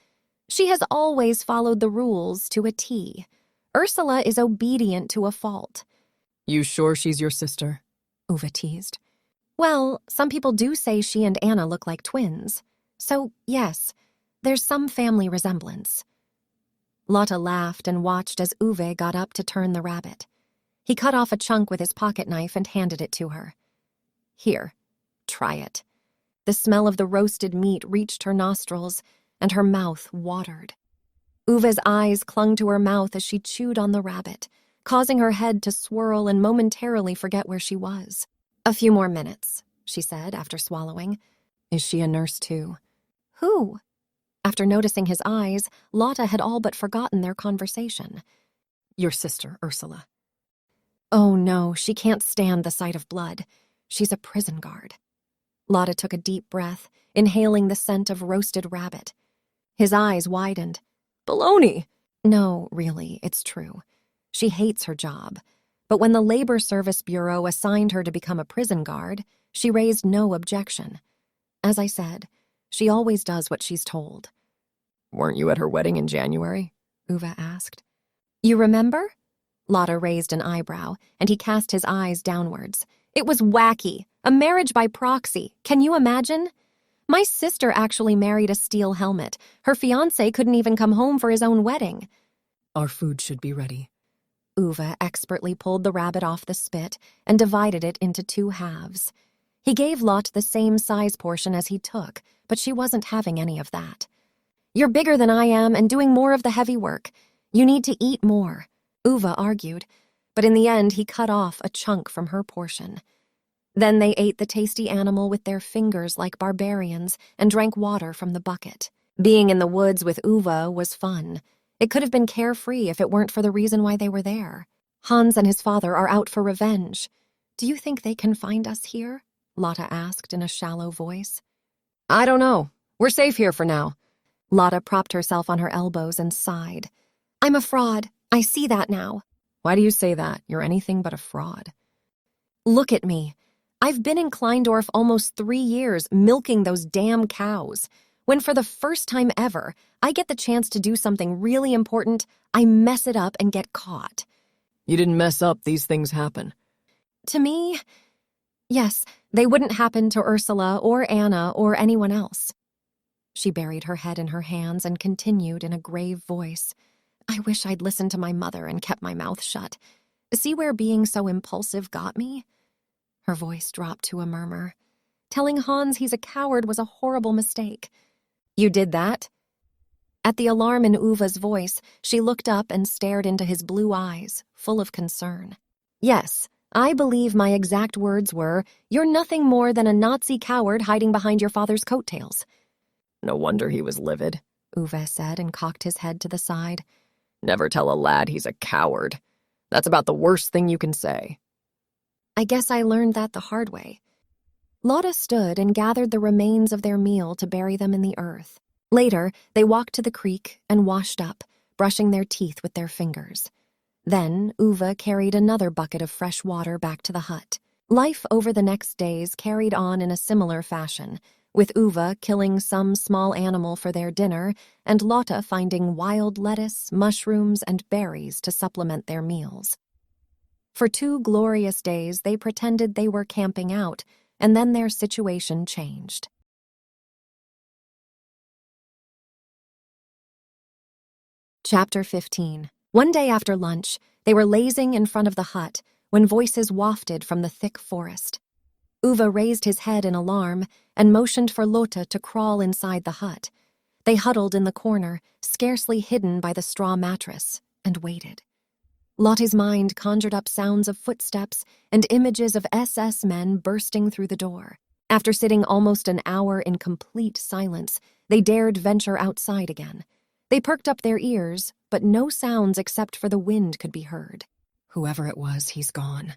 She has always followed the rules to a T. Ursula is obedient to a fault. You sure she's your sister? Uwe teased. Well, some people do say she and Anna look like twins. So, yes, there's some family resemblance. Lotte laughed and watched as Uwe got up to turn the rabbit. He cut off a chunk with his pocket knife and handed it to her. Here, try it. The smell of the roasted meat reached her nostrils, and her mouth watered. Uwe's eyes clung to her mouth as she chewed on the rabbit, causing her head to swirl and momentarily forget where she was. A few more minutes, she said after swallowing. Is she a nurse too? Who? After noticing his eyes, Lotte had all but forgotten their conversation. Your sister, Ursula. Oh no, she can't stand the sight of blood. She's a prison guard. Lotte took a deep breath, inhaling the scent of roasted rabbit. His eyes widened. Baloney! No, really, it's true. She hates her job. But when the Labor Service Bureau assigned her to become a prison guard, she raised no objection. As I said, she always does what she's told. Weren't you at her wedding in January? Uwe asked. You remember? Lotte raised an eyebrow, and he cast his eyes downwards. It was wacky. A marriage by proxy. Can you imagine? My sister actually married a steel helmet. Her fiancé couldn't even come home for his own wedding. Our food should be ready. Uwe expertly pulled the rabbit off the spit and divided it into 2 halves. He gave Lotte the same size portion as he took, but she wasn't having any of that. You're bigger than I am and doing more of the heavy work. You need to eat more, Uwe argued, but in the end he cut off a chunk from her portion. Then they ate the tasty animal with their fingers like barbarians and drank water from the bucket. Being in the woods with Uwe was fun. It could have been carefree if it weren't for the reason why they were there. Hans and his father are out for revenge. Do you think they can find us here? Lotte asked in a shallow voice. I don't know. We're safe here for now. Lotte propped herself on her elbows and sighed. I'm a fraud. I see that now. Why do you say that? You're anything but a fraud. Look at me. I've been in Kleindorf almost 3 years, milking those damn cows. When for the first time ever, I get the chance to do something really important, I mess it up and get caught. You didn't mess up. These things happen. To me, yes, they wouldn't happen to Ursula or Anna or anyone else. She buried her head in her hands and continued in a grave voice. I wish I'd listened to my mother and kept my mouth shut. See where being so impulsive got me? Her voice dropped to a murmur. Telling Hans he's a coward was a horrible mistake. You did that? At the alarm in Uwe's voice, she looked up and stared into his blue eyes, full of concern. Yes, I believe my exact words were, you're nothing more than a Nazi coward hiding behind your father's coattails. No wonder he was livid, Uwe said and cocked his head to the side. Never tell a lad he's a coward. That's about the worst thing you can say. I guess I learned that the hard way. Lotte stood and gathered the remains of their meal to bury them in the earth. Later, they walked to the creek and washed up, brushing their teeth with their fingers. Then, Uwe carried another bucket of fresh water back to the hut. Life over the next days carried on in a similar fashion, with Uwe killing some small animal for their dinner and Lotte finding wild lettuce, mushrooms, and berries to supplement their meals. For 2 glorious days, they pretended they were camping out, and then their situation changed. Chapter 15. One day after lunch, they were lazing in front of the hut when voices wafted from the thick forest. Uwe raised his head in alarm and motioned for Lotte to crawl inside the hut. They huddled in the corner, scarcely hidden by the straw mattress, and waited. Lotte's mind conjured up sounds of footsteps and images of SS men bursting through the door. After sitting almost an hour in complete silence, they dared venture outside again. They perked up their ears, but no sounds except for the wind could be heard. Whoever it was, he's gone,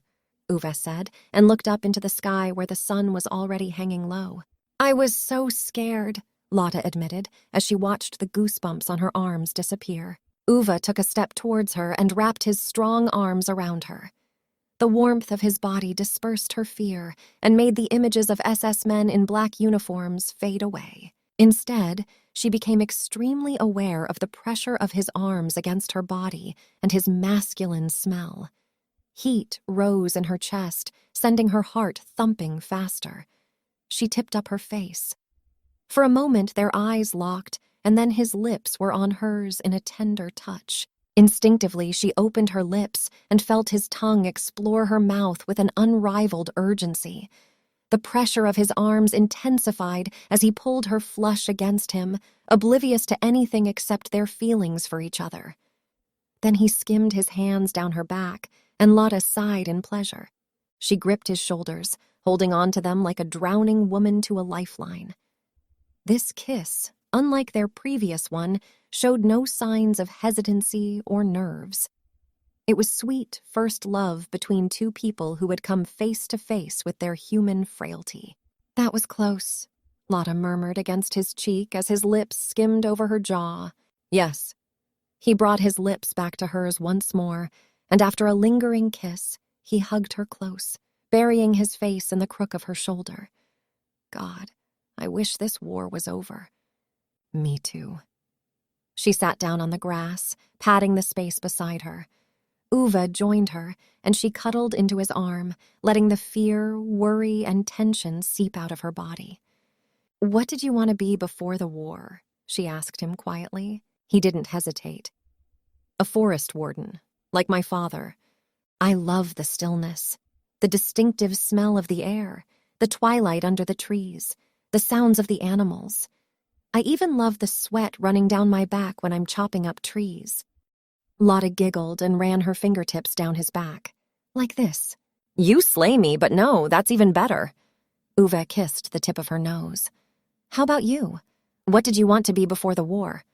Uwe said, and looked up into the sky where the sun was already hanging low. I was so scared, Lotte admitted, as she watched the goosebumps on her arms disappear. Uwe took a step towards her and wrapped his strong arms around her. The warmth of his body dispersed her fear and made the images of SS men in black uniforms fade away. Instead, she became extremely aware of the pressure of his arms against her body and his masculine smell. Heat rose in her chest, sending her heart thumping faster. She tipped up her face. For a moment, their eyes locked, and then his lips were on hers in a tender touch. Instinctively, she opened her lips and felt his tongue explore her mouth with an unrivaled urgency. The pressure of his arms intensified as he pulled her flush against him, oblivious to anything except their feelings for each other. Then he skimmed his hands down her back, and Lotte sighed in pleasure. She gripped his shoulders, holding on to them like a drowning woman to a lifeline. This kiss, unlike their previous one, showed no signs of hesitancy or nerves. It was sweet first love between two people who had come face to face with their human frailty. "That was close," Lotte murmured against his cheek as his lips skimmed over her jaw. "Yes." He brought his lips back to hers once more, and after a lingering kiss, he hugged her close, burying his face in the crook of her shoulder. God, I wish this war was over. Me too. She sat down on the grass, patting the space beside her. Uwe joined her, and she cuddled into his arm, letting the fear, worry, and tension seep out of her body. "What did you want to be before the war?" she asked him quietly. He didn't hesitate. "A forest warden, like my father. I love the stillness, the distinctive smell of the air, the twilight under the trees, the sounds of the animals. I even love the sweat running down my back when I'm chopping up trees." Lotte giggled and ran her fingertips down his back. "Like this." "You slay me, but no, that's even better." Uwe kissed the tip of her nose. "How about you? What did you want to be before the war?"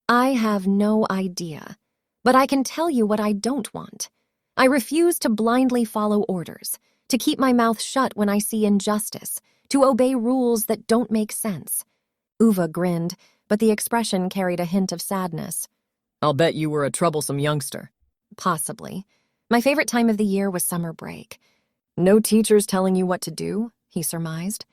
"I have no idea, but I can tell you what I don't want. I refuse to blindly follow orders, to keep my mouth shut when I see injustice, to obey rules that don't make sense." Uwe grinned, but the expression carried a hint of sadness. "I'll bet you were a troublesome youngster." "Possibly. My favorite time of the year was summer break." "No teachers telling you what to do?" he surmised.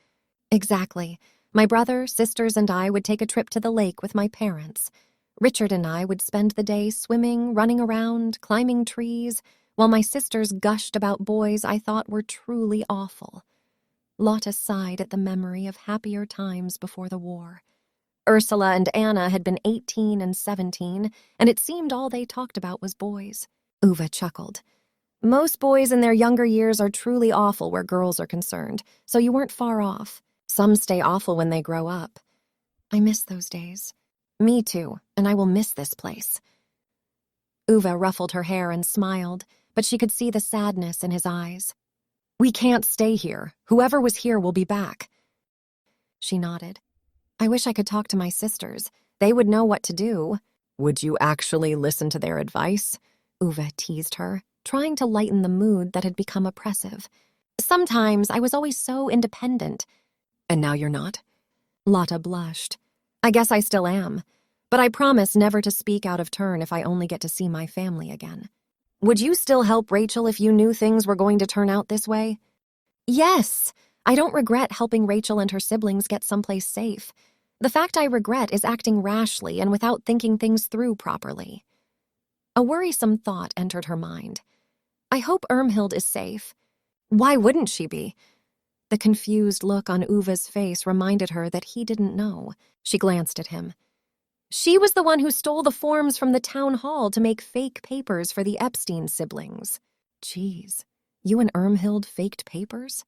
"Exactly. My brother, sisters, and I would take a trip to the lake with my parents. Richard and I would spend the day swimming, running around, climbing trees, while my sisters gushed about boys I thought were truly awful." Lotte sighed at the memory of happier times before the war. Ursula and Anna had been 18 and 17, and it seemed all they talked about was boys. Uwe chuckled. "Most boys in their younger years are truly awful where girls are concerned, so you weren't far off. Some stay awful when they grow up." "I miss those days." "Me too, and I will miss this place." Uwe ruffled her hair and smiled, but she could see the sadness in his eyes. "We can't stay here. Whoever was here will be back." She nodded. "I wish I could talk to my sisters. They would know what to do." "Would you actually listen to their advice?" Uwe teased her, trying to lighten the mood that had become oppressive. "Sometimes I was always so independent." "And now you're not?" Lotte blushed. "I guess I still am, but I promise never to speak out of turn if I only get to see my family again." "Would you still help Rachel if you knew things were going to turn out this way?" "Yes. I don't regret helping Rachel and her siblings get someplace safe. The fact I regret is acting rashly and without thinking things through properly." A worrisome thought entered her mind. "I hope Irmhild is safe." "Why wouldn't she be?" The confused look on Uwe's face reminded her that he didn't know. She glanced at him. "She was the one who stole the forms from the town hall to make fake papers for the Epstein siblings." "Geez, you and Irmhild faked papers?"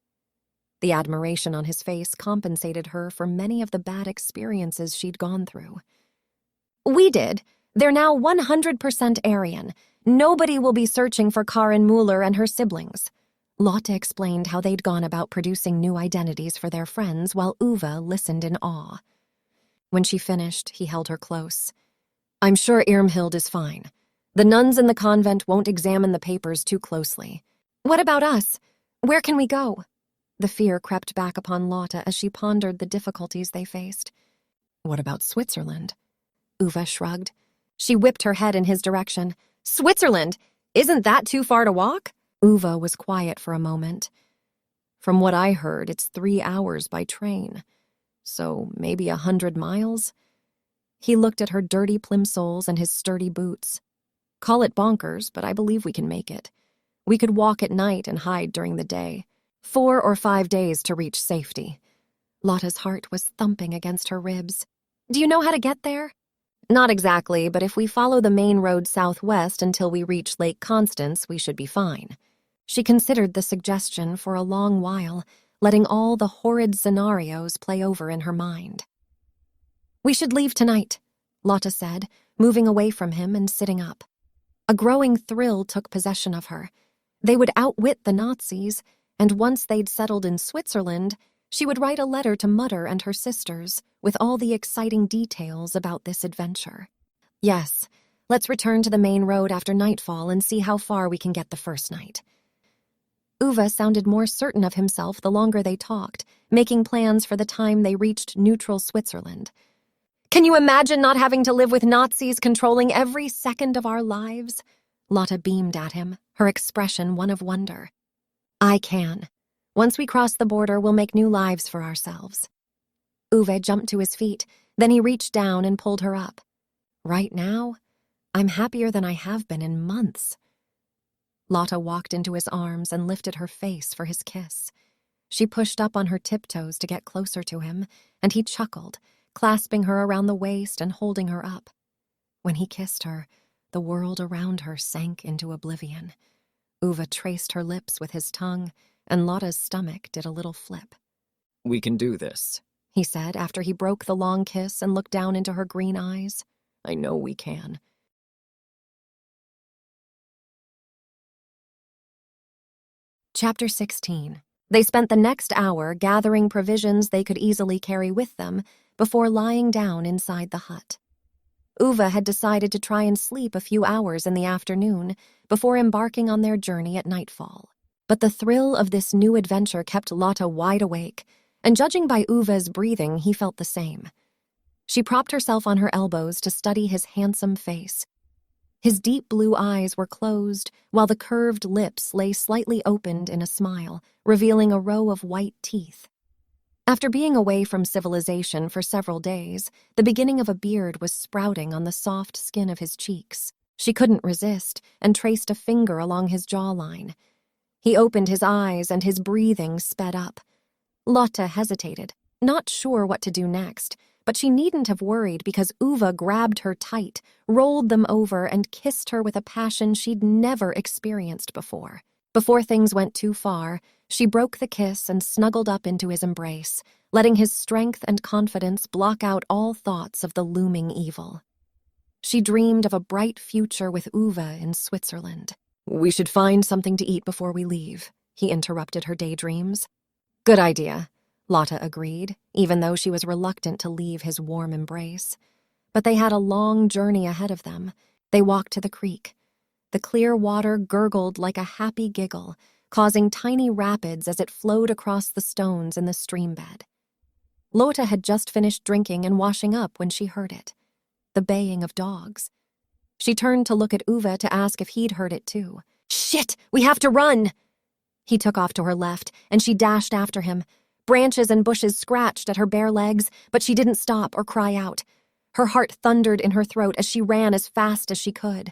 The admiration on his face compensated her for many of the bad experiences she'd gone through. "We did. They're now 100% Aryan. Nobody will be searching for Karin Mueller and her siblings." Lotte explained how they'd gone about producing new identities for their friends while Uwe listened in awe. When she finished, he held her close. "I'm sure Irmhild is fine. The nuns in the convent won't examine the papers too closely." "What about us? Where can we go?" The fear crept back upon Lotte as she pondered the difficulties they faced. "What about Switzerland?" Uwe shrugged. She whipped her head in his direction. "Switzerland? Isn't that too far to walk?" Uwe was quiet for a moment. "From what I heard, it's 3 hours by train. So maybe 100 miles? He looked at her dirty plimsolls and his sturdy boots. Call it bonkers, but I believe we can make it. We could walk at night and hide during the day. 4 or 5 days to reach safety. Lotte's heart was thumping against her ribs. Do you know how to get there? Not exactly, but if we follow the main road southwest until we reach Lake Constance, we should be fine. She considered the suggestion for a long while, letting all the horrid scenarios play over in her mind. We should leave tonight, Lotte said, moving away from him and sitting up. A growing thrill took possession of her. They would outwit the Nazis, and once they'd settled in Switzerland, she would write a letter to Mutter and her sisters with all the exciting details about this adventure. Yes, let's return to the main road after nightfall and see how far we can get the first night. Uwe sounded more certain of himself the longer they talked, making plans for the time they reached neutral Switzerland. Can you imagine not having to live with Nazis controlling every second of our lives? Lotte beamed at him, her expression one of wonder. I can. Once we cross the border, we'll make new lives for ourselves. Uwe jumped to his feet, then he reached down and pulled her up. Right now, I'm happier than I have been in months. Lotte walked into his arms and lifted her face for his kiss. She pushed up on her tiptoes to get closer to him, and he chuckled, clasping her around the waist and holding her up. When he kissed her, the world around her sank into oblivion. Uwe traced her lips with his tongue, and Lotte's stomach did a little flip. We can do this, he said after he broke the long kiss and looked down into her green eyes. I know we can. Chapter 16. They spent the next hour gathering provisions they could easily carry with them before lying down inside the hut. Uwe had decided to try and sleep a few hours in the afternoon before embarking on their journey at nightfall. But the thrill of this new adventure kept Lotte wide awake, and judging by Uwe's breathing, he felt the same. She propped herself on her elbows to study his handsome face. His deep blue eyes were closed, while the curved lips lay slightly opened in a smile, revealing a row of white teeth. After being away from civilization for several days, the beginning of a beard was sprouting on the soft skin of his cheeks. She couldn't resist and traced a finger along his jawline. He opened his eyes and his breathing sped up. Lotte hesitated, not sure what to do next, but she needn't have worried because Uwe grabbed her tight, rolled them over, and kissed her with a passion she'd never experienced before. Before things went too far, she broke the kiss and snuggled up into his embrace, letting his strength and confidence block out all thoughts of the looming evil. She dreamed of a bright future with Uwe in Switzerland. We should find something to eat before we leave, he interrupted her daydreams. Good idea, Lotte agreed, even though she was reluctant to leave his warm embrace. But they had a long journey ahead of them. They walked to the creek. The clear water gurgled like a happy giggle, causing tiny rapids as it flowed across the stones in the stream bed. Lotte had just finished drinking and washing up when she heard it. The baying of dogs. She turned to look at Uwe to ask if he'd heard it too. Shit, we have to run! He took off to her left, and she dashed after him. Branches and bushes scratched at her bare legs, but she didn't stop or cry out. Her heart thundered in her throat as she ran as fast as she could.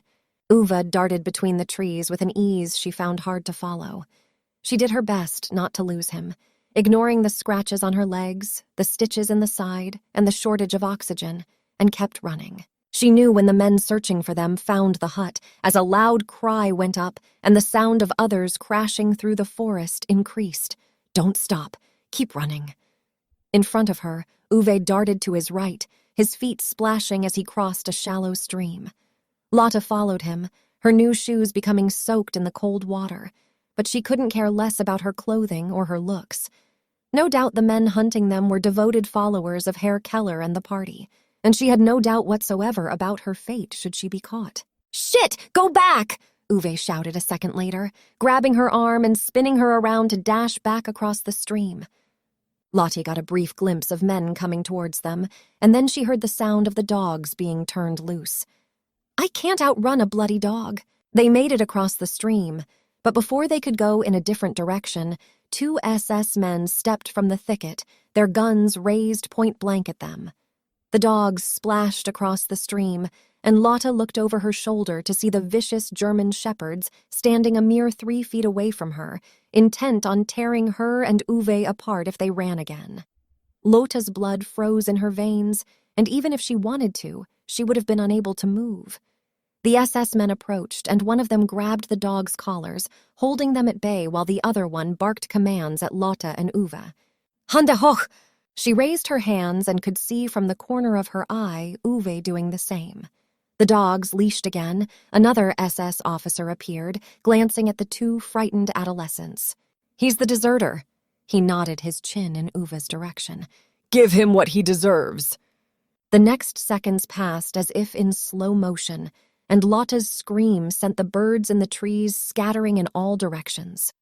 Uwe darted between the trees with an ease she found hard to follow. She did her best not to lose him, ignoring the scratches on her legs, the stitches in the side, and the shortage of oxygen, and kept running. She knew when the men searching for them found the hut, as a loud cry went up and the sound of others crashing through the forest increased. Don't stop. Keep running. In front of her, Uwe darted to his right, his feet splashing as he crossed a shallow stream. Lotte followed him, her new shoes becoming soaked in the cold water, but she couldn't care less about her clothing or her looks. No doubt the men hunting them were devoted followers of Herr Keller and the party, and she had no doubt whatsoever about her fate should she be caught. Shit! Go back! Uwe shouted a second later, grabbing her arm and spinning her around to dash back across the stream. Lotte got a brief glimpse of men coming towards them, and then she heard the sound of the dogs being turned loose. I can't outrun a bloody dog. They made it across the stream, but before they could go in a different direction, 2 SS men stepped from the thicket, their guns raised point blank at them. The dogs splashed across the stream, and Lotte looked over her shoulder to see the vicious German shepherds standing a mere 3 feet away from her, intent on tearing her and Uwe apart if they ran again. Lotte's blood froze in her veins, and even if she wanted to, she would have been unable to move. The SS men approached, and one of them grabbed the dog's collars, holding them at bay while the other one barked commands at Lotte and Uwe. Hände hoch! She raised her hands and could see from the corner of her eye Uwe doing the same. The dogs leashed again. Another SS officer appeared, glancing at the 2 frightened adolescents. He's the deserter. He nodded his chin in Uwe's direction. Give him what he deserves. The next seconds passed as if in slow motion, and Lotte's scream sent the birds in the trees scattering in all directions.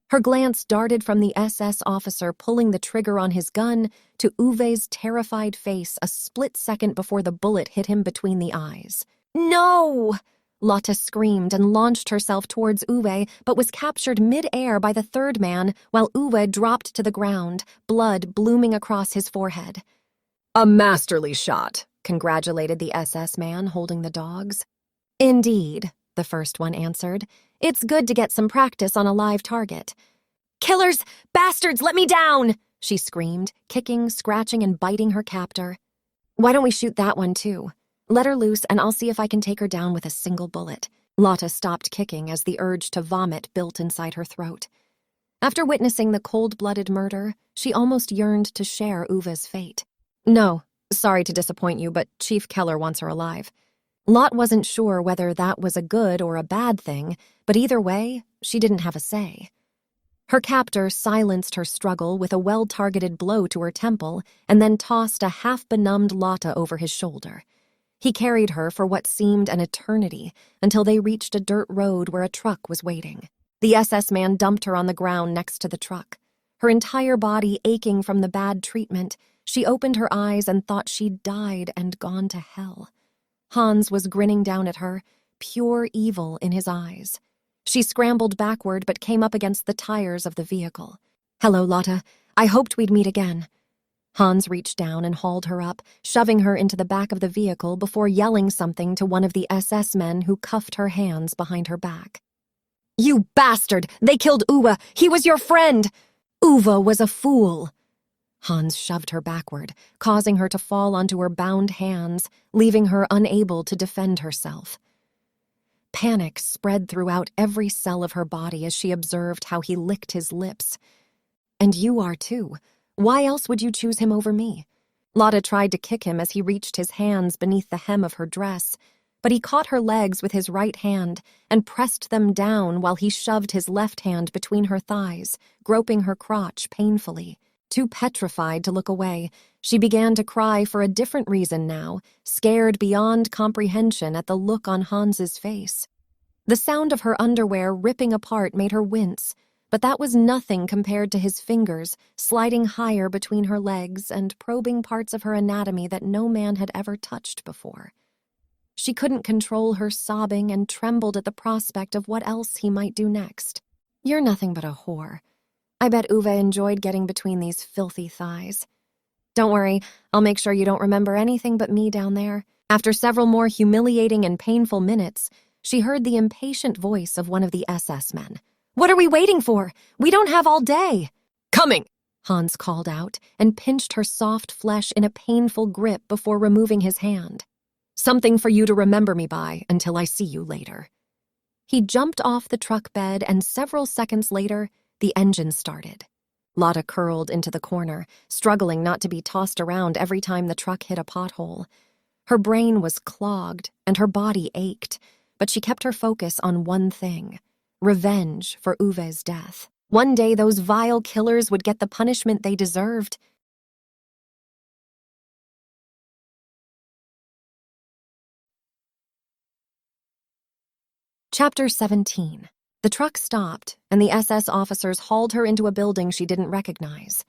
Her glance darted from the SS officer pulling the trigger on his gun to Uwe's terrified face a split second before the bullet hit him between the eyes. No! Lotte screamed and launched herself towards Uwe, but was captured mid-air by the third man while Uwe dropped to the ground, blood blooming across his forehead. A masterly shot, congratulated the SS man holding the dogs. Indeed, the first one answered. It's good to get some practice on a live target. Killers! Bastards, let me down! She screamed, kicking, scratching, and biting her captor. Why don't we shoot that one too? Let her loose and I'll see if I can take her down with a single bullet. Lotte stopped kicking as the urge to vomit built inside her throat. After witnessing the cold-blooded murder, she almost yearned to share Uwe's fate. No, sorry to disappoint you, but Chief Keller wants her alive. Lotte wasn't sure whether that was a good or a bad thing, but either way, she didn't have a say. Her captor silenced her struggle with a well-targeted blow to her temple and then tossed a half-benumbed Lotte over his shoulder. He carried her for what seemed an eternity until they reached a dirt road where a truck was waiting. The SS man dumped her on the ground next to the truck. Her entire body aching from the bad treatment, she opened her eyes and thought she'd died and gone to hell. Hans was grinning down at her, pure evil in his eyes. She scrambled backward but came up against the tires of the vehicle. Hello, Lotte. I hoped we'd meet again. Hans reached down and hauled her up, shoving her into the back of the vehicle before yelling something to one of the SS men who cuffed her hands behind her back. You bastard! They killed Uwe! He was your friend! Uwe was a fool! Hans shoved her backward, causing her to fall onto her bound hands, leaving her unable to defend herself. Panic spread throughout every cell of her body as she observed how he licked his lips. And you are too. Why else would you choose him over me? Lotte tried to kick him as he reached his hands beneath the hem of her dress, but he caught her legs with his right hand and pressed them down while he shoved his left hand between her thighs, groping her crotch painfully. Too petrified to look away, she began to cry for a different reason now, scared beyond comprehension at the look on Hans's face. The sound of her underwear ripping apart made her wince, but that was nothing compared to his fingers sliding higher between her legs and probing parts of her anatomy that no man had ever touched before. She couldn't control her sobbing and trembled at the prospect of what else he might do next. You're nothing but a whore. I bet Uwe enjoyed getting between these filthy thighs. Don't worry, I'll make sure you don't remember anything but me down there. After several more humiliating and painful minutes, she heard the impatient voice of one of the SS men. What are we waiting for? We don't have all day. Coming! Hans called out and pinched her soft flesh in a painful grip before removing his hand. Something for you to remember me by until I see you later. He jumped off the truck bed and several seconds later, the engine started. Lotte curled into the corner, struggling not to be tossed around every time the truck hit a pothole. Her brain was clogged and her body ached, but she kept her focus on one thing: revenge for Uwe's death. One day those vile killers would get the punishment they deserved. Chapter 17. The truck stopped, and the SS officers hauled her into a building she didn't recognize.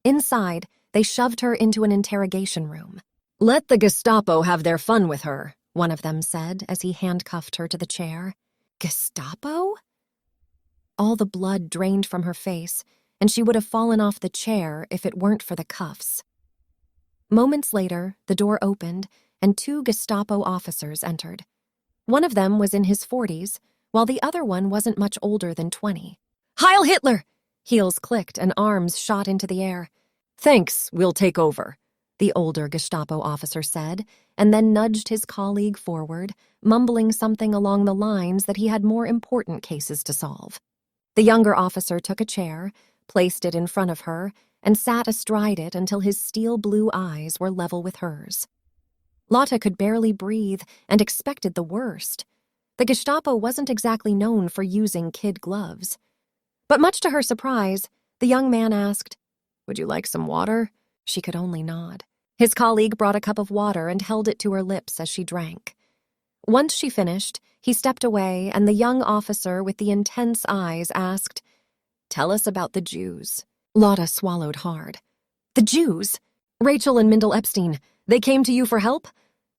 Inside, they shoved her into an interrogation room. Let the Gestapo have their fun with her, one of them said as he handcuffed her to the chair. Gestapo? All the blood drained from her face, and she would have fallen off the chair if it weren't for the cuffs. Moments later, the door opened, and 2 Gestapo officers entered. One of them was in his 40s, while the other one wasn't much older than 20. Heil Hitler! Heels clicked and arms shot into the air. Thanks, we'll take over, The older Gestapo officer said, and then nudged his colleague forward, mumbling something along the lines that he had more important cases to solve. The younger officer took a chair, placed it in front of her, and sat astride it until his steel-blue eyes were level with hers. Lotte could barely breathe and expected the worst. The Gestapo wasn't exactly known for using kid gloves. But much to her surprise, the young man asked, "Would you like some water?" She could only nod. His colleague brought a cup of water and held it to her lips as she drank. Once she finished, he stepped away, and the young officer with the intense eyes asked, "Tell us about the Jews." Lotte swallowed hard. "The Jews? Rachel and Mindel Epstein, they came to you for help?"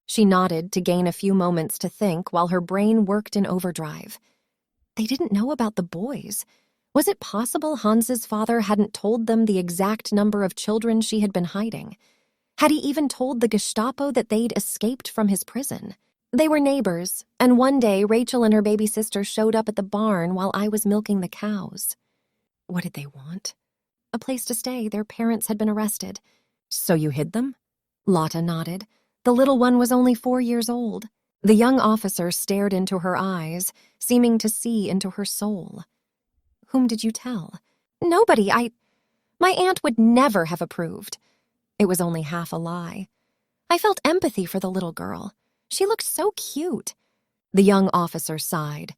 She nodded to gain a few moments to think while her brain worked in overdrive. They didn't know about the boys. Was it possible Hans's father hadn't told them the exact number of children she had been hiding? Had he even told the Gestapo that they'd escaped from his prison? They were neighbors, and one day Rachel and her baby sister showed up at the barn while I was milking the cows. What did they want? A place to stay. Their parents had been arrested. "So you hid them?" Lotte nodded. The little one was only 4 years old. The young officer stared into her eyes, seeming to see into her soul. Whom did you tell? Nobody. My aunt would never have approved. It was only half a lie. I felt empathy for the little girl. She looked so cute. The young officer sighed.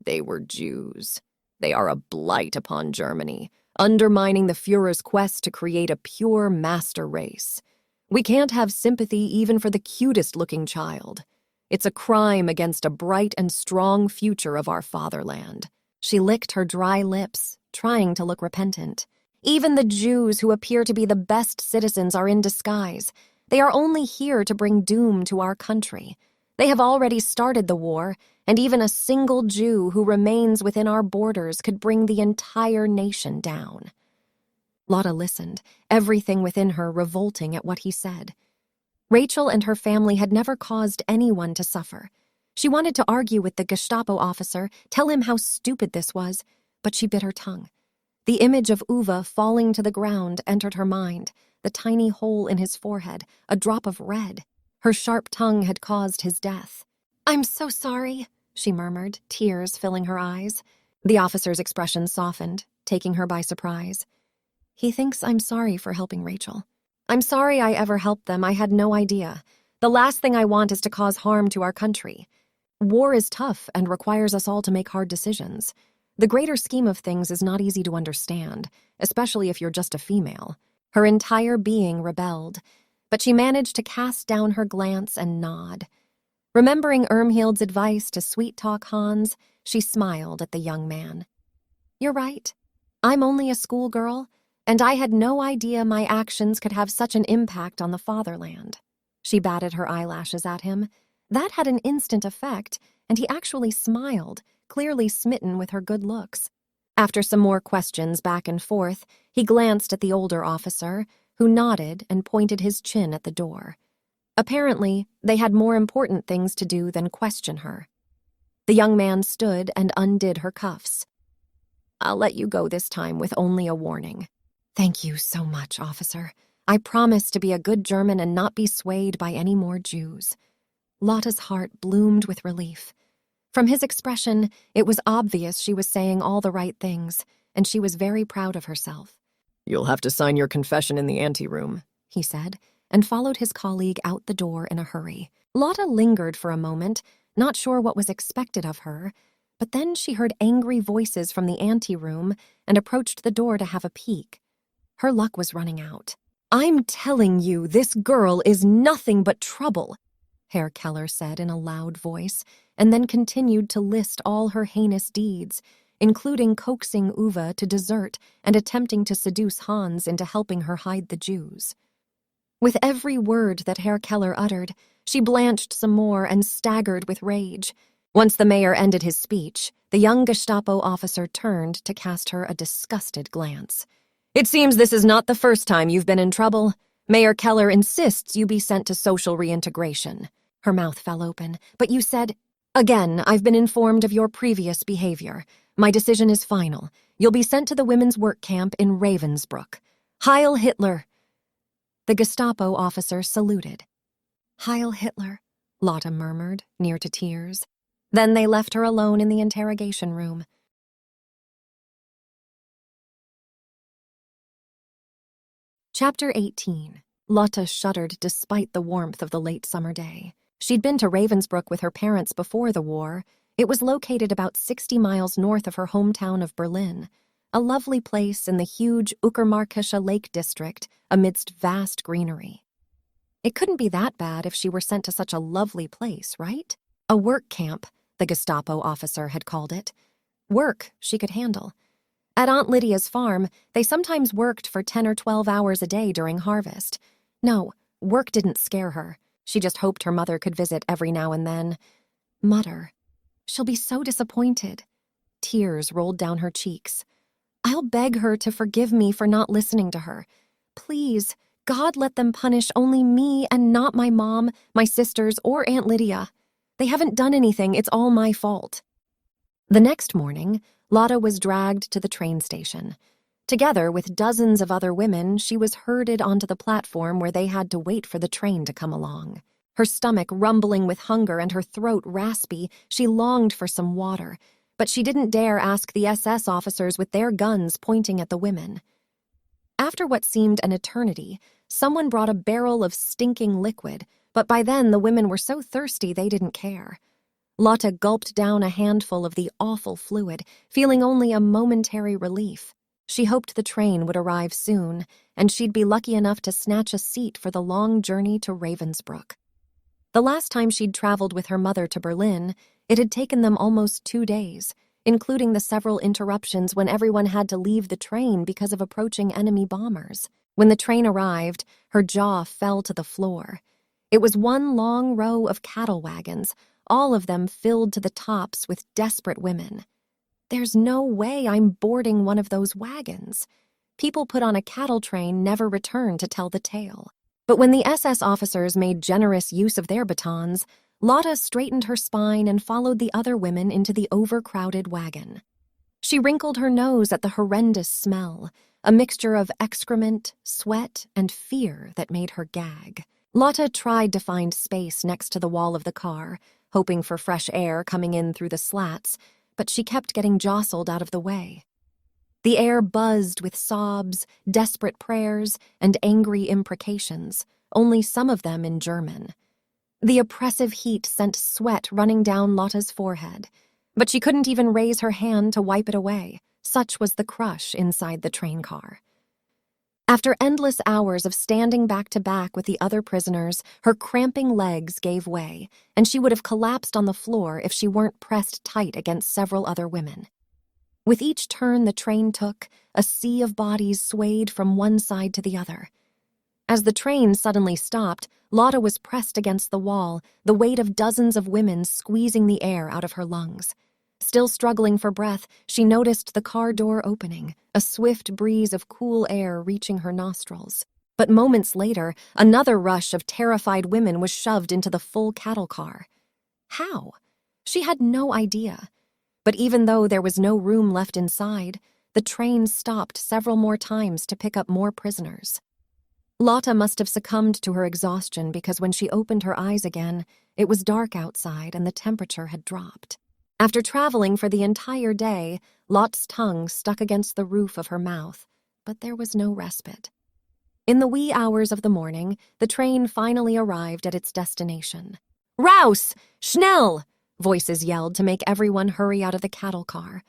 "They were Jews. They are a blight upon Germany, undermining the Führer's quest to create a pure master race. We can't have sympathy even for the cutest-looking child. It's a crime against a bright and strong future of our fatherland." She licked her dry lips, trying to look repentant. Even the Jews who appear to be the best citizens are in disguise. They are only here to bring doom to our country. They have already started the war, and even a single Jew who remains within our borders could bring the entire nation down. Lotte listened, everything within her revolting at what he said. Rachel and her family had never caused anyone to suffer. She wanted to argue with the Gestapo officer, tell him how stupid this was, but she bit her tongue. The image of Uwe falling to the ground entered her mind, the tiny hole in his forehead, a drop of red. Her sharp tongue had caused his death. "I'm so sorry," she murmured, tears filling her eyes. The officer's expression softened, taking her by surprise. "He thinks I'm sorry for helping Rachel. I'm sorry I ever helped them. I had no idea. The last thing I want is to cause harm to our country. War is tough and requires us all to make hard decisions. The greater scheme of things is not easy to understand, especially if you're just a female." Her entire being rebelled, but she managed to cast down her glance and nod. Remembering Irmhild's advice to sweet-talk Hans, she smiled at the young man. "You're right. I'm only a schoolgirl, and I had no idea my actions could have such an impact on the fatherland." She batted her eyelashes at him. That had an instant effect, and he actually smiled, clearly smitten with her good looks. After some more questions back and forth, he glanced at the older officer, who nodded and pointed his chin at the door. Apparently, they had more important things to do than question her. The young man stood and undid her cuffs. "I'll let you go this time with only a warning." "Thank you so much, officer. I promise to be a good German and not be swayed by any more Jews." Lotte's heart bloomed with relief. From his expression, it was obvious she was saying all the right things, and she was very proud of herself. "You'll have to sign your confession in the anteroom," he said, and followed his colleague out the door in a hurry. Lotte lingered for a moment, not sure what was expected of her, but then she heard angry voices from the anteroom and approached the door to have a peek. Her luck was running out. "I'm telling you, this girl is nothing but trouble," Herr Keller said in a loud voice, and then continued to list all her heinous deeds, including coaxing Uwe to desert and attempting to seduce Hans into helping her hide the Jews. With every word that Herr Keller uttered, she blanched some more and staggered with rage. Once the mayor ended his speech, the young Gestapo officer turned to cast her a disgusted glance. "It seems this is not the first time you've been in trouble. Mayor Keller insists you be sent to social reintegration. Her mouth fell open. But you said, again, I've been informed of your previous behavior. My decision is final. You'll be sent to the women's work camp in Ravensbrück. Heil Hitler. The Gestapo officer saluted. Heil Hitler, Lotte murmured, near to tears. Then they left her alone in the interrogation room. Chapter 18. Lotte shuddered despite the warmth of the late summer day. She'd been to Ravensbrück with her parents before the war. It was located about 60 miles north of her hometown of Berlin, a lovely place in the huge Uckermärkische Lake District amidst vast greenery. It couldn't be that bad if she were sent to such a lovely place, right? A work camp, the Gestapo officer had called it. Work she could handle. At Aunt Lydia's farm, they sometimes worked for 10 or 12 hours a day during harvest. No, work didn't scare her. She just hoped her mother could visit every now and then. Mutter. She'll be so disappointed. Tears rolled down her cheeks. I'll beg her to forgive me for not listening to her. Please, God let them punish only me and not my mom, my sisters, or Aunt Lydia. They haven't done anything, it's all my fault. The next morning, Lotte was dragged to the train station. Together with dozens of other women, she was herded onto the platform where they had to wait for the train to come along. Her stomach rumbling with hunger and her throat raspy, she longed for some water, but she didn't dare ask the SS officers with their guns pointing at the women. After what seemed an eternity, someone brought a barrel of stinking liquid, but by then the women were so thirsty they didn't care. Lotte gulped down a handful of the awful fluid, feeling only a momentary relief. She hoped the train would arrive soon, and she'd be lucky enough to snatch a seat for the long journey to Ravensbrück. The last time she'd traveled with her mother to Berlin, it had taken them almost 2 days, including the several interruptions when everyone had to leave the train because of approaching enemy bombers. When the train arrived, her jaw fell to the floor. It was one long row of cattle wagons, all of them filled to the tops with desperate women. There's no way I'm boarding one of those wagons. People put on a cattle train never return to tell the tale. But when the SS officers made generous use of their batons, Lotte straightened her spine and followed the other women into the overcrowded wagon. She wrinkled her nose at the horrendous smell, a mixture of excrement, sweat, and fear that made her gag. Lotte tried to find space next to the wall of the car, hoping for fresh air coming in through the slats, but she kept getting jostled out of the way. The air buzzed with sobs, desperate prayers, and angry imprecations, only some of them in German. The oppressive heat sent sweat running down Lotte's forehead, but she couldn't even raise her hand to wipe it away. Such was the crush inside the train car. After endless hours of standing back to back with the other prisoners, her cramping legs gave way, and she would have collapsed on the floor if she weren't pressed tight against several other women. With each turn the train took, a sea of bodies swayed from one side to the other. As the train suddenly stopped, Lotte was pressed against the wall, the weight of dozens of women squeezing the air out of her lungs. Still struggling for breath, she noticed the car door opening, a swift breeze of cool air reaching her nostrils. But moments later, another rush of terrified women was shoved into the full cattle car. How? She had no idea. But even though there was no room left inside, the train stopped several more times to pick up more prisoners. Lotte must have succumbed to her exhaustion because when she opened her eyes again, it was dark outside and the temperature had dropped. After traveling for the entire day, Lotte's tongue stuck against the roof of her mouth, but there was no respite. In the wee hours of the morning, the train finally arrived at its destination. Raus! Schnell! Voices yelled to make everyone hurry out of the cattle car.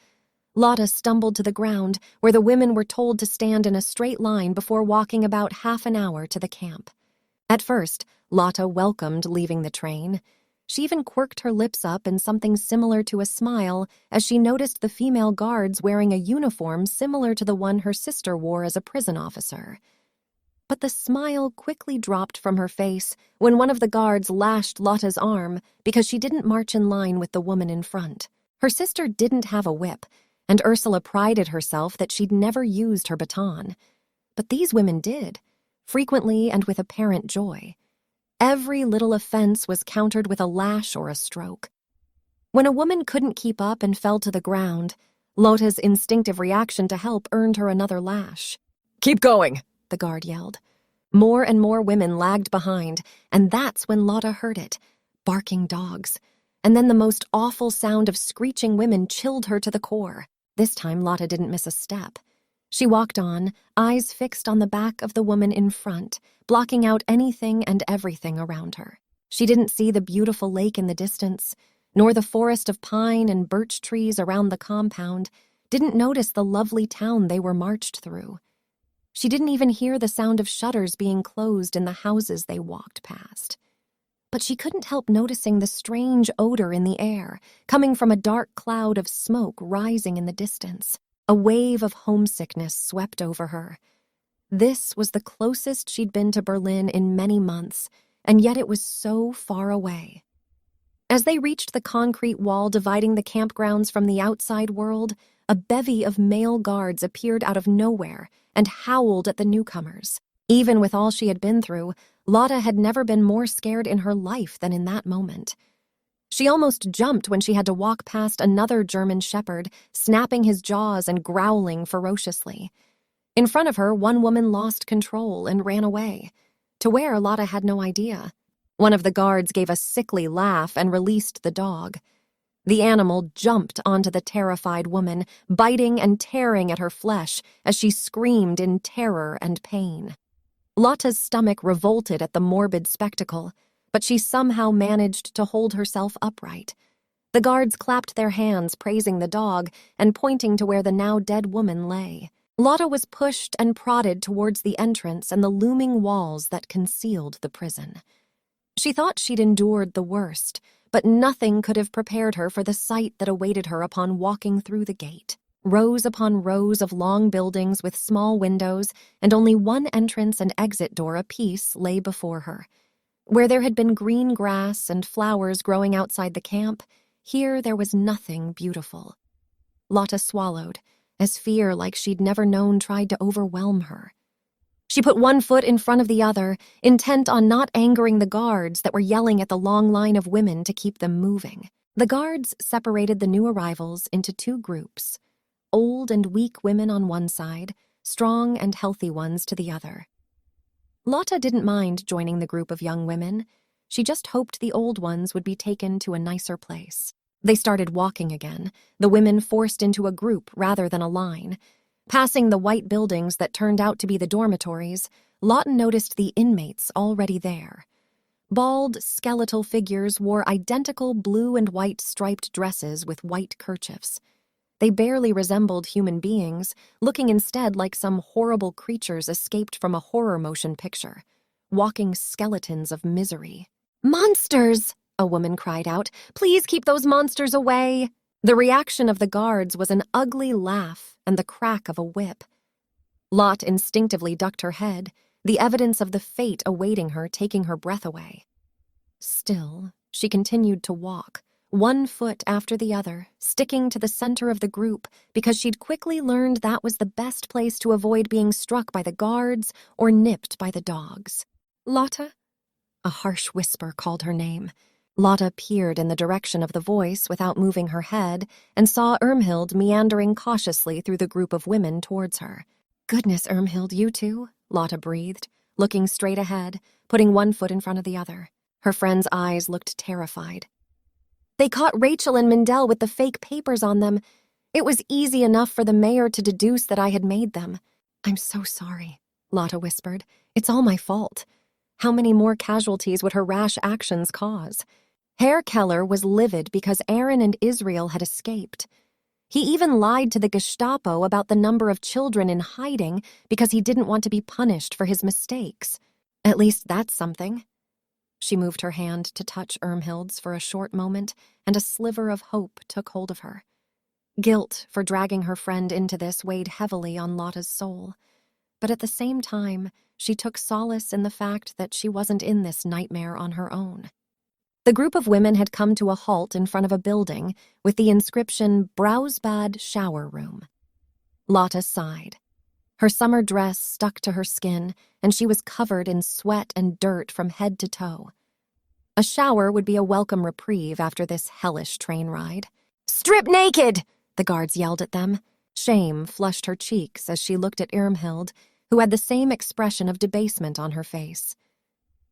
Lotte stumbled to the ground, where the women were told to stand in a straight line before walking about half an hour to the camp. At first, Lotte welcomed leaving the train. She even quirked her lips up in something similar to a smile as she noticed the female guards wearing a uniform similar to the one her sister wore as a prison officer. But the smile quickly dropped from her face when one of the guards lashed Lotte's arm because she didn't march in line with the woman in front. Her sister didn't have a whip, and Ursula prided herself that she'd never used her baton. But these women did. frequently and with apparent joy. Every little offense was countered with a lash or a stroke. When a woman couldn't keep up and fell to the ground, Lotte's instinctive reaction to help earned her another lash. Keep going, the guard yelled. More and more women lagged behind, and that's when Lotte heard it. Barking dogs. And then the most awful sound of screeching women chilled her to the core. This time Lotte didn't miss a step. She walked on, eyes fixed on the back of the woman in front, blocking out anything and everything around her. She didn't see the beautiful lake in the distance, nor the forest of pine and birch trees around the compound, didn't notice the lovely town they were marched through. She didn't even hear the sound of shutters being closed in the houses they walked past. But she couldn't help noticing the strange odor in the air, coming from a dark cloud of smoke rising in the distance. A wave of homesickness swept over her. This was the closest she'd been to Berlin in many months, and yet it was so far away. As they reached the concrete wall dividing the campgrounds from the outside world, a bevy of male guards appeared out of nowhere and howled at the newcomers. Even with all she had been through, Lotte had never been more scared in her life than in that moment. She almost jumped when she had to walk past another German shepherd, snapping his jaws and growling ferociously. In front of her, one woman lost control and ran away. To where, Lotte had no idea. One of the guards gave a sickly laugh and released the dog. The animal jumped onto the terrified woman, biting and tearing at her flesh as she screamed in terror and pain. Lotte's stomach revolted at the morbid spectacle, but she somehow managed to hold herself upright. The guards clapped their hands, praising the dog and pointing to where the now dead woman lay. Lotte was pushed and prodded towards the entrance and the looming walls that concealed the prison. She thought she'd endured the worst, but nothing could have prepared her for the sight that awaited her upon walking through the gate. Rows upon rows of long buildings with small windows and only one entrance and exit door apiece lay before her. Where there had been green grass and flowers growing outside the camp, here there was nothing beautiful. Lotte swallowed, as fear like she'd never known tried to overwhelm her. She put one foot in front of the other, intent on not angering the guards that were yelling at the long line of women to keep them moving. The guards separated the new arrivals into two groups, old and weak women on one side, strong and healthy ones to the other. Lotte didn't mind joining the group of young women. She just hoped the old ones would be taken to a nicer place. They started walking again, the women forced into a group rather than a line. Passing the white buildings that turned out to be the dormitories, Lotte noticed the inmates already there. Bald, skeletal figures wore identical blue and white striped dresses with white kerchiefs. They barely resembled human beings, looking instead like some horrible creatures escaped from a horror motion picture, walking skeletons of misery. "Monsters!" a woman cried out. "Please keep those monsters away!" The reaction of the guards was an ugly laugh and the crack of a whip. Lotte instinctively ducked her head, the evidence of the fate awaiting her taking her breath away. Still, she continued to walk, one foot after the other, sticking to the center of the group because she'd quickly learned that was the best place to avoid being struck by the guards or nipped by the dogs. "Lotte?" A harsh whisper called her name. Lotte peered in the direction of the voice without moving her head and saw Irmhild meandering cautiously through the group of women towards her. "Goodness, Irmhild, you too?" Lotte breathed, looking straight ahead, putting one foot in front of the other. Her friend's eyes looked terrified. "They caught Rachel and Mindell with the fake papers on them. It was easy enough for the mayor to deduce that I had made them." "I'm so sorry," Lotte whispered. "It's all my fault." How many more casualties would her rash actions cause? Herr Keller was livid because Aaron and Israel had escaped. He even lied to the Gestapo about the number of children in hiding because he didn't want to be punished for his mistakes. At least that's something. She moved her hand to touch Irmhild's for a short moment, and a sliver of hope took hold of her. Guilt for dragging her friend into this weighed heavily on Lotte's soul. But at the same time, she took solace in the fact that she wasn't in this nightmare on her own. The group of women had come to a halt in front of a building with the inscription Brausbad Shower Room. Lotte sighed. Her summer dress stuck to her skin, and she was covered in sweat and dirt from head to toe. A shower would be a welcome reprieve after this hellish train ride. "Strip naked!" the guards yelled at them. Shame flushed her cheeks as she looked at Irmhild, who had the same expression of debasement on her face.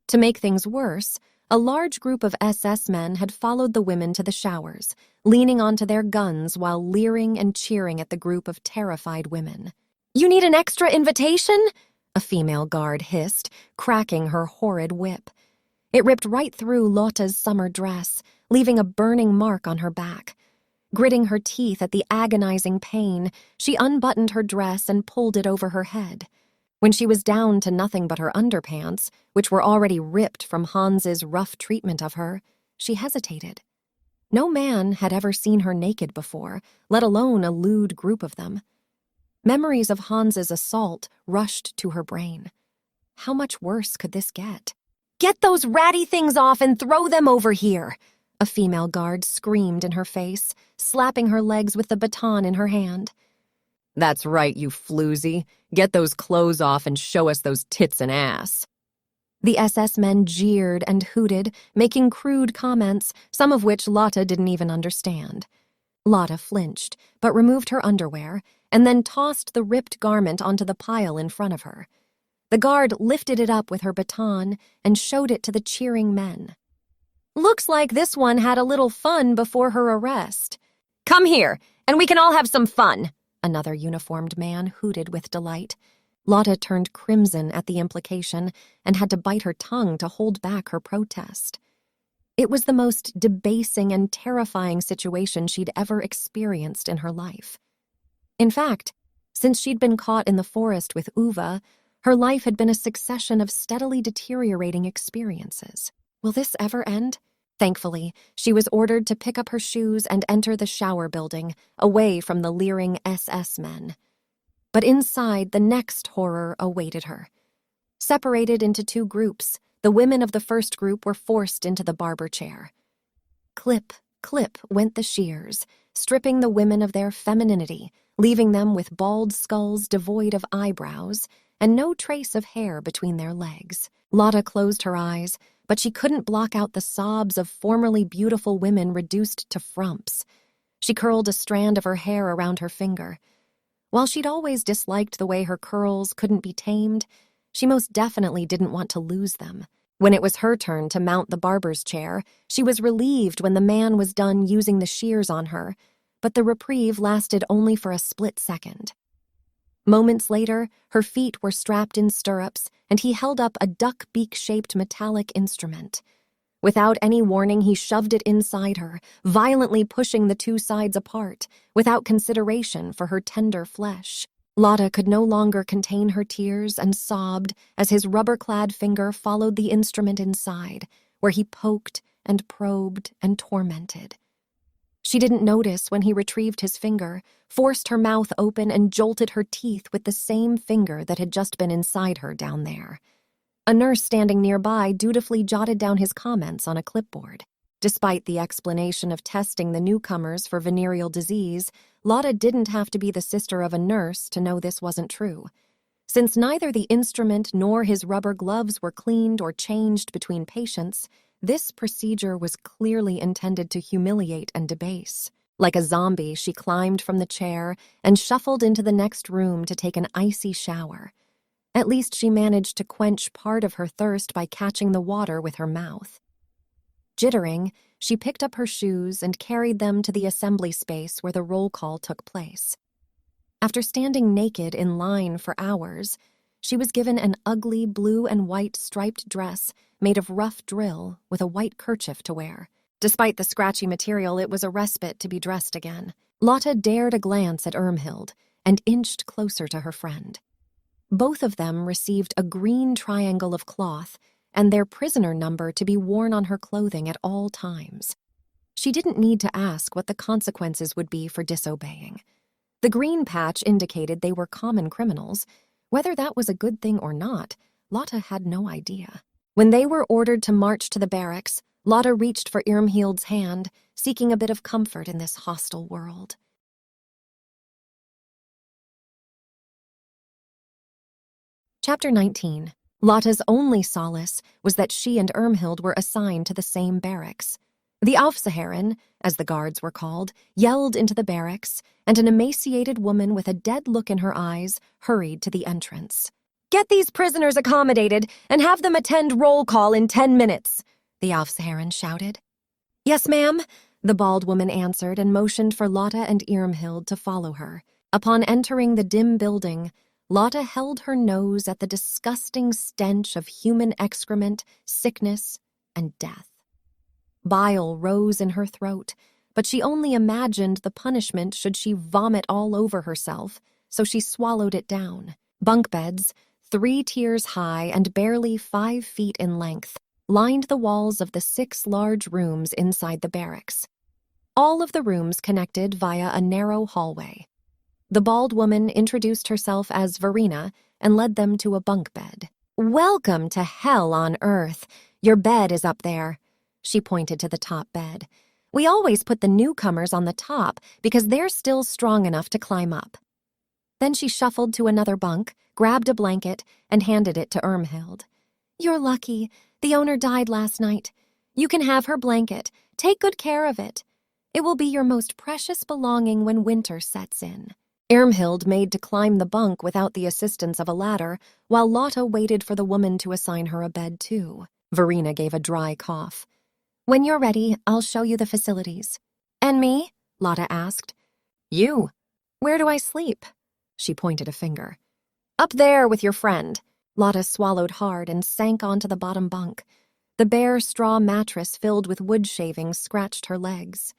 To make things worse, a large group of SS men had followed the women to the showers, leaning onto their guns while leering and cheering at the group of terrified women. "You need an extra invitation?" a female guard hissed, cracking her horrid whip. It ripped right through Lotte's summer dress, leaving a burning mark on her back. Gritting her teeth at the agonizing pain, she unbuttoned her dress and pulled it over her head. When she was down to nothing but her underpants, which were already ripped from Hans's rough treatment of her, she hesitated. No man had ever seen her naked before, let alone a lewd group of them. Memories of Hans's assault rushed to her brain. How much worse could this get? "Get those ratty things off and throw them over here!" a female guard screamed in her face, slapping her legs with the baton in her hand. "That's right, you floozy. Get those clothes off and show us those tits and ass." The SS men jeered and hooted, making crude comments, some of which Lotte didn't even understand. Lotte flinched, but removed her underwear, and then tossed the ripped garment onto the pile in front of her. The guard lifted it up with her baton and showed it to the cheering men. "Looks like this one had a little fun before her arrest." "Come here, and we can all have some fun," another uniformed man hooted with delight. Lotte turned crimson at the implication and had to bite her tongue to hold back her protest. It was the most debasing and terrifying situation she'd ever experienced in her life. In fact, since she'd been caught in the forest with Uva, her life had been a succession of steadily deteriorating experiences. Will this ever end? Thankfully, she was ordered to pick up her shoes and enter the shower building, away from the leering SS men. But inside, the next horror awaited her. Separated into two groups, the women of the first group were forced into the barber chair. Clip, clip went the shears, stripping the women of their femininity, leaving them with bald skulls devoid of eyebrows and no trace of hair between their legs. Lotte closed her eyes, but she couldn't block out the sobs of formerly beautiful women reduced to frumps. She curled a strand of her hair around her finger. While she'd always disliked the way her curls couldn't be tamed, she most definitely didn't want to lose them. When it was her turn to mount the barber's chair, she was relieved when the man was done using the shears on her, but the reprieve lasted only for a split second. Moments later, her feet were strapped in stirrups, and he held up a duck-beak-shaped metallic instrument. Without any warning, he shoved it inside her, violently pushing the two sides apart, without consideration for her tender flesh. Lotte could no longer contain her tears and sobbed as his rubber-clad finger followed the instrument inside, where he poked and probed and tormented. She didn't notice when he retrieved his finger, forced her mouth open, and jolted her teeth with the same finger that had just been inside her down there. A nurse standing nearby dutifully jotted down his comments on a clipboard. Despite the explanation of testing the newcomers for venereal disease, Lotte didn't have to be the sister of a nurse to know this wasn't true. Since neither the instrument nor his rubber gloves were cleaned or changed between patients, this procedure was clearly intended to humiliate and debase. Like a zombie, she climbed from the chair and shuffled into the next room to take an icy shower. At least she managed to quench part of her thirst by catching the water with her mouth. Jittering, she picked up her shoes and carried them to the assembly space where the roll call took place. After standing naked in line for hours, she was given an ugly blue and white striped dress made of rough drill with a white kerchief to wear. Despite the scratchy material, it was a respite to be dressed again. Lotte dared a glance at Irmhild and inched closer to her friend. Both of them received a green triangle of cloth and their prisoner number to be worn on her clothing at all times. She didn't need to ask what the consequences would be for disobeying. The green patch indicated they were common criminals. Whether that was a good thing or not, Lotte had no idea. When they were ordered to march to the barracks, Lotte reached for Irmhild's hand, seeking a bit of comfort in this hostile world. Chapter 19. Lotte's only solace was that she and Irmhild were assigned to the same barracks. The Aufseherin, as the guards were called, yelled into the barracks, and an emaciated woman with a dead look in her eyes hurried to the entrance. "Get these prisoners accommodated and have them attend roll call in 10 minutes," the Aufseherin shouted. "Yes, ma'am," the bald woman answered and motioned for Lotte and Irmhild to follow her. Upon entering the dim building, Lotte held her nose at the disgusting stench of human excrement, sickness, and death. Bile rose in her throat, but she only imagined the punishment should she vomit all over herself, so she swallowed it down. Bunk beds, 3 tiers high and barely 5 feet in length, lined the walls of the 6 large rooms inside the barracks. All of the rooms connected via a narrow hallway. The bald woman introduced herself as Verena and led them to a bunk bed. "Welcome to hell on earth. Your bed is up there." She pointed to the top bed. "We always put the newcomers on the top because they're still strong enough to climb up." Then she shuffled to another bunk, grabbed a blanket, and handed it to Irmhild. "You're lucky. The owner died last night. You can have her blanket. Take good care of it. It will be your most precious belonging when winter sets in." Irmhild made to climb the bunk without the assistance of a ladder, while Lotte waited for the woman to assign her a bed too. Verena gave a dry cough. "When you're ready, I'll show you the facilities." "And me?" Lotte asked. "You. Where do I sleep?" She pointed a finger. "Up there with your friend." Lotte swallowed hard and sank onto the bottom bunk. The bare straw mattress filled with wood shavings scratched her legs.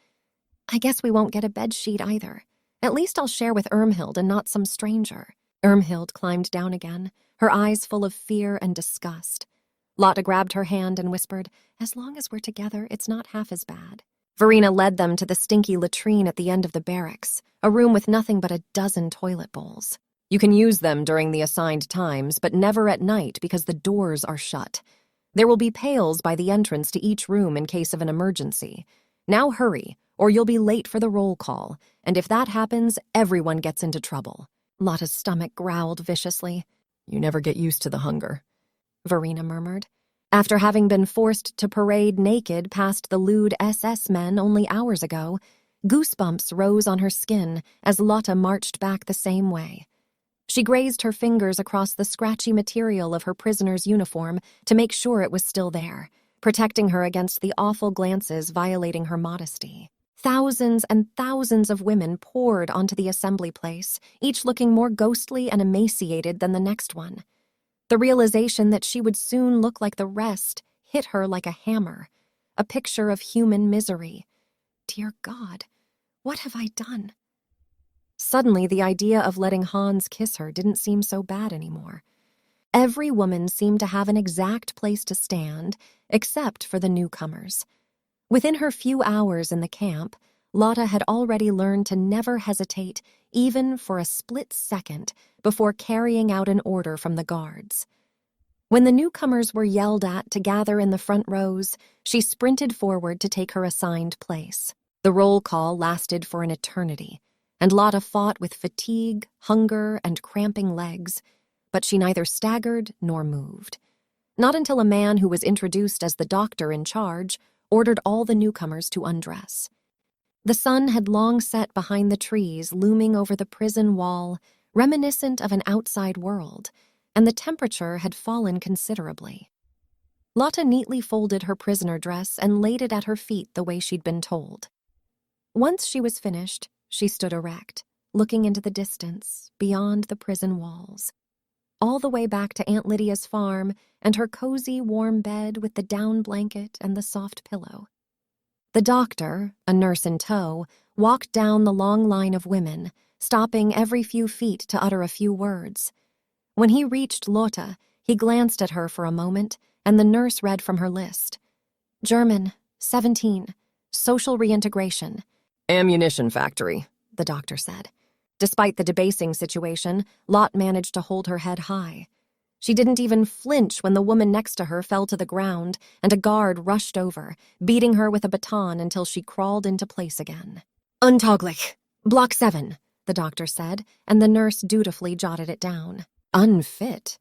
"I guess we won't get a bed sheet either. At least I'll share with Irmhild and not some stranger." Irmhild climbed down again, her eyes full of fear and disgust. Lotte grabbed her hand and whispered, "As long as we're together, it's not half as bad." Verena led them to the stinky latrine at the end of the barracks, a room with nothing but a dozen toilet bowls. "You can use them during the assigned times, but never at night because the doors are shut. There will be pails by the entrance to each room in case of an emergency. Now hurry, or you'll be late for the roll call, and if that happens, everyone gets into trouble." Lotte's stomach growled viciously. "You never get used to the hunger," Verena murmured. After having been forced to parade naked past the lewd SS men only hours ago, goosebumps rose on her skin as Lotte marched back the same way. She grazed her fingers across the scratchy material of her prisoner's uniform to make sure it was still there, protecting her against the awful glances violating her modesty. Thousands and thousands of women poured onto the assembly place, each looking more ghostly and emaciated than the next one. The realization that she would soon look like the rest hit her like a hammer, a picture of human misery. Dear God, what have I done? Suddenly, the idea of letting Hans kiss her didn't seem so bad anymore. Every woman seemed to have an exact place to stand, except for the newcomers. Within her few hours in the camp, Lotte had already learned to never hesitate, even for a split second, before carrying out an order from the guards. When the newcomers were yelled at to gather in the front rows, she sprinted forward to take her assigned place. The roll call lasted for an eternity, and Lotte fought with fatigue, hunger, and cramping legs, but she neither staggered nor moved. Not until a man who was introduced as the doctor in charge ordered all the newcomers to undress. The sun had long set behind the trees looming over the prison wall, reminiscent of an outside world, and the temperature had fallen considerably. Lotte neatly folded her prisoner dress and laid it at her feet the way she'd been told. Once she was finished, she stood erect, looking into the distance, beyond the prison walls. All the way back to Aunt Lydia's farm and her cozy, warm bed with the down blanket and the soft pillow. The doctor, a nurse in tow, walked down the long line of women, stopping every few feet to utter a few words. When he reached Lotte, he glanced at her for a moment, and the nurse read from her list. German, 17, social reintegration. Ammunition factory, the doctor said. Despite the debasing situation, Lotte managed to hold her head high. She didn't even flinch when the woman next to her fell to the ground and a guard rushed over, beating her with a baton until she crawled into place again. Untauglich, Block 7, the doctor said, and the nurse dutifully jotted it down. Unfit?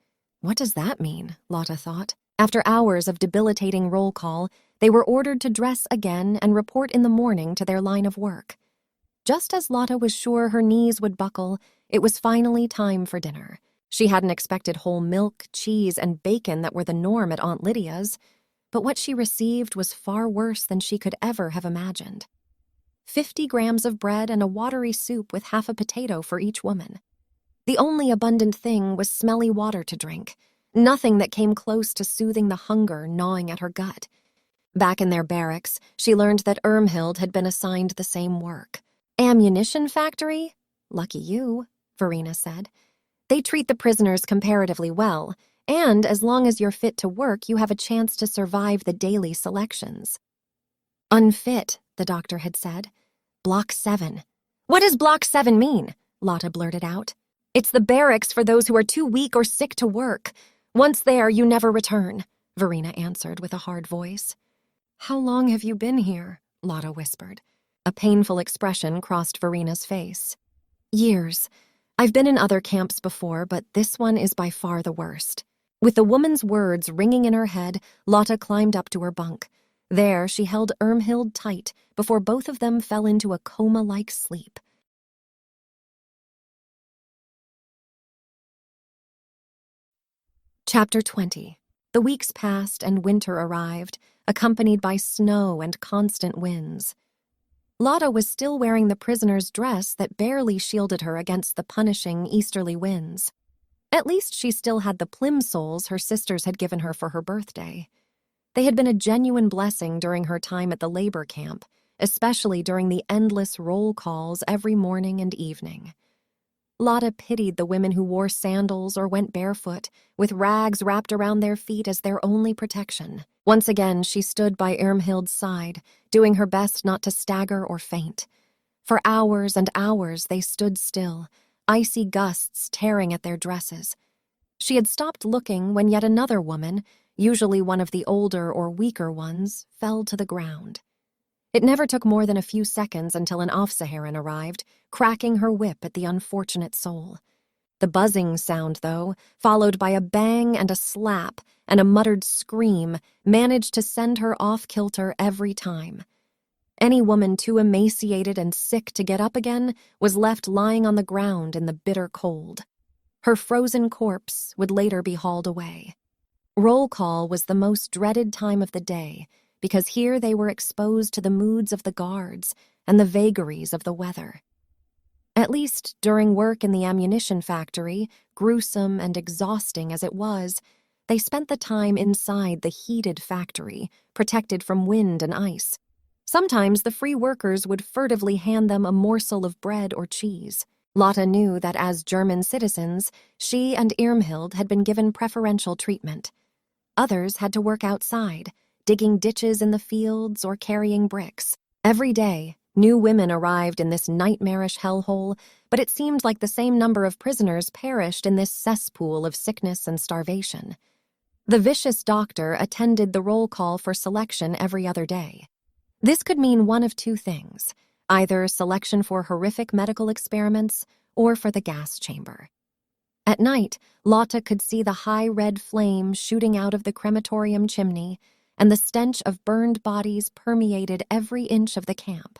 What does that mean? Lotte thought. After hours of debilitating roll call, they were ordered to dress again and report in the morning to their line of work. Just as Lotte was sure her knees would buckle, it was finally time for dinner. She hadn't expected whole milk, cheese, and bacon that were the norm at Aunt Lydia's, but what she received was far worse than she could ever have imagined. 50 grams of bread and a watery soup with half a potato for each woman. The only abundant thing was smelly water to drink, nothing that came close to soothing the hunger gnawing at her gut. Back in their barracks, she learned that Irmhild had been assigned the same work. Ammunition factory? Lucky you, Verena said. They treat the prisoners comparatively well, and as long as you're fit to work, you have a chance to survive the daily selections. Unfit, the doctor had said. Block 7. What does Block 7 mean? Lotte blurted out. It's the barracks for those who are too weak or sick to work. Once there, you never return, Verena answered with a hard voice. How long have you been here? Lotte whispered. A painful expression crossed Verena's face. Years. I've been in other camps before, but this one is by far the worst. With the woman's words ringing in her head, Lotte climbed up to her bunk. There, she held Irmhild tight before both of them fell into a coma-like sleep. Chapter 20. The weeks passed and winter arrived, accompanied by snow and constant winds. Lotte was still wearing the prisoner's dress that barely shielded her against the punishing easterly winds. At least she still had the plimsolls her sisters had given her for her birthday. They had been a genuine blessing during her time at the labor camp, especially during the endless roll calls every morning and evening. Lotte pitied the women who wore sandals or went barefoot, with rags wrapped around their feet as their only protection. Once again, she stood by Irmhild's side, doing her best not to stagger or faint. For hours and hours they stood still, icy gusts tearing at their dresses. She had stopped looking when yet another woman, usually one of the older or weaker ones, fell to the ground. It never took more than a few seconds until an Aufseherin arrived, cracking her whip at the unfortunate soul. The buzzing sound, though, followed by a bang and a slap and a muttered scream, managed to send her off-kilter every time. Any woman too emaciated and sick to get up again was left lying on the ground in the bitter cold. Her frozen corpse would later be hauled away. Roll call was the most dreaded time of the day, because here they were exposed to the moods of the guards and the vagaries of the weather. At least during work in the ammunition factory, gruesome and exhausting as it was, they spent the time inside the heated factory, protected from wind and ice. Sometimes the free workers would furtively hand them a morsel of bread or cheese. Lotte knew that as German citizens, she and Irmhild had been given preferential treatment. Others had to work outside, digging ditches in the fields or carrying bricks. Every day, new women arrived in this nightmarish hellhole, but it seemed like the same number of prisoners perished in this cesspool of sickness and starvation. The vicious doctor attended the roll call for selection every other day. This could mean one of two things, either selection for horrific medical experiments or for the gas chamber. At night, Lotte could see the high red flame shooting out of the crematorium chimney, and the stench of burned bodies permeated every inch of the camp.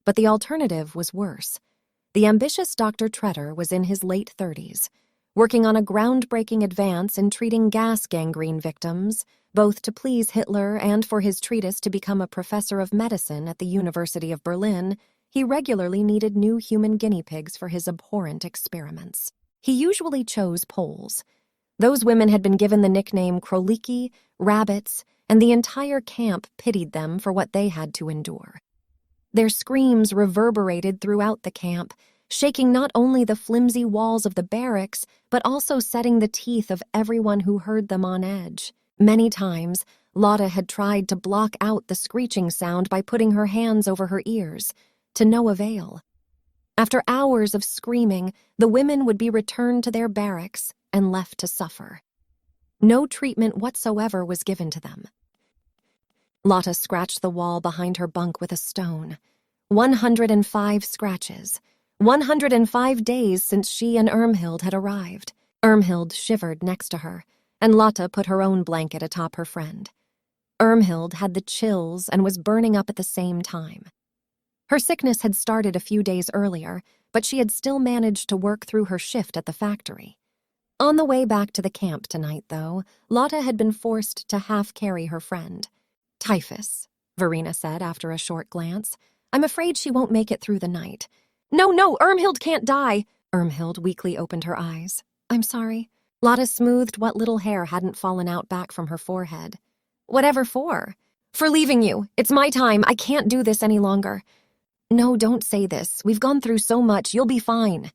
But the alternative was worse. The ambitious Dr. Tretter was in his late 30s, working on a groundbreaking advance in treating gas gangrene victims, both to please Hitler and for his treatise to become a professor of medicine at the University of Berlin. He regularly needed new human guinea pigs for his abhorrent experiments. He usually chose Poles. Those women had been given the nickname Króliki, rabbits, and the entire camp pitied them for what they had to endure. Their screams reverberated throughout the camp, shaking not only the flimsy walls of the barracks, but also setting the teeth of everyone who heard them on edge. Many times, Lotte had tried to block out the screeching sound by putting her hands over her ears, to no avail. After hours of screaming, the women would be returned to their barracks and left to suffer. No treatment whatsoever was given to them. Lotte scratched the wall behind her bunk with a stone. 105 scratches. 105 days since she and Irmhild had arrived. Irmhild shivered next to her, and Lotte put her own blanket atop her friend. Irmhild had the chills and was burning up at the same time. Her sickness had started a few days earlier, but she had still managed to work through her shift at the factory. On the way back to the camp tonight, though, Lotte had been forced to half-carry her friend. "Typhus," Verena said after a short glance. "I'm afraid she won't make it through the night." No, Irmhild can't die!" Irmhild weakly opened her eyes. "I'm sorry." Lotte smoothed what little hair hadn't fallen out back from her forehead. "Whatever for?" "For leaving you. It's my time. I can't do this any longer." "No, don't say this. We've gone through so much. You'll be fine."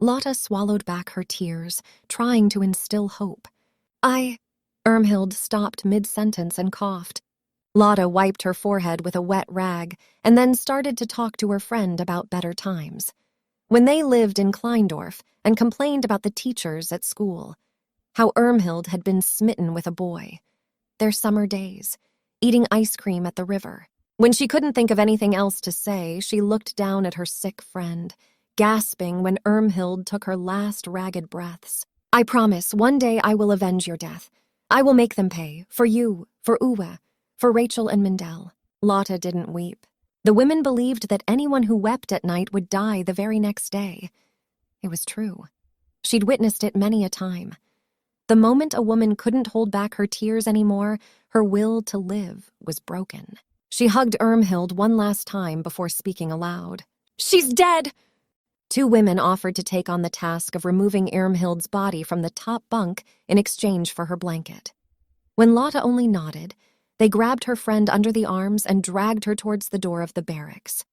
Lotte swallowed back her tears, trying to instill hope. Irmhild stopped mid-sentence and coughed. Lotte wiped her forehead with a wet rag and then started to talk to her friend about better times. When they lived in Kleindorf and complained about the teachers at school. How Irmhild had been smitten with a boy. Their summer days, eating ice cream at the river. When she couldn't think of anything else to say, she looked down at her sick friend, gasping when Irmhild took her last ragged breaths. "I promise, one day I will avenge your death. I will make them pay, for you, for Uwe, for Rachel and Mindel." Lotte didn't weep. The women believed that anyone who wept at night would die the very next day. It was true. She'd witnessed it many a time. The moment a woman couldn't hold back her tears anymore, her will to live was broken. She hugged Irmhild one last time before speaking aloud. "She's dead!" Two women offered to take on the task of removing Irmhild's body from the top bunk in exchange for her blanket. When Lotte only nodded, they grabbed her friend under the arms and dragged her towards the door of the barracks.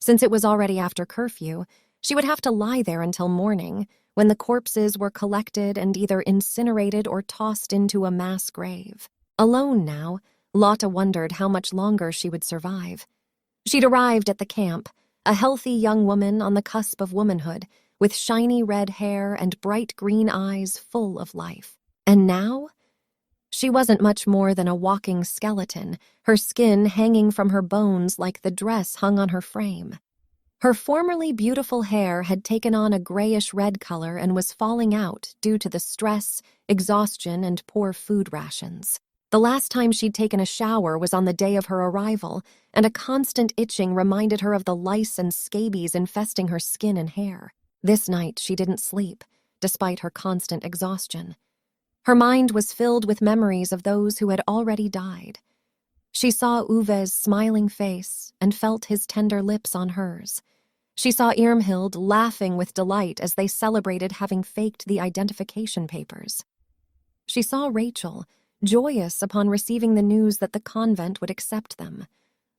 Since it was already after curfew, she would have to lie there until morning, when the corpses were collected and either incinerated or tossed into a mass grave. Alone now, Lotte wondered how much longer she would survive. She'd arrived at the camp, a healthy young woman on the cusp of womanhood, with shiny red hair and bright green eyes full of life. And now? She wasn't much more than a walking skeleton, her skin hanging from her bones like the dress hung on her frame. Her formerly beautiful hair had taken on a grayish-red color and was falling out due to the stress, exhaustion, and poor food rations. The last time she'd taken a shower was on the day of her arrival, and a constant itching reminded her of the lice and scabies infesting her skin and hair. This night she didn't sleep, despite her constant exhaustion. Her mind was filled with memories of those who had already died. She saw Uwe's smiling face and felt his tender lips on hers. She saw Irmhild laughing with delight as they celebrated having faked the identification papers. She saw Rachel, joyous upon receiving the news that the convent would accept them.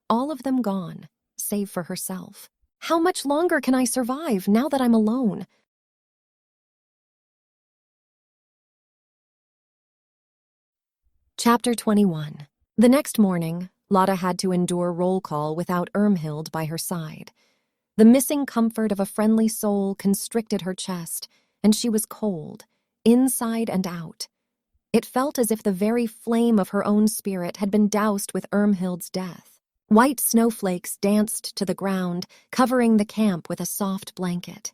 All of them gone, save for herself. How much longer can I survive now that I'm alone? Chapter 21. The next morning, Lotte had to endure roll call without Irmhild by her side. The missing comfort of a friendly soul constricted her chest, and she was cold, inside and out. It felt as if the very flame of her own spirit had been doused with Irmhild's death. White snowflakes danced to the ground, covering the camp with a soft blanket.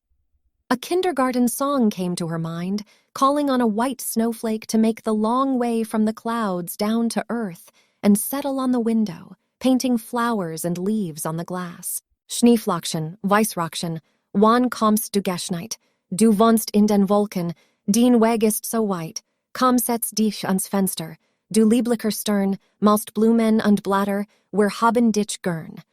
A kindergarten song came to her mind, calling on a white snowflake to make the long way from the clouds down to earth and settle on the window, painting flowers and leaves on the glass. Schneeflockchen, Weißrockchen, wann kommst du Geschneit? Du wohnst in den Wolken, dein Weg ist so weit. Komm, setz dich ans Fenster. Du lieblicher Stern, malst Blumen und Blätter, wir haben dich gern.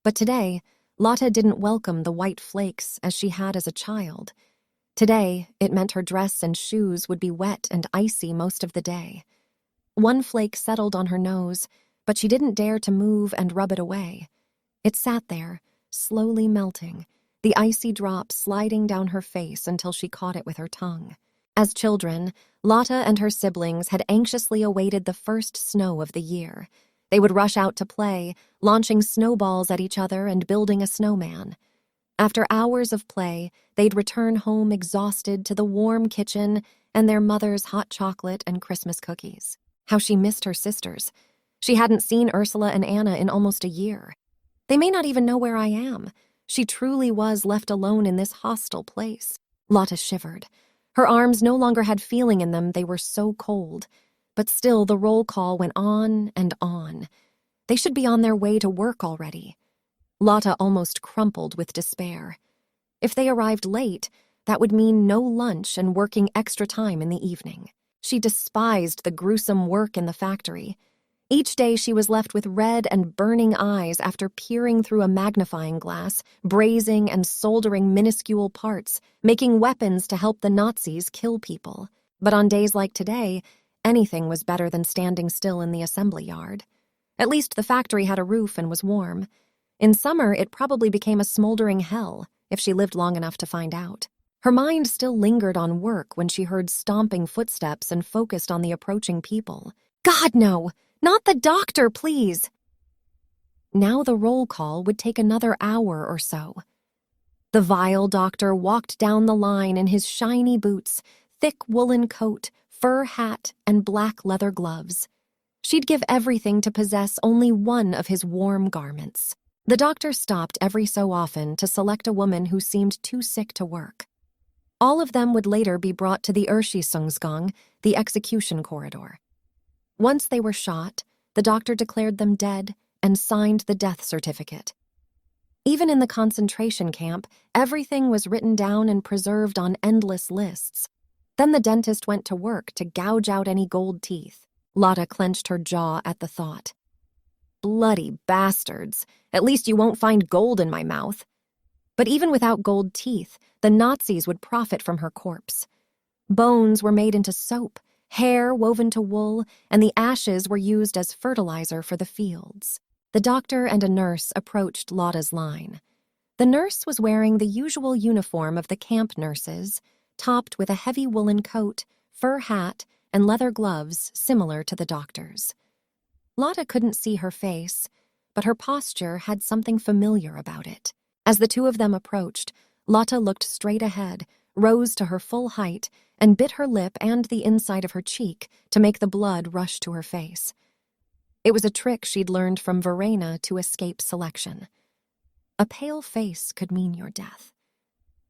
But today, Lotte didn't welcome the white flakes as she had as a child. Today, it meant her dress and shoes would be wet and icy most of the day. One flake settled on her nose, but she didn't dare to move and rub it away. It sat there, slowly melting, the icy drop sliding down her face until she caught it with her tongue. As children, Lotte and her siblings had anxiously awaited the first snow of the year. They would rush out to play, launching snowballs at each other and building a snowman. After hours of play, they'd return home exhausted to the warm kitchen and their mother's hot chocolate and Christmas cookies. How she missed her sisters. She hadn't seen Ursula and Anna in almost a year. They may not even know where I am. She truly was left alone in this hostile place. Lotte shivered. Her arms no longer had feeling in them, they were so cold. But still, the roll call went on and on. They should be on their way to work already. Lotte almost crumpled with despair. If they arrived late, that would mean no lunch and working extra time in the evening. She despised the gruesome work in the factory. Each day she was left with red and burning eyes after peering through a magnifying glass, brazing and soldering minuscule parts, making weapons to help the Nazis kill people. But on days like today, anything was better than standing still in the assembly yard. At least the factory had a roof and was warm. In summer, it probably became a smoldering hell, if she lived long enough to find out. Her mind still lingered on work when she heard stomping footsteps and focused on the approaching people. God, no! Not the doctor, please! Now the roll call would take another hour or so. The vile doctor walked down the line in his shiny boots, thick woolen coat, fur hat, and black leather gloves. She'd give everything to possess only one of his warm garments. The doctor stopped every so often to select a woman who seemed too sick to work. All of them would later be brought to the Erschießungsgang, the execution corridor. Once they were shot, the doctor declared them dead and signed the death certificate. Even in the concentration camp, everything was written down and preserved on endless lists. Then the dentist went to work to gouge out any gold teeth. Lotte clenched her jaw at the thought. Bloody bastards. At least you won't find gold in my mouth. But even without gold teeth, the Nazis would profit from her corpse. Bones were made into soap, hair woven to wool, and the ashes were used as fertilizer for the fields. The doctor and a nurse approached Lotte's line. The nurse was wearing the usual uniform of the camp nurses, topped with a heavy woolen coat, fur hat, and leather gloves similar to the doctor's. Lotte couldn't see her face, but her posture had something familiar about it. As the two of them approached, Lotte looked straight ahead, rose to her full height, and bit her lip and the inside of her cheek to make the blood rush to her face. It was a trick she'd learned from Verena to escape selection. A pale face could mean your death.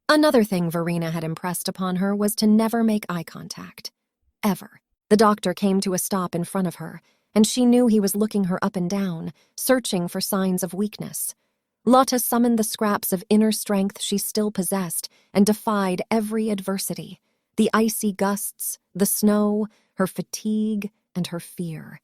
Another thing Verena had impressed upon her was to never make eye contact. Ever. The doctor came to a stop in front of her, and she knew he was looking her up and down, searching for signs of weakness. Lotte summoned the scraps of inner strength she still possessed and defied every adversity. The icy gusts, the snow, her fatigue, and her fear.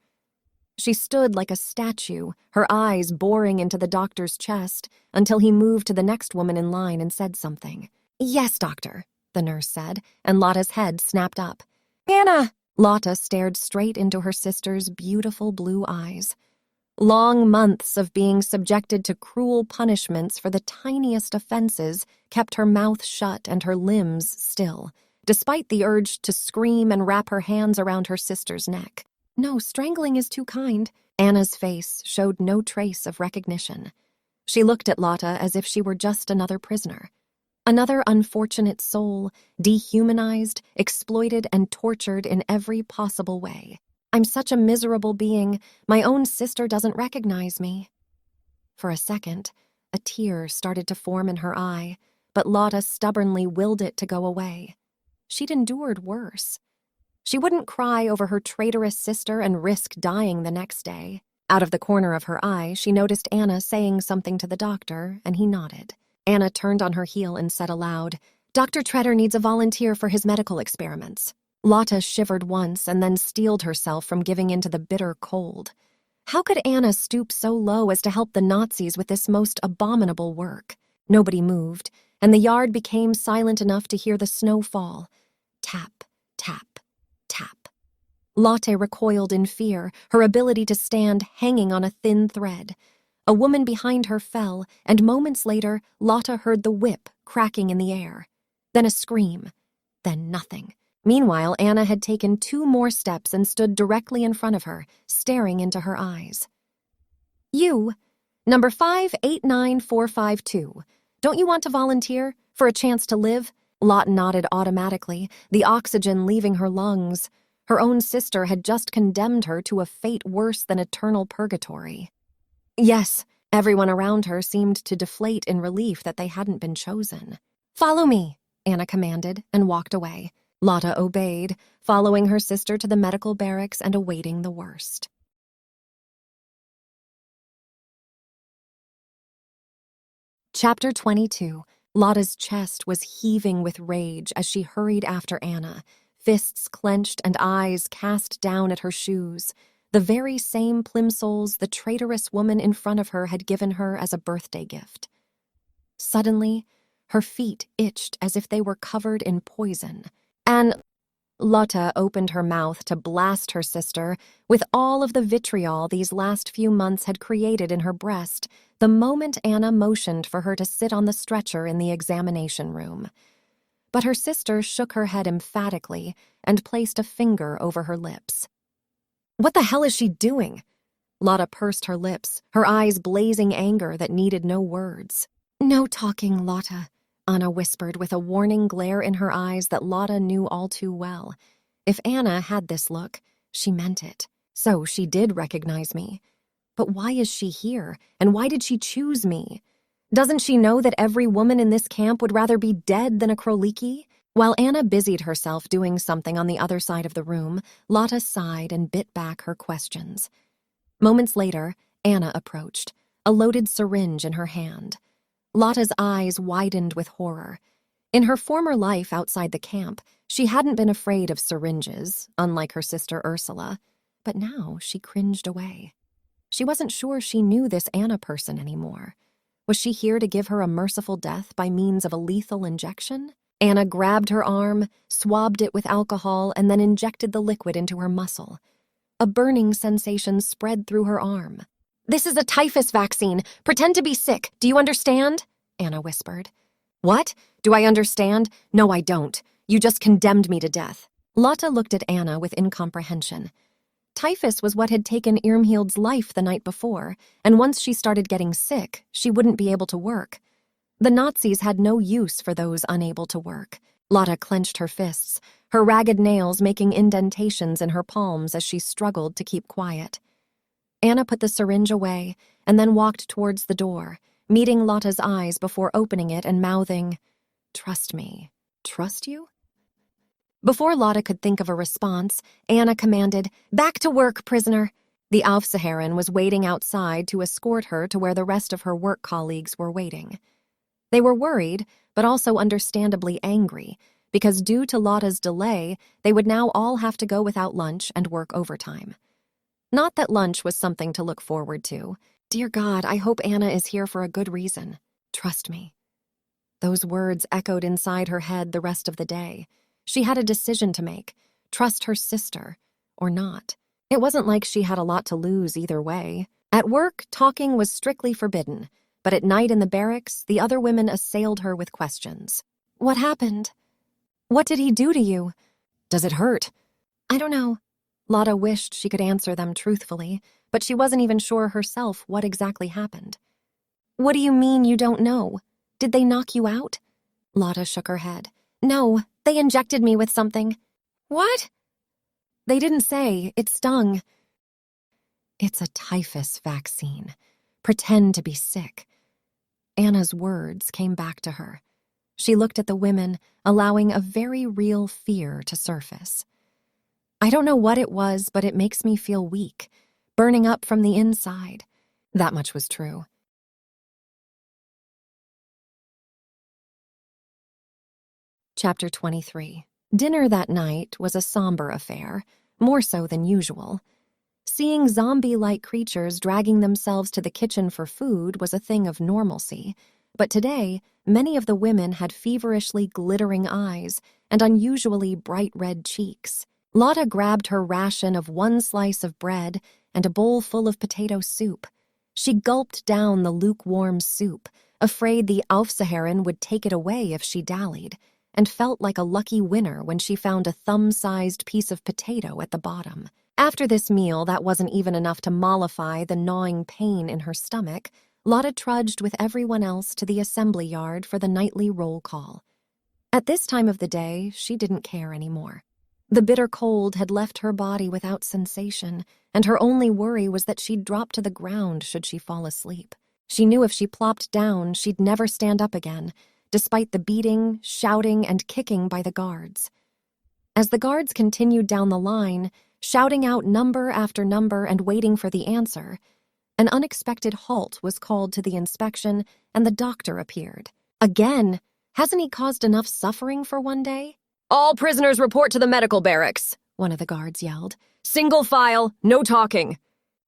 She stood like a statue, her eyes boring into the doctor's chest, until he moved to the next woman in line and said something. "Yes, doctor," the nurse said, and Lotte's head snapped up. "Anna!" Lotte stared straight into her sister's beautiful blue eyes. Long months of being subjected to cruel punishments for the tiniest offenses kept her mouth shut and her limbs still, despite the urge to scream and wrap her hands around her sister's neck. "No, strangling is too kind." Anna's face showed no trace of recognition. She looked at Lotte as if she were just another prisoner. Another unfortunate soul, dehumanized, exploited, and tortured in every possible way. "I'm such a miserable being. My own sister doesn't recognize me." For a second, a tear started to form in her eye, but Lotte stubbornly willed it to go away. She'd endured worse. She wouldn't cry over her traitorous sister and risk dying the next day. Out of the corner of her eye, she noticed Anna saying something to the doctor, and he nodded. Anna turned on her heel and said aloud, "Dr. Tretter needs a volunteer for his medical experiments." Lotte shivered once and then steeled herself from giving in to the bitter cold. How could Anna stoop so low as to help the Nazis with this most abominable work? Nobody moved, and the yard became silent enough to hear the snow fall. Tap, tap, tap. Lotte recoiled in fear, her ability to stand hanging on a thin thread. A woman behind her fell, and moments later, Lotte heard the whip cracking in the air. Then a scream. Then nothing. Meanwhile, Anna had taken 2 more steps and stood directly in front of her, staring into her eyes. "You, number 589452. Don't you want to volunteer? For a chance to live?" Lotte nodded automatically, the oxygen leaving her lungs. Her own sister had just condemned her to a fate worse than eternal purgatory. Yes, everyone around her seemed to deflate in relief that they hadn't been chosen. "Follow me," Anna commanded, and walked away. Lotte obeyed, following her sister to the medical barracks and awaiting the worst. Chapter 22. Lotte's chest was heaving with rage as she hurried after Anna, fists clenched and eyes cast down at her shoes, the very same plimsolls the traitorous woman in front of her had given her as a birthday gift. Suddenly, her feet itched as if they were covered in poison, and Lotte opened her mouth to blast her sister with all of the vitriol these last few months had created in her breast the moment Anna motioned for her to sit on the stretcher in the examination room. But her sister shook her head emphatically and placed a finger over her lips. "What the hell is she doing?" Lotte pursed her lips, her eyes blazing anger that needed no words. "No talking, Lotte," Anna whispered with a warning glare in her eyes that Lotte knew all too well. If Anna had this look, she meant it. So she did recognize me. But why is she here, and why did she choose me? Doesn't she know that every woman in this camp would rather be dead than a Kroliki? While Anna busied herself doing something on the other side of the room, Lotte sighed and bit back her questions. Moments later, Anna approached, a loaded syringe in her hand. Lotte's eyes widened with horror. In her former life outside the camp, she hadn't been afraid of syringes, unlike her sister Ursula, but now she cringed away. She wasn't sure she knew this Anna person anymore. Was she here to give her a merciful death by means of a lethal injection? Anna grabbed her arm, swabbed it with alcohol, and then injected the liquid into her muscle. A burning sensation spread through her arm. "This is a typhus vaccine. Pretend to be sick. Do you understand?" Anna whispered. "What? Do I understand? No, I don't. You just condemned me to death." Lotte looked at Anna with incomprehension. Typhus was what had taken Irmhild's life the night before, and once she started getting sick, she wouldn't be able to work. The Nazis had no use for those unable to work. Lotte clenched her fists, her ragged nails making indentations in her palms as she struggled to keep quiet. Anna put the syringe away and then walked towards the door, meeting Lotte's eyes before opening it and mouthing, "Trust me." "Trust you?" Before Lotte could think of a response, Anna commanded, "Back to work, prisoner." The Aufseherin was waiting outside to escort her to where the rest of her work colleagues were waiting. They were worried, but also understandably angry, because due to Lotte's delay, they would now all have to go without lunch and work overtime. Not that lunch was something to look forward to. Dear God, I hope Anna is here for a good reason. Trust me. Those words echoed inside her head the rest of the day. She had a decision to make, trust her sister or not. It wasn't like she had a lot to lose either way. At work, talking was strictly forbidden, but at night in the barracks, the other women assailed her with questions. "What happened? What did he do to you? Does it hurt?" "I don't know." Lotte wished she could answer them truthfully, but she wasn't even sure herself what exactly happened. "What do you mean you don't know? Did they knock you out?" Lotte shook her head. "No, they injected me with something." "What?" "They didn't say. It stung." "It's a typhus vaccine. Pretend to be sick." Anna's words came back to her. She looked at the women, allowing a very real fear to surface. "I don't know what it was, but it makes me feel weak, burning up from the inside." That much was true. Chapter 23. Dinner that night was a somber affair, more so than usual. Seeing zombie-like creatures dragging themselves to the kitchen for food was a thing of normalcy, but today, many of the women had feverishly glittering eyes and unusually bright red cheeks. Lotte grabbed her ration of one slice of bread and a bowl full of potato soup. She gulped down the lukewarm soup, afraid the Aufseherin would take it away if she dallied, and felt like a lucky winner when she found a thumb-sized piece of potato at the bottom. After this meal that wasn't even enough to mollify the gnawing pain in her stomach, Lotte trudged with everyone else to the assembly yard for the nightly roll call. At this time of the day, she didn't care anymore. The bitter cold had left her body without sensation, and her only worry was that she'd drop to the ground should she fall asleep. She knew if she plopped down, she'd never stand up again, despite the beating, shouting, and kicking by the guards. As the guards continued down the line, shouting out number after number and waiting for the answer, an unexpected halt was called to the inspection and the doctor appeared. Again, hasn't he caused enough suffering for one day? All prisoners report to the medical barracks, one of the guards yelled. Single file, no talking.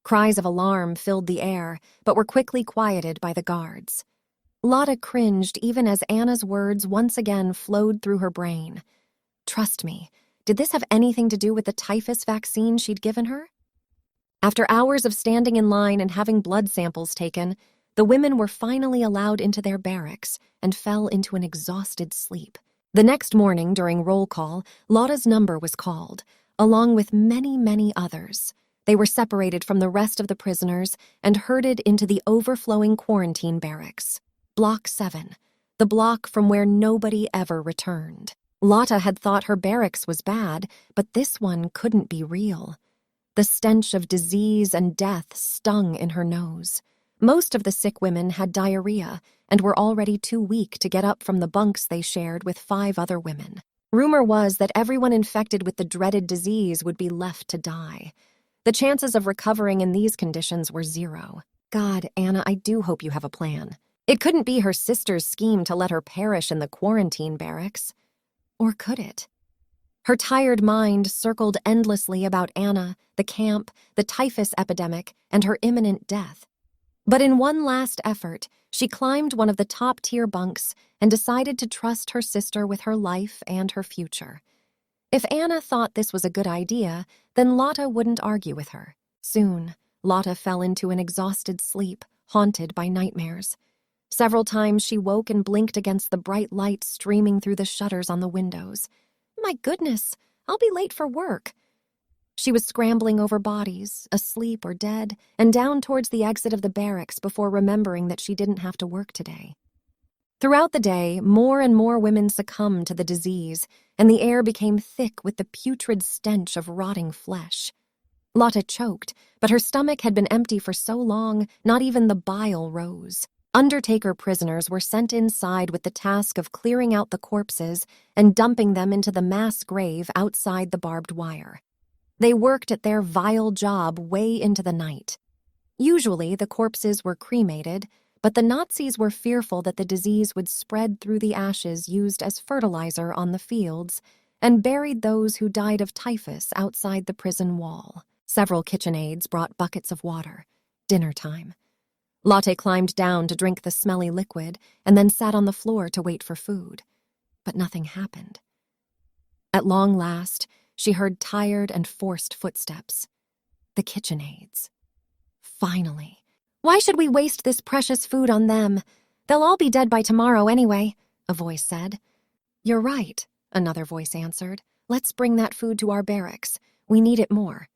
Cries of alarm filled the air, but were quickly quieted by the guards. Lotte cringed even as Anna's words once again flowed through her brain. Trust me, did this have anything to do with the typhus vaccine she'd given her? After hours of standing in line and having blood samples taken, the women were finally allowed into their barracks and fell into an exhausted sleep. The next morning, during roll call, Lotte's number was called, along with many, many others. They were separated from the rest of the prisoners and herded into the overflowing quarantine barracks. Block 7, the block from where nobody ever returned. Lotte had thought her barracks was bad, but this one couldn't be real. The stench of disease and death stung in her nose. Most of the sick women had diarrhea and were already too weak to get up from the bunks they shared with 5 other women. Rumor was that everyone infected with the dreaded disease would be left to die. The chances of recovering in these conditions were 0. God, Anna, I do hope you have a plan. It couldn't be her sister's scheme to let her perish in the quarantine barracks. Or could it? Her tired mind circled endlessly about Anna, the camp, the typhus epidemic, and her imminent death. But in one last effort, she climbed one of the top-tier bunks and decided to trust her sister with her life and her future. If Anna thought this was a good idea, then Lotte wouldn't argue with her. Soon, Lotte fell into an exhausted sleep, haunted by nightmares. Several times she woke and blinked against the bright light streaming through the shutters on the windows. My goodness, I'll be late for work. She was scrambling over bodies, asleep or dead, and down towards the exit of the barracks before remembering that she didn't have to work today. Throughout the day, more and more women succumbed to the disease, and the air became thick with the putrid stench of rotting flesh. Lotte choked, but her stomach had been empty for so long, not even the bile rose. Undertaker prisoners were sent inside with the task of clearing out the corpses and dumping them into the mass grave outside the barbed wire. They worked at their vile job way into the night. Usually, the corpses were cremated, but the Nazis were fearful that the disease would spread through the ashes used as fertilizer on the fields and buried those who died of typhus outside the prison wall. Several KitchenAids brought buckets of water. Dinner time. Lotte climbed down to drink the smelly liquid and then sat on the floor to wait for food. But nothing happened. At long last, she heard tired and forced footsteps. The KitchenAids. Finally. Why should we waste this precious food on them? They'll all be dead by tomorrow anyway, a voice said. You're right, another voice answered. Let's bring that food to our barracks. We need it more.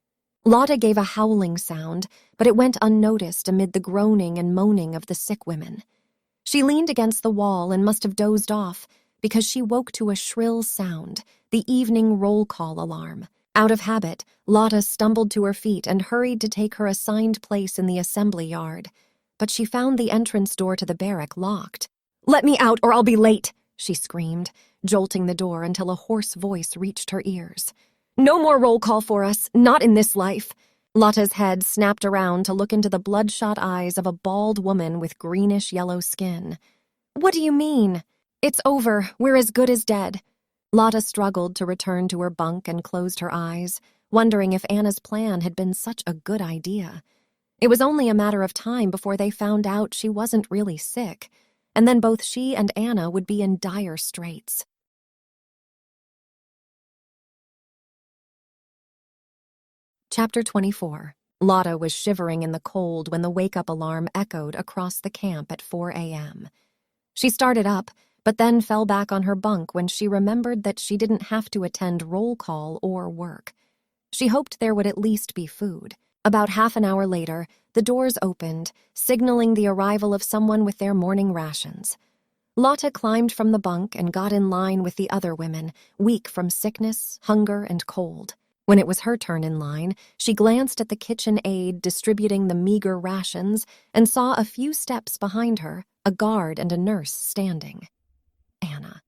Lotte gave a howling sound, but it went unnoticed amid the groaning and moaning of the sick women. She leaned against the wall and must have dozed off because she woke to a shrill sound, the evening roll call alarm. Out of habit, Lotte stumbled to her feet and hurried to take her assigned place in the assembly yard. But she found the entrance door to the barrack locked. "Let me out or I'll be late," she screamed, jolting the door until a hoarse voice reached her ears. "No more roll call for us, not in this life." Lotte's head snapped around to look into the bloodshot eyes of a bald woman with greenish-yellow skin. "What do you mean? It's over. We're as good as dead." Lotte struggled to return to her bunk and closed her eyes, wondering if Anna's plan had been such a good idea. It was only a matter of time before they found out she wasn't really sick, and then both she and Anna would be in dire straits. Chapter 24. Lotte was shivering in the cold when the wake-up alarm echoed across the camp at 4 a.m. She started up, but then fell back on her bunk when she remembered that she didn't have to attend roll call or work. She hoped there would at least be food. About half an hour later, the doors opened, signaling the arrival of someone with their morning rations. Lotte climbed from the bunk and got in line with the other women, weak from sickness, hunger, and cold. When it was her turn in line, she glanced at the kitchen aide distributing the meager rations and saw a few steps behind her, a guard and a nurse standing. Anna.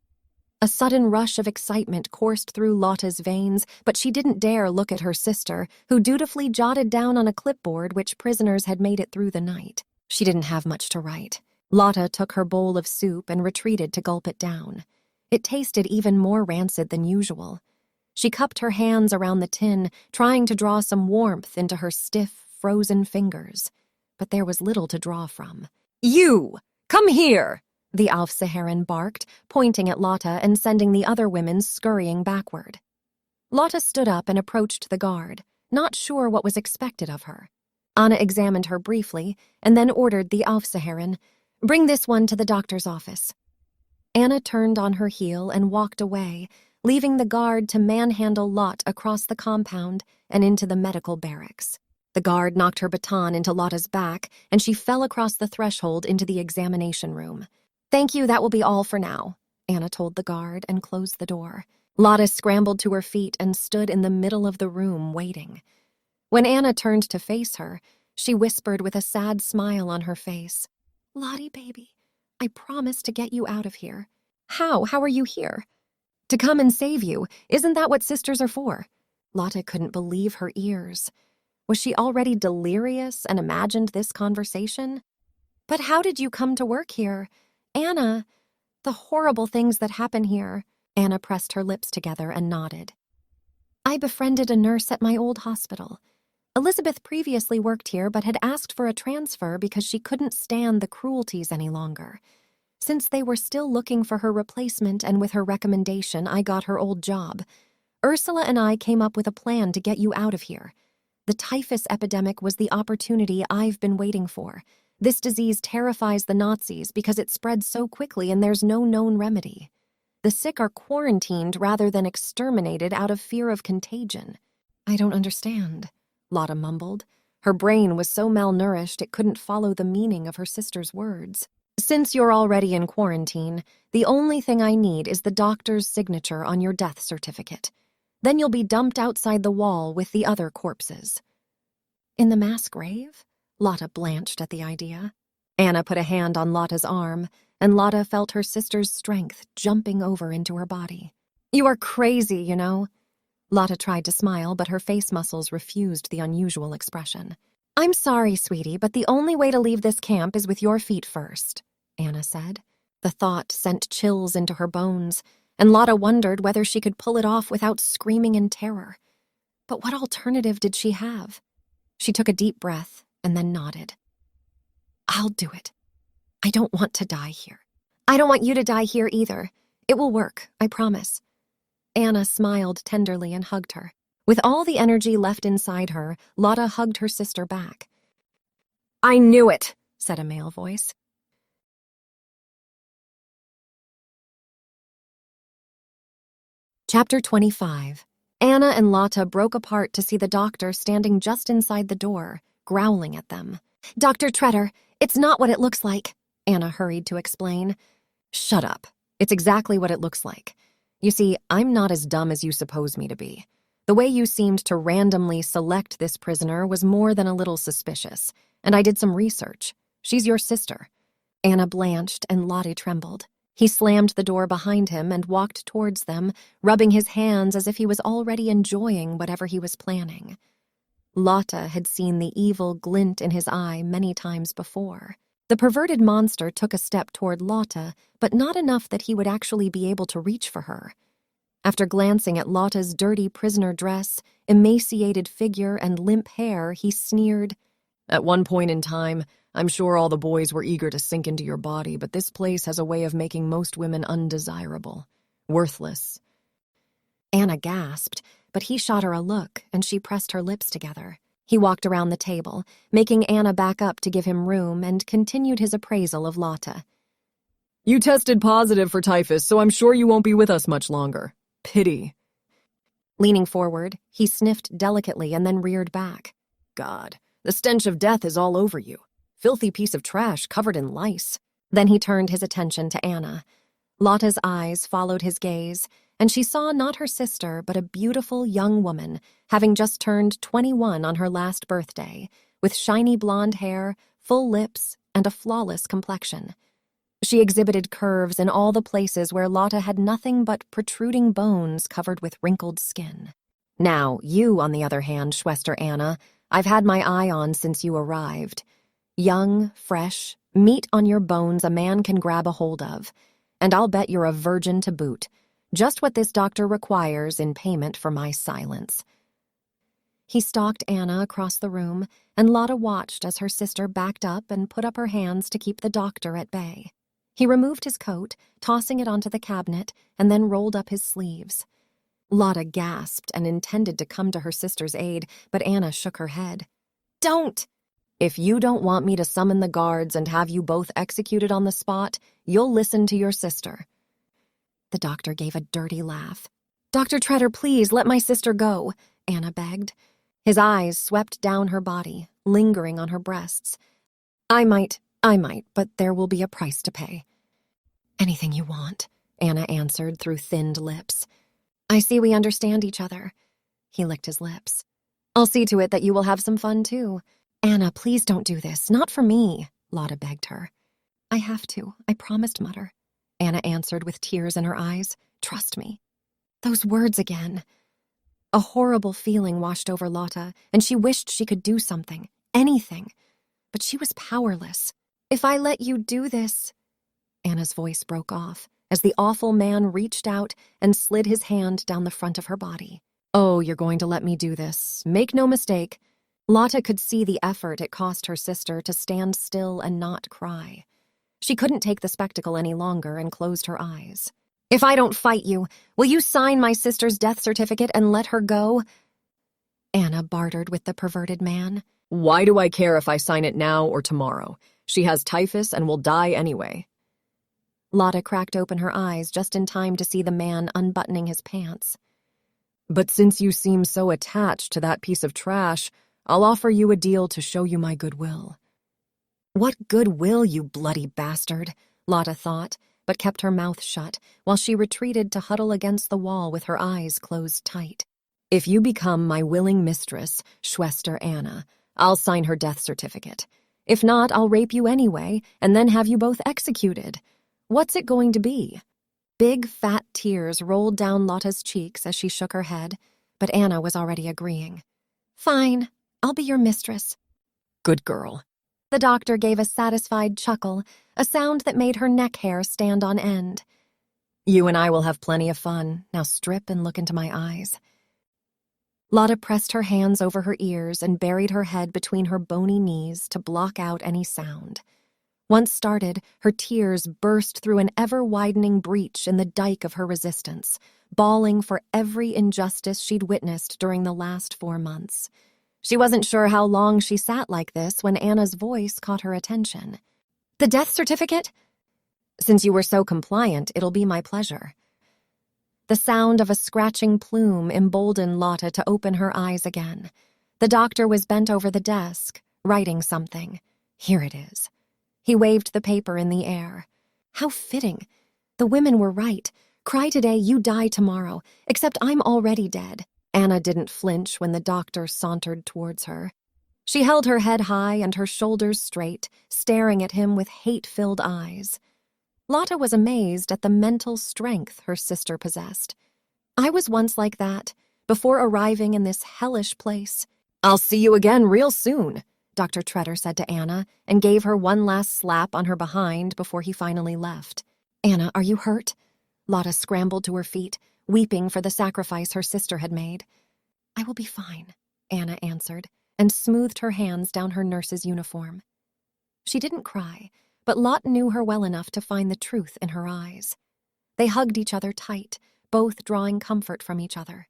A sudden rush of excitement coursed through Lotte's veins, but she didn't dare look at her sister, who dutifully jotted down on a clipboard which prisoners had made it through the night. She didn't have much to write. Lotte took her bowl of soup and retreated to gulp it down. It tasted even more rancid than usual. She cupped her hands around the tin, trying to draw some warmth into her stiff, frozen fingers. But there was little to draw from. You! Come here! The Aufseherin barked, pointing at Lotte and sending the other women scurrying backward. Lotte stood up and approached the guard, not sure what was expected of her. Anna examined her briefly and then ordered the Aufseherin, "Bring this one to the doctor's office." Anna turned on her heel and walked away, leaving the guard to manhandle Lotte across the compound and into the medical barracks. The guard knocked her baton into Lotte's back, and she fell across the threshold into the examination room. "Thank you, that will be all for now," Anna told the guard and closed the door. Lotte scrambled to her feet and stood in the middle of the room, waiting. When Anna turned to face her, she whispered with a sad smile on her face, "Lottie, baby, I promised to get you out of here." "How? How are you here?" "To come and save you. Isn't that what sisters are for?" Lotte couldn't believe her ears. Was she already delirious and imagined this conversation? "But how did you come to work here? Anna, the horrible things that happen here." Anna pressed her lips together and nodded. "I befriended a nurse at my old hospital. Elizabeth previously worked here but had asked for a transfer because she couldn't stand the cruelties any longer. Since they were still looking for her replacement and with her recommendation, I got her old job. Ursula and I came up with a plan to get you out of here. The typhus epidemic was the opportunity I've been waiting for. This disease terrifies the Nazis because it spreads so quickly and there's no known remedy. The sick are quarantined rather than exterminated out of fear of contagion." "I don't understand," Lotte mumbled. Her brain was so malnourished it couldn't follow the meaning of her sister's words. "Since you're already in quarantine, the only thing I need is the doctor's signature on your death certificate. Then you'll be dumped outside the wall with the other corpses." "In the mass grave?" Lotte blanched at the idea. Anna put a hand on Lotte's arm, and Lotte felt her sister's strength jumping over into her body. "You are crazy, you know." Lotte tried to smile, but her face muscles refused the unusual expression. "I'm sorry, sweetie, but the only way to leave this camp is with your feet first," Anna said. The thought sent chills into her bones, and Lotte wondered whether she could pull it off without screaming in terror. But what alternative did she have? She took a deep breath and then nodded. "I'll do it. I don't want to die here." "I don't want you to die here either. It will work, I promise." Anna smiled tenderly and hugged her. With all the energy left inside her, Lotte hugged her sister back. "I knew it," said a male voice. Chapter 25. Anna and Lotte broke apart to see the doctor standing just inside the door, growling at them. "Dr. Tretter, it's not what it looks like," Anna hurried to explain. "Shut up. It's exactly what it looks like. You see, I'm not as dumb as you suppose me to be. The way you seemed to randomly select this prisoner was more than a little suspicious, and I did some research. She's your sister." Anna blanched and Lotte trembled. He slammed the door behind him and walked towards them, rubbing his hands as if he was already enjoying whatever he was planning. Lotte had seen the evil glint in his eye many times before. The perverted monster took a step toward Lotte, but not enough that he would actually be able to reach for her. After glancing at Lotte's dirty prisoner dress, emaciated figure, and limp hair, he sneered, At one point in time, I'm sure all the boys were eager to sink into your body, but this place has a way of making most women undesirable, worthless." Anna gasped, but he shot her a look, and she pressed her lips together. He walked around the table, making Anna back up to give him room, and continued his appraisal of Lotte. "You tested positive for typhus, so I'm sure you won't be with us much longer. Pity." Leaning forward, he sniffed delicately and then reared back. "God, the stench of death is all over you. Filthy piece of trash covered in lice." Then he turned his attention to Anna. Lotte's eyes followed his gaze, and she saw not her sister, but a beautiful young woman, having just turned 21 on her last birthday, with shiny blonde hair, full lips, and a flawless complexion. She exhibited curves in all the places where Lotte had nothing but protruding bones covered with wrinkled skin. Now, you, on the other hand, Schwester Anna, I've had my eye on since you arrived. Young, fresh, meat on your bones a man can grab a hold of. And I'll bet you're a virgin to boot. Just what this doctor requires in payment for my silence. He stalked Anna across the room, and Lotte watched as her sister backed up and put up her hands to keep the doctor at bay. He removed his coat, tossing it onto the cabinet, and then rolled up his sleeves. Lotte gasped and intended to come to her sister's aid, but Anna shook her head. "Don't! If you don't want me to summon the guards and have you both executed on the spot, you'll listen to your sister." The doctor gave a dirty laugh. "Dr. Treader, please, let my sister go," Anna begged. His eyes swept down her body, lingering on her breasts. I might, but there will be a price to pay." "Anything you want," Anna answered through thinned lips. "I see we understand each other." He licked his lips. "I'll see to it that you will have some fun, too." "Anna, please don't do this. Not for me," Lotte begged her. "I have to. I promised, Mutter," Anna answered with tears in her eyes. "Trust me." Those words again. A horrible feeling washed over Lotte, and she wished she could do something, anything. But she was powerless. "If I let you do this..." Anna's voice broke off as the awful man reached out and slid his hand down the front of her body. "Oh, you're going to let me do this. Make no mistake." Lotte could see the effort it cost her sister to stand still and not cry. She couldn't take the spectacle any longer and closed her eyes. "If I don't fight you, will you sign my sister's death certificate and let her go?" Anna bartered with the perverted man. Why do I care if I sign it now or tomorrow? She has typhus and will die anyway." Lotte cracked open her eyes just in time to see the man unbuttoning his pants. "But since you seem so attached to that piece of trash, I'll offer you a deal to show you my goodwill." "What goodwill, you bloody bastard," Lotte thought, but kept her mouth shut while she retreated to huddle against the wall with her eyes closed tight. "If you become my willing mistress, Schwester Anna, I'll sign her death certificate. If not, I'll rape you anyway and then have you both executed. What's it going to be?" Big, fat tears rolled down Lotte's cheeks as she shook her head, but Anna was already agreeing. "Fine, I'll be your mistress." "Good girl." The doctor gave a satisfied chuckle, a sound that made her neck hair stand on end. "You and I will have plenty of fun. Now strip and look into my eyes." Lotte pressed her hands over her ears and buried her head between her bony knees to block out any sound. Once started, her tears burst through an ever-widening breach in the dike of her resistance, bawling for every injustice she'd witnessed during the last 4 months. She wasn't sure how long she sat like this when Anna's voice caught her attention. "The death certificate?" "Since you were so compliant, it'll be my pleasure." The sound of a scratching plume emboldened Lotte to open her eyes again. The doctor was bent over the desk, writing something. "Here it is." He waved the paper in the air. How fitting. The women were right. Cry today, you die tomorrow, except I'm already dead. Anna didn't flinch when the doctor sauntered towards her. She held her head high and her shoulders straight, staring at him with hate-filled eyes. Lotte was amazed at the mental strength her sister possessed. "I was once like that, before arriving in this hellish place." "I'll see you again real soon," Dr. Treader said to Anna and gave her one last slap on her behind before he finally left. "Anna, are you hurt?" Lotte scrambled to her feet, weeping for the sacrifice her sister had made. "I will be fine," Anna answered, and smoothed her hands down her nurse's uniform. She didn't cry, but Lotte knew her well enough to find the truth in her eyes. They hugged each other tight, both drawing comfort from each other.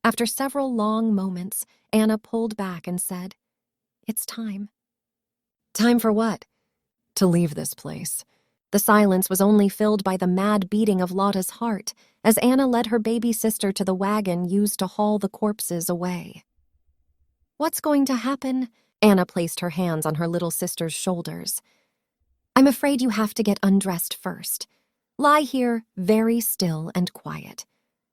After several long moments, Anna pulled back and said, "It's time." "Time for what?" "To leave this place." The silence was only filled by the mad beating of Lotte's heart as Anna led her baby sister to the wagon used to haul the corpses away. "What's going to happen?" Anna placed her hands on her little sister's shoulders. "I'm afraid you have to get undressed first. Lie here, very still and quiet.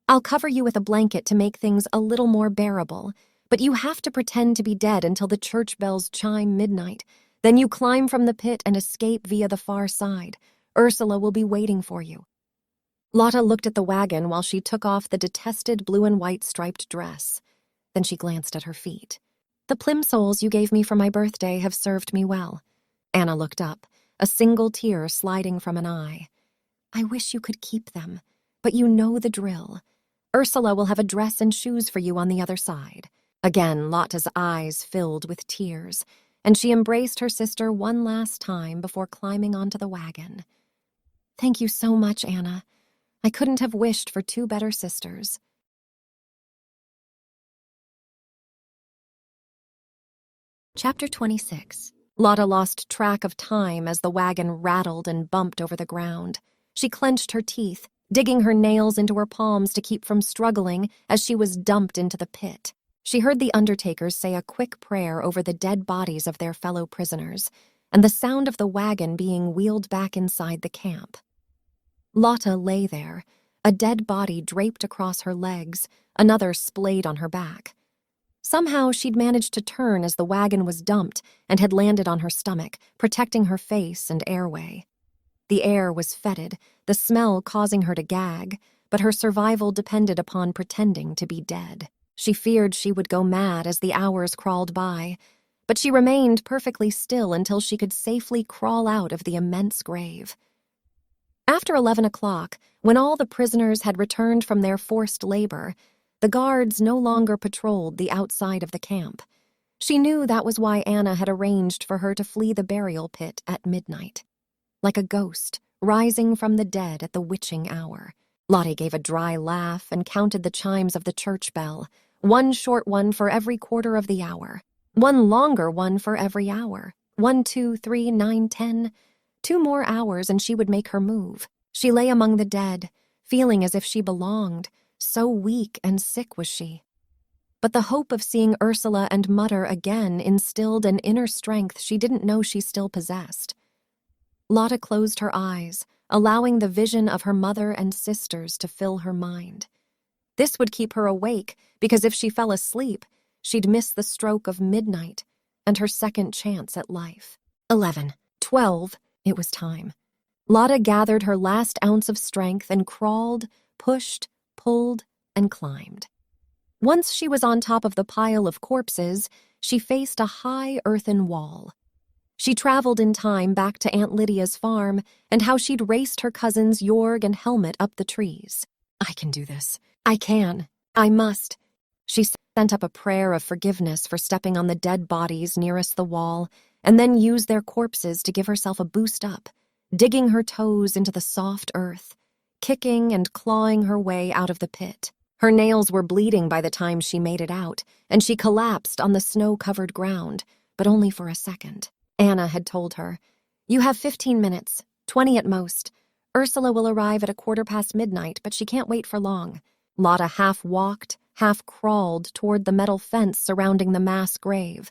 I'll cover you with a blanket to make things a little more bearable, but you have to pretend to be dead until the church bells chime midnight. Then you climb from the pit and escape via the far side, Ursula will be waiting for you." Lotte looked at the wagon while she took off the detested blue and white striped dress. Then she glanced at her feet. "The plimsolls you gave me for my birthday have served me well." Anna looked up, a single tear sliding from an eye. "I wish you could keep them, but you know the drill. Ursula will have a dress and shoes for you on the other side." Again, Lotte's eyes filled with tears, and she embraced her sister one last time before climbing onto the wagon. "Thank you so much, Anna. I couldn't have wished for two better sisters." Chapter 26. Lotte lost track of time as the wagon rattled and bumped over the ground. She clenched her teeth, digging her nails into her palms to keep from struggling as she was dumped into the pit. She heard the undertakers say a quick prayer over the dead bodies of their fellow prisoners, and the sound of the wagon being wheeled back inside the camp. Lotte lay there, a dead body draped across her legs, another splayed on her back. Somehow she'd managed to turn as the wagon was dumped and had landed on her stomach, protecting her face and airway. The air was fetid, the smell causing her to gag, but her survival depended upon pretending to be dead. She feared she would go mad as the hours crawled by, but she remained perfectly still until she could safely crawl out of the immense grave. After 11 o'clock, when all the prisoners had returned from their forced labor, the guards no longer patrolled the outside of the camp. She knew that was why Anna had arranged for her to flee the burial pit at midnight. Like a ghost, rising from the dead at the witching hour. Lotte gave a dry laugh and counted the chimes of the church bell, one short one for every quarter of the hour, one longer one for every hour. 1, 2, 3, 9, 10. 2 more hours and she would make her move. She lay among the dead, feeling as if she belonged, so weak and sick was she. But the hope of seeing Ursula and Mutter again instilled an inner strength she didn't know she still possessed. Lotte closed her eyes, allowing the vision of her mother and sisters to fill her mind. This would keep her awake, because if she fell asleep, she'd miss the stroke of midnight and her second chance at life. 11, 12, it was time. Lotte gathered her last ounce of strength and crawled, pushed, pulled, and climbed. Once she was on top of the pile of corpses, she faced a high earthen wall. She traveled in time back to Aunt Lydia's farm and how she'd raced her cousins Jorg and Helmut up the trees. "I can do this. I can. I must." She sent up a prayer of forgiveness for stepping on the dead bodies nearest the wall and then used their corpses to give herself a boost up, digging her toes into the soft earth, kicking and clawing her way out of the pit. Her nails were bleeding by the time she made it out, and she collapsed on the snow-covered ground, but only for a second. Anna had told her, "You have 15 minutes, 20 at most. Ursula will arrive at 1:15 midnight, but she can't wait for long." Lotte half walked, half crawled toward the metal fence surrounding the mass grave.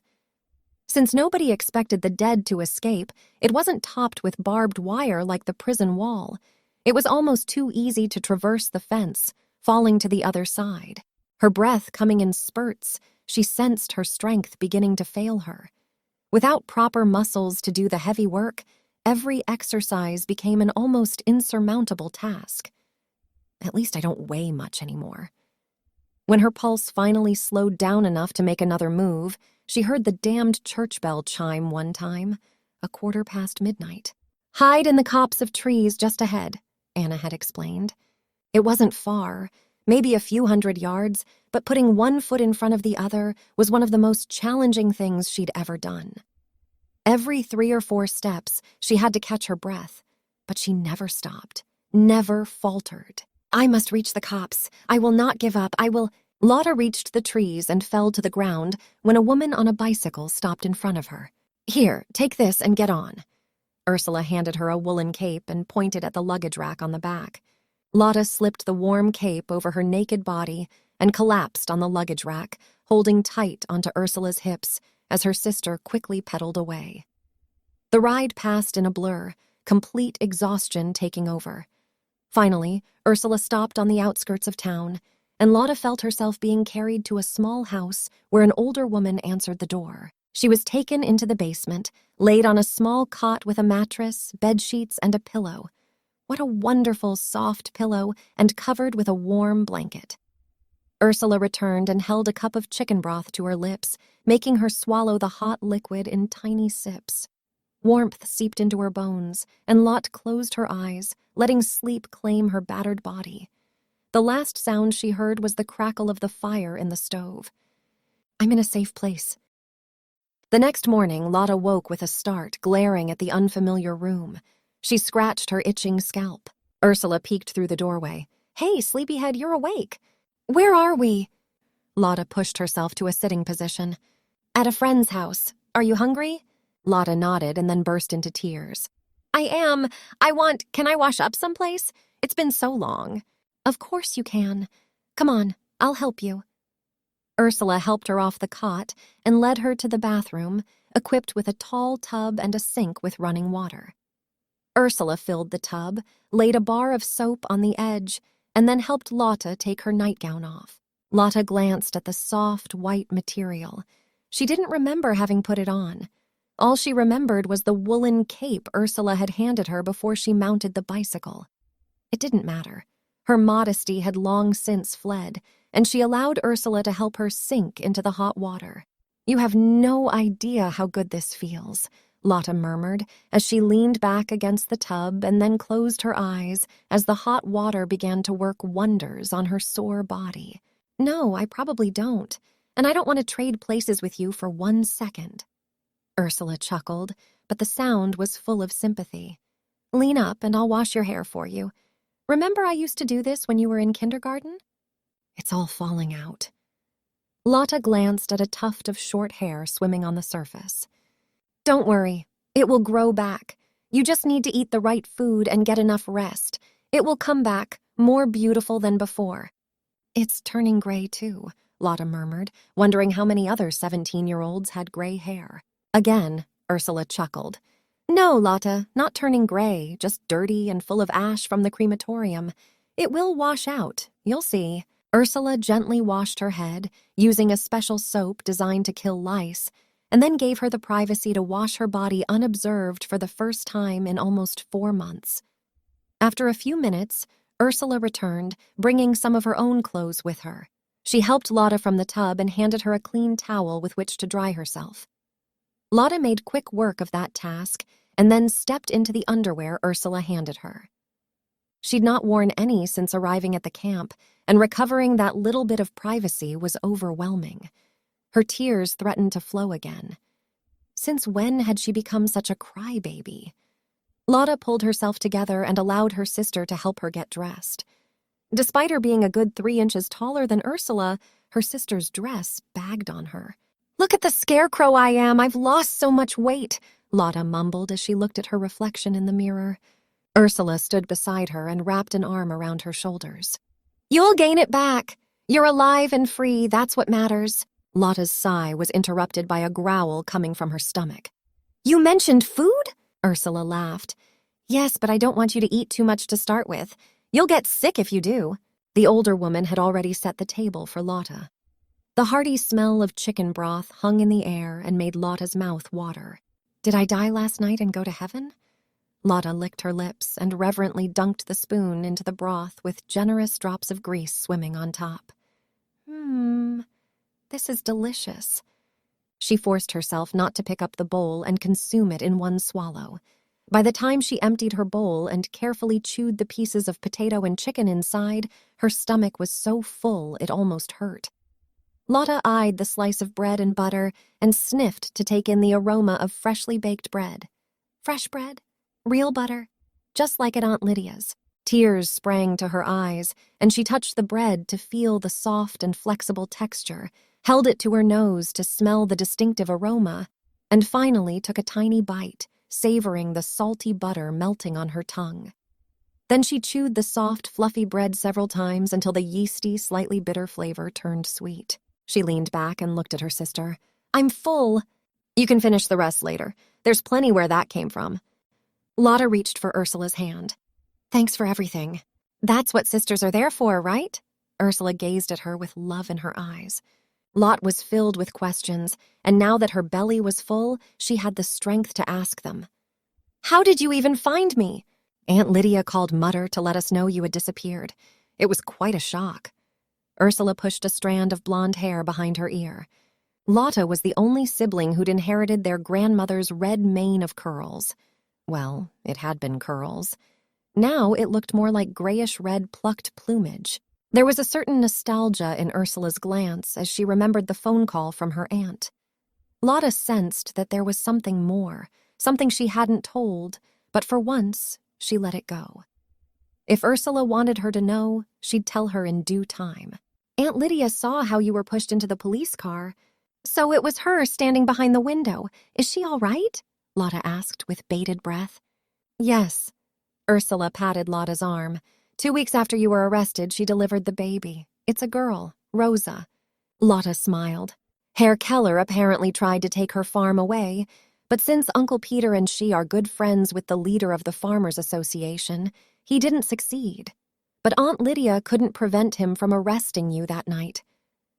Since nobody expected the dead to escape, it wasn't topped with barbed wire like the prison wall. It was almost too easy to traverse the fence, falling to the other side. Her breath coming in spurts, she sensed her strength beginning to fail her. Without proper muscles to do the heavy work, every exercise became an almost insurmountable task. At least I don't weigh much anymore. When her pulse finally slowed down enough to make another move, she heard the damned church bell chime one time, 1:15 midnight. "Hide in the copse of trees just ahead," Anna had explained. It wasn't far, maybe a few hundred yards, but putting one foot in front of the other was one of the most challenging things she'd ever done. Every 3 or 4 steps, she had to catch her breath, but she never stopped, never faltered. "I must reach the copse. I will not give up. I will—" Lotte reached the trees and fell to the ground when a woman on a bicycle stopped in front of her. "Here, take this and get on." Ursula handed her a woolen cape and pointed at the luggage rack on the back. Lotte slipped the warm cape over her naked body and collapsed on the luggage rack, holding tight onto Ursula's hips as her sister quickly pedaled away. The ride passed in a blur, complete exhaustion taking over. Finally, Ursula stopped on the outskirts of town, and Lotte felt herself being carried to a small house where an older woman answered the door. She was taken into the basement, laid on a small cot with a mattress, bedsheets, and a pillow. What a wonderful, soft pillow and covered with a warm blanket. Ursula returned and held a cup of chicken broth to her lips, making her swallow the hot liquid in tiny sips. Warmth seeped into her bones, and Lotte closed her eyes, letting sleep claim her battered body. The last sound she heard was the crackle of the fire in the stove. I'm in a safe place. The next morning, Lotte woke with a start, glaring at the unfamiliar room. She scratched her itching scalp. Ursula peeked through the doorway. Hey, sleepyhead, you're awake. Where are we? Lotte pushed herself to a sitting position. At a friend's house. Are you hungry? Lotte nodded and then burst into tears. I am. Can I wash up someplace? It's been so long. Of course you can. Come on, I'll help you. Ursula helped her off the cot and led her to the bathroom, equipped with a tall tub and a sink with running water. Ursula filled the tub, laid a bar of soap on the edge, and then helped Lotte take her nightgown off. Lotte glanced at the soft, white material. She didn't remember having put it on. All she remembered was the woolen cape Ursula had handed her before she mounted the bicycle. It didn't matter. Her modesty had long since fled, and she allowed Ursula to help her sink into the hot water. You have no idea how good this feels, Lotte murmured as she leaned back against the tub and then closed her eyes as the hot water began to work wonders on her sore body. No, I probably don't, and I don't want to trade places with you for 1 second. Ursula chuckled, but the sound was full of sympathy. Lean up and I'll wash your hair for you. Remember I used to do this when you were in kindergarten? It's all falling out. Lotte glanced at a tuft of short hair swimming on the surface. Don't worry, it will grow back. You just need to eat the right food and get enough rest. It will come back, more beautiful than before. It's turning gray too, Lotte murmured, wondering how many other 17-year-olds had gray hair. Again, Ursula chuckled. No, Lotte, not turning gray, just dirty and full of ash from the crematorium. It will wash out, you'll see. Ursula gently washed her head, using a special soap designed to kill lice, and then gave her the privacy to wash her body unobserved for the first time in almost 4 months. After a few minutes, Ursula returned, bringing some of her own clothes with her. She helped Lotte from the tub and handed her a clean towel with which to dry herself. Lotte made quick work of that task and then stepped into the underwear Ursula handed her. She'd not worn any since arriving at the camp, and recovering that little bit of privacy was overwhelming. Her tears threatened to flow again. Since when had she become such a crybaby? Lotte pulled herself together and allowed her sister to help her get dressed. Despite her being a good 3 inches taller than Ursula, her sister's dress bagged on her. Look at the scarecrow I am, I've lost so much weight, Lotte mumbled as she looked at her reflection in the mirror. Ursula stood beside her and wrapped an arm around her shoulders. You'll gain it back. You're alive and free, that's what matters. Lotte's sigh was interrupted by a growl coming from her stomach. You mentioned food? Ursula laughed. Yes, but I don't want you to eat too much to start with. You'll get sick if you do. The older woman had already set the table for Lotte. The hearty smell of chicken broth hung in the air and made Lotte's mouth water. Did I die last night and go to heaven? Lotte licked her lips and reverently dunked the spoon into the broth with generous drops of grease swimming on top. This is delicious. She forced herself not to pick up the bowl and consume it in one swallow. By the time she emptied her bowl and carefully chewed the pieces of potato and chicken inside, her stomach was so full it almost hurt. Lotte eyed the slice of bread and butter and sniffed to take in the aroma of freshly baked bread. Fresh bread? Real butter? Just like at Aunt Lydia's. Tears sprang to her eyes, and she touched the bread to feel the soft and flexible texture, held it to her nose to smell the distinctive aroma, and finally took a tiny bite, savoring the salty butter melting on her tongue. Then she chewed the soft, fluffy bread several times until the yeasty, slightly bitter flavor turned sweet. She leaned back and looked at her sister. I'm full. You can finish the rest later. There's plenty where that came from. Lotte reached for Ursula's hand. Thanks for everything. That's what sisters are there for, right? Ursula gazed at her with love in her eyes. Lotte was filled with questions, and now that her belly was full, she had the strength to ask them. How did you even find me? Aunt Lydia called Mutter to let us know you had disappeared. It was quite a shock. Ursula pushed a strand of blonde hair behind her ear. Lotte was the only sibling who'd inherited their grandmother's red mane of curls. Well, it had been curls. Now it looked more like grayish-red plucked plumage. There was a certain nostalgia in Ursula's glance as she remembered the phone call from her aunt. Lotte sensed that there was something more, something she hadn't told, but for once, she let it go. If Ursula wanted her to know, she'd tell her in due time. Aunt Lydia saw how you were pushed into the police car. So it was her standing behind the window. Is she all right? Lotte asked with bated breath. Yes. Ursula patted Lotte's arm. 2 weeks after you were arrested, she delivered the baby. It's a girl, Rosa. Lotte smiled. Herr Keller apparently tried to take her farm away, but since Uncle Peter and she are good friends with the leader of the Farmers Association, he didn't succeed. But Aunt Lydia couldn't prevent him from arresting you that night.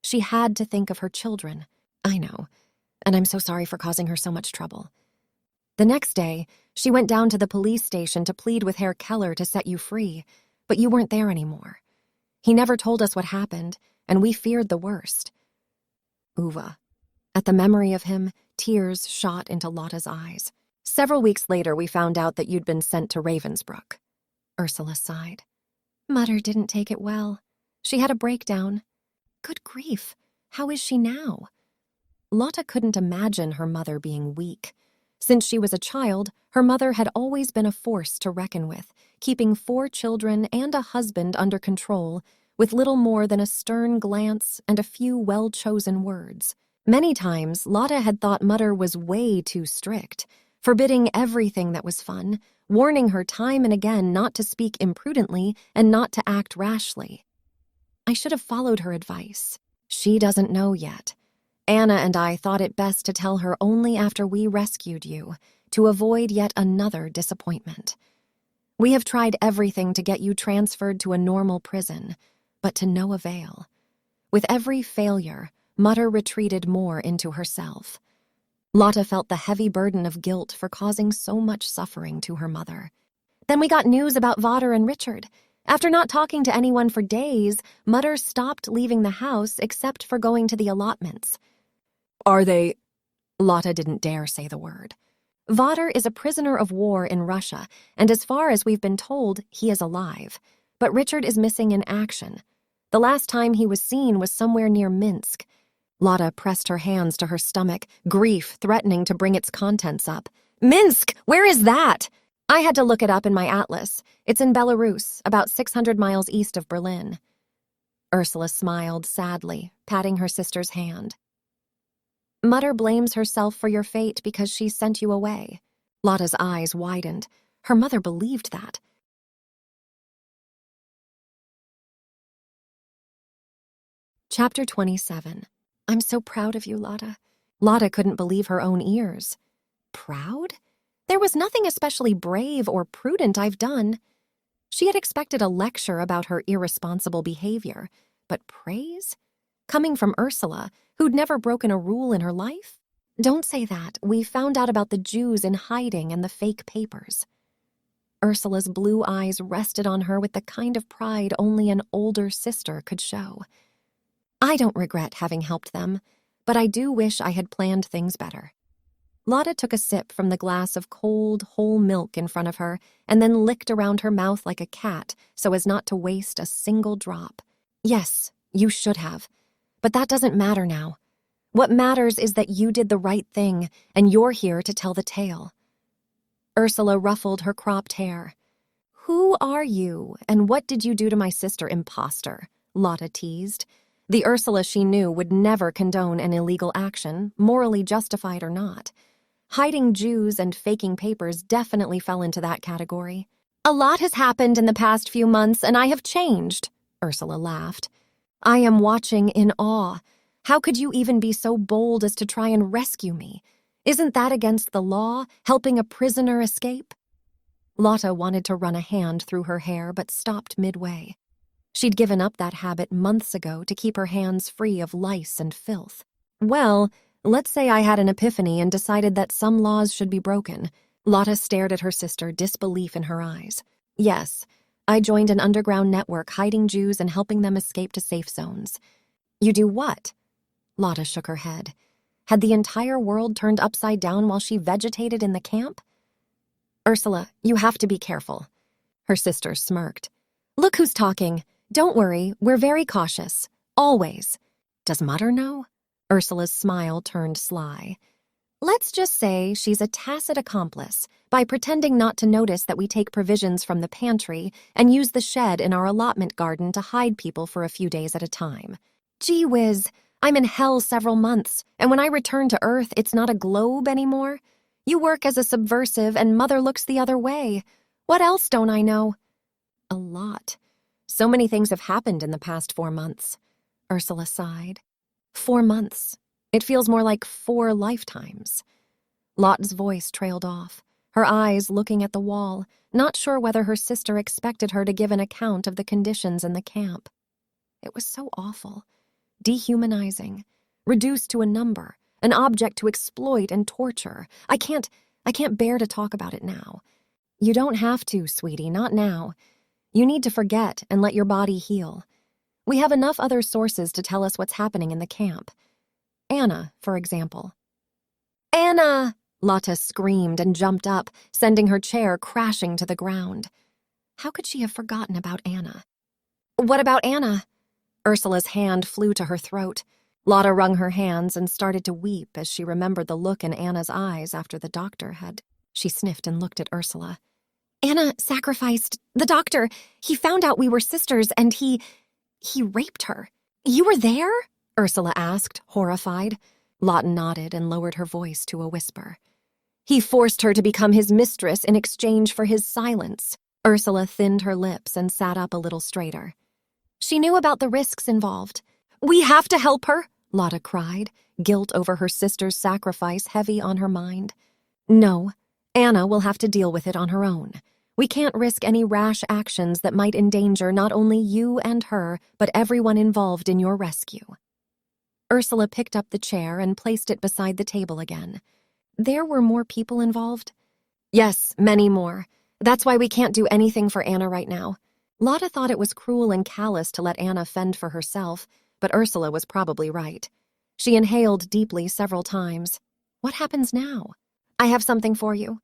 She had to think of her children. I know, and I'm so sorry for causing her so much trouble. The next day, she went down to the police station to plead with Herr Keller to set you free, but you weren't there anymore. He never told us what happened, and we feared the worst. Uva. At the memory of him, tears shot into Lotte's eyes. Several weeks later, we found out that you'd been sent to Ravensbrück. Ursula sighed. Mutter didn't take it well. She had a breakdown. Good grief, how is she now? Lotte couldn't imagine her mother being weak. Since she was a child, her mother had always been a force to reckon with, keeping 4 children and a husband under control, with little more than a stern glance and a few well-chosen words. Many times, Lotte had thought Mutter was way too strict, forbidding everything that was fun, warning her time and again not to speak imprudently and not to act rashly. I should have followed her advice. She doesn't know yet. Anna and I thought it best to tell her only after we rescued you, to avoid yet another disappointment. We have tried everything to get you transferred to a normal prison, but to no avail. With every failure, Mutter retreated more into herself. Lotte felt the heavy burden of guilt for causing so much suffering to her mother. Then we got news about Vader and Richard. After not talking to anyone for days, Mutter stopped leaving the house except for going to the allotments. Are they... Lotte didn't dare say the word. Vader is a prisoner of war in Russia, and as far as we've been told, he is alive. But Richard is missing in action. The last time he was seen was somewhere near Minsk. Lotte pressed her hands to her stomach, grief threatening to bring its contents up. Minsk! Where is that? I had to look it up in my atlas. It's in Belarus, about 600 miles east of Berlin. Ursula smiled sadly, patting her sister's hand. Mutter blames herself for your fate because she sent you away. Lotte's eyes widened. Her mother believed that. Chapter 27. I'm so proud of you, Lotte. Lotte couldn't believe her own ears. Proud? There was nothing especially brave or prudent I've done. She had expected a lecture about her irresponsible behavior, but praise? Coming from Ursula, who'd never broken a rule in her life? Don't say that. We found out about the Jews in hiding and the fake papers. Ursula's blue eyes rested on her with the kind of pride only an older sister could show. I don't regret having helped them, but I do wish I had planned things better. Lotte took a sip from the glass of cold, whole milk in front of her and then licked around her mouth like a cat so as not to waste a single drop. Yes, you should have. But that doesn't matter now. What matters is that you did the right thing, and you're here to tell the tale. Ursula ruffled her cropped hair. Who are you, and what did you do to my sister, imposter? Lotte teased. The Ursula she knew would never condone an illegal action, morally justified or not. Hiding Jews and faking papers definitely fell into that category. A lot has happened in the past few months, and I have changed, Ursula laughed. I am watching in awe. How could you even be so bold as to try and rescue me? Isn't that against the law, helping a prisoner escape? Lotte wanted to run a hand through her hair, but stopped midway. She'd given up that habit months ago to keep her hands free of lice and filth. Well, let's say I had an epiphany and decided that some laws should be broken. Lotte stared at her sister, disbelief in her eyes. Yes, I joined an underground network hiding Jews and helping them escape to safe zones. You do what? Lotte shook her head. Had the entire world turned upside down while she vegetated in the camp? Ursula, you have to be careful. Her sister smirked. Look who's talking. Don't worry, we're very cautious. Always. Does Mother know? Ursula's smile turned sly. Let's just say she's a tacit accomplice by pretending not to notice that we take provisions from the pantry and use the shed in our allotment garden to hide people for a few days at a time. Gee whiz, I'm in hell several months, and when I return to Earth, it's not a globe anymore. You work as a subversive and Mother looks the other way. What else don't I know? A lot. So many things have happened in the past 4 months. Ursula sighed. 4 months. It feels more like 4 lifetimes. Lotte's voice trailed off, her eyes looking at the wall, not sure whether her sister expected her to give an account of the conditions in the camp. It was so awful, dehumanizing, reduced to a number, an object to exploit and torture. I can't bear to talk about it now. You don't have to, sweetie, not now. You need to forget and let your body heal. We have enough other sources to tell us what's happening in the camp. Anna, for example. Anna! Lotte screamed and jumped up, sending her chair crashing to the ground. How could she have forgotten about Anna? What about Anna? Ursula's hand flew to her throat. Lotte wrung her hands and started to weep as she remembered the look in Anna's eyes after the doctor had. She sniffed and looked at Ursula. Anna sacrificed the doctor. He found out we were sisters and he raped her. You were there? Ursula asked, horrified. Lotte nodded and lowered her voice to a whisper. He forced her to become his mistress in exchange for his silence. Ursula thinned her lips and sat up a little straighter. She knew about the risks involved. We have to help her, Lotte cried, guilt over her sister's sacrifice heavy on her mind. No, Anna will have to deal with it on her own. We can't risk any rash actions that might endanger not only you and her, but everyone involved in your rescue. Ursula picked up the chair and placed it beside the table again. There were more people involved? Yes, many more. That's why we can't do anything for Anna right now. Lotte thought it was cruel and callous to let Anna fend for herself, but Ursula was probably right. She inhaled deeply several times. What happens now? I have something for you.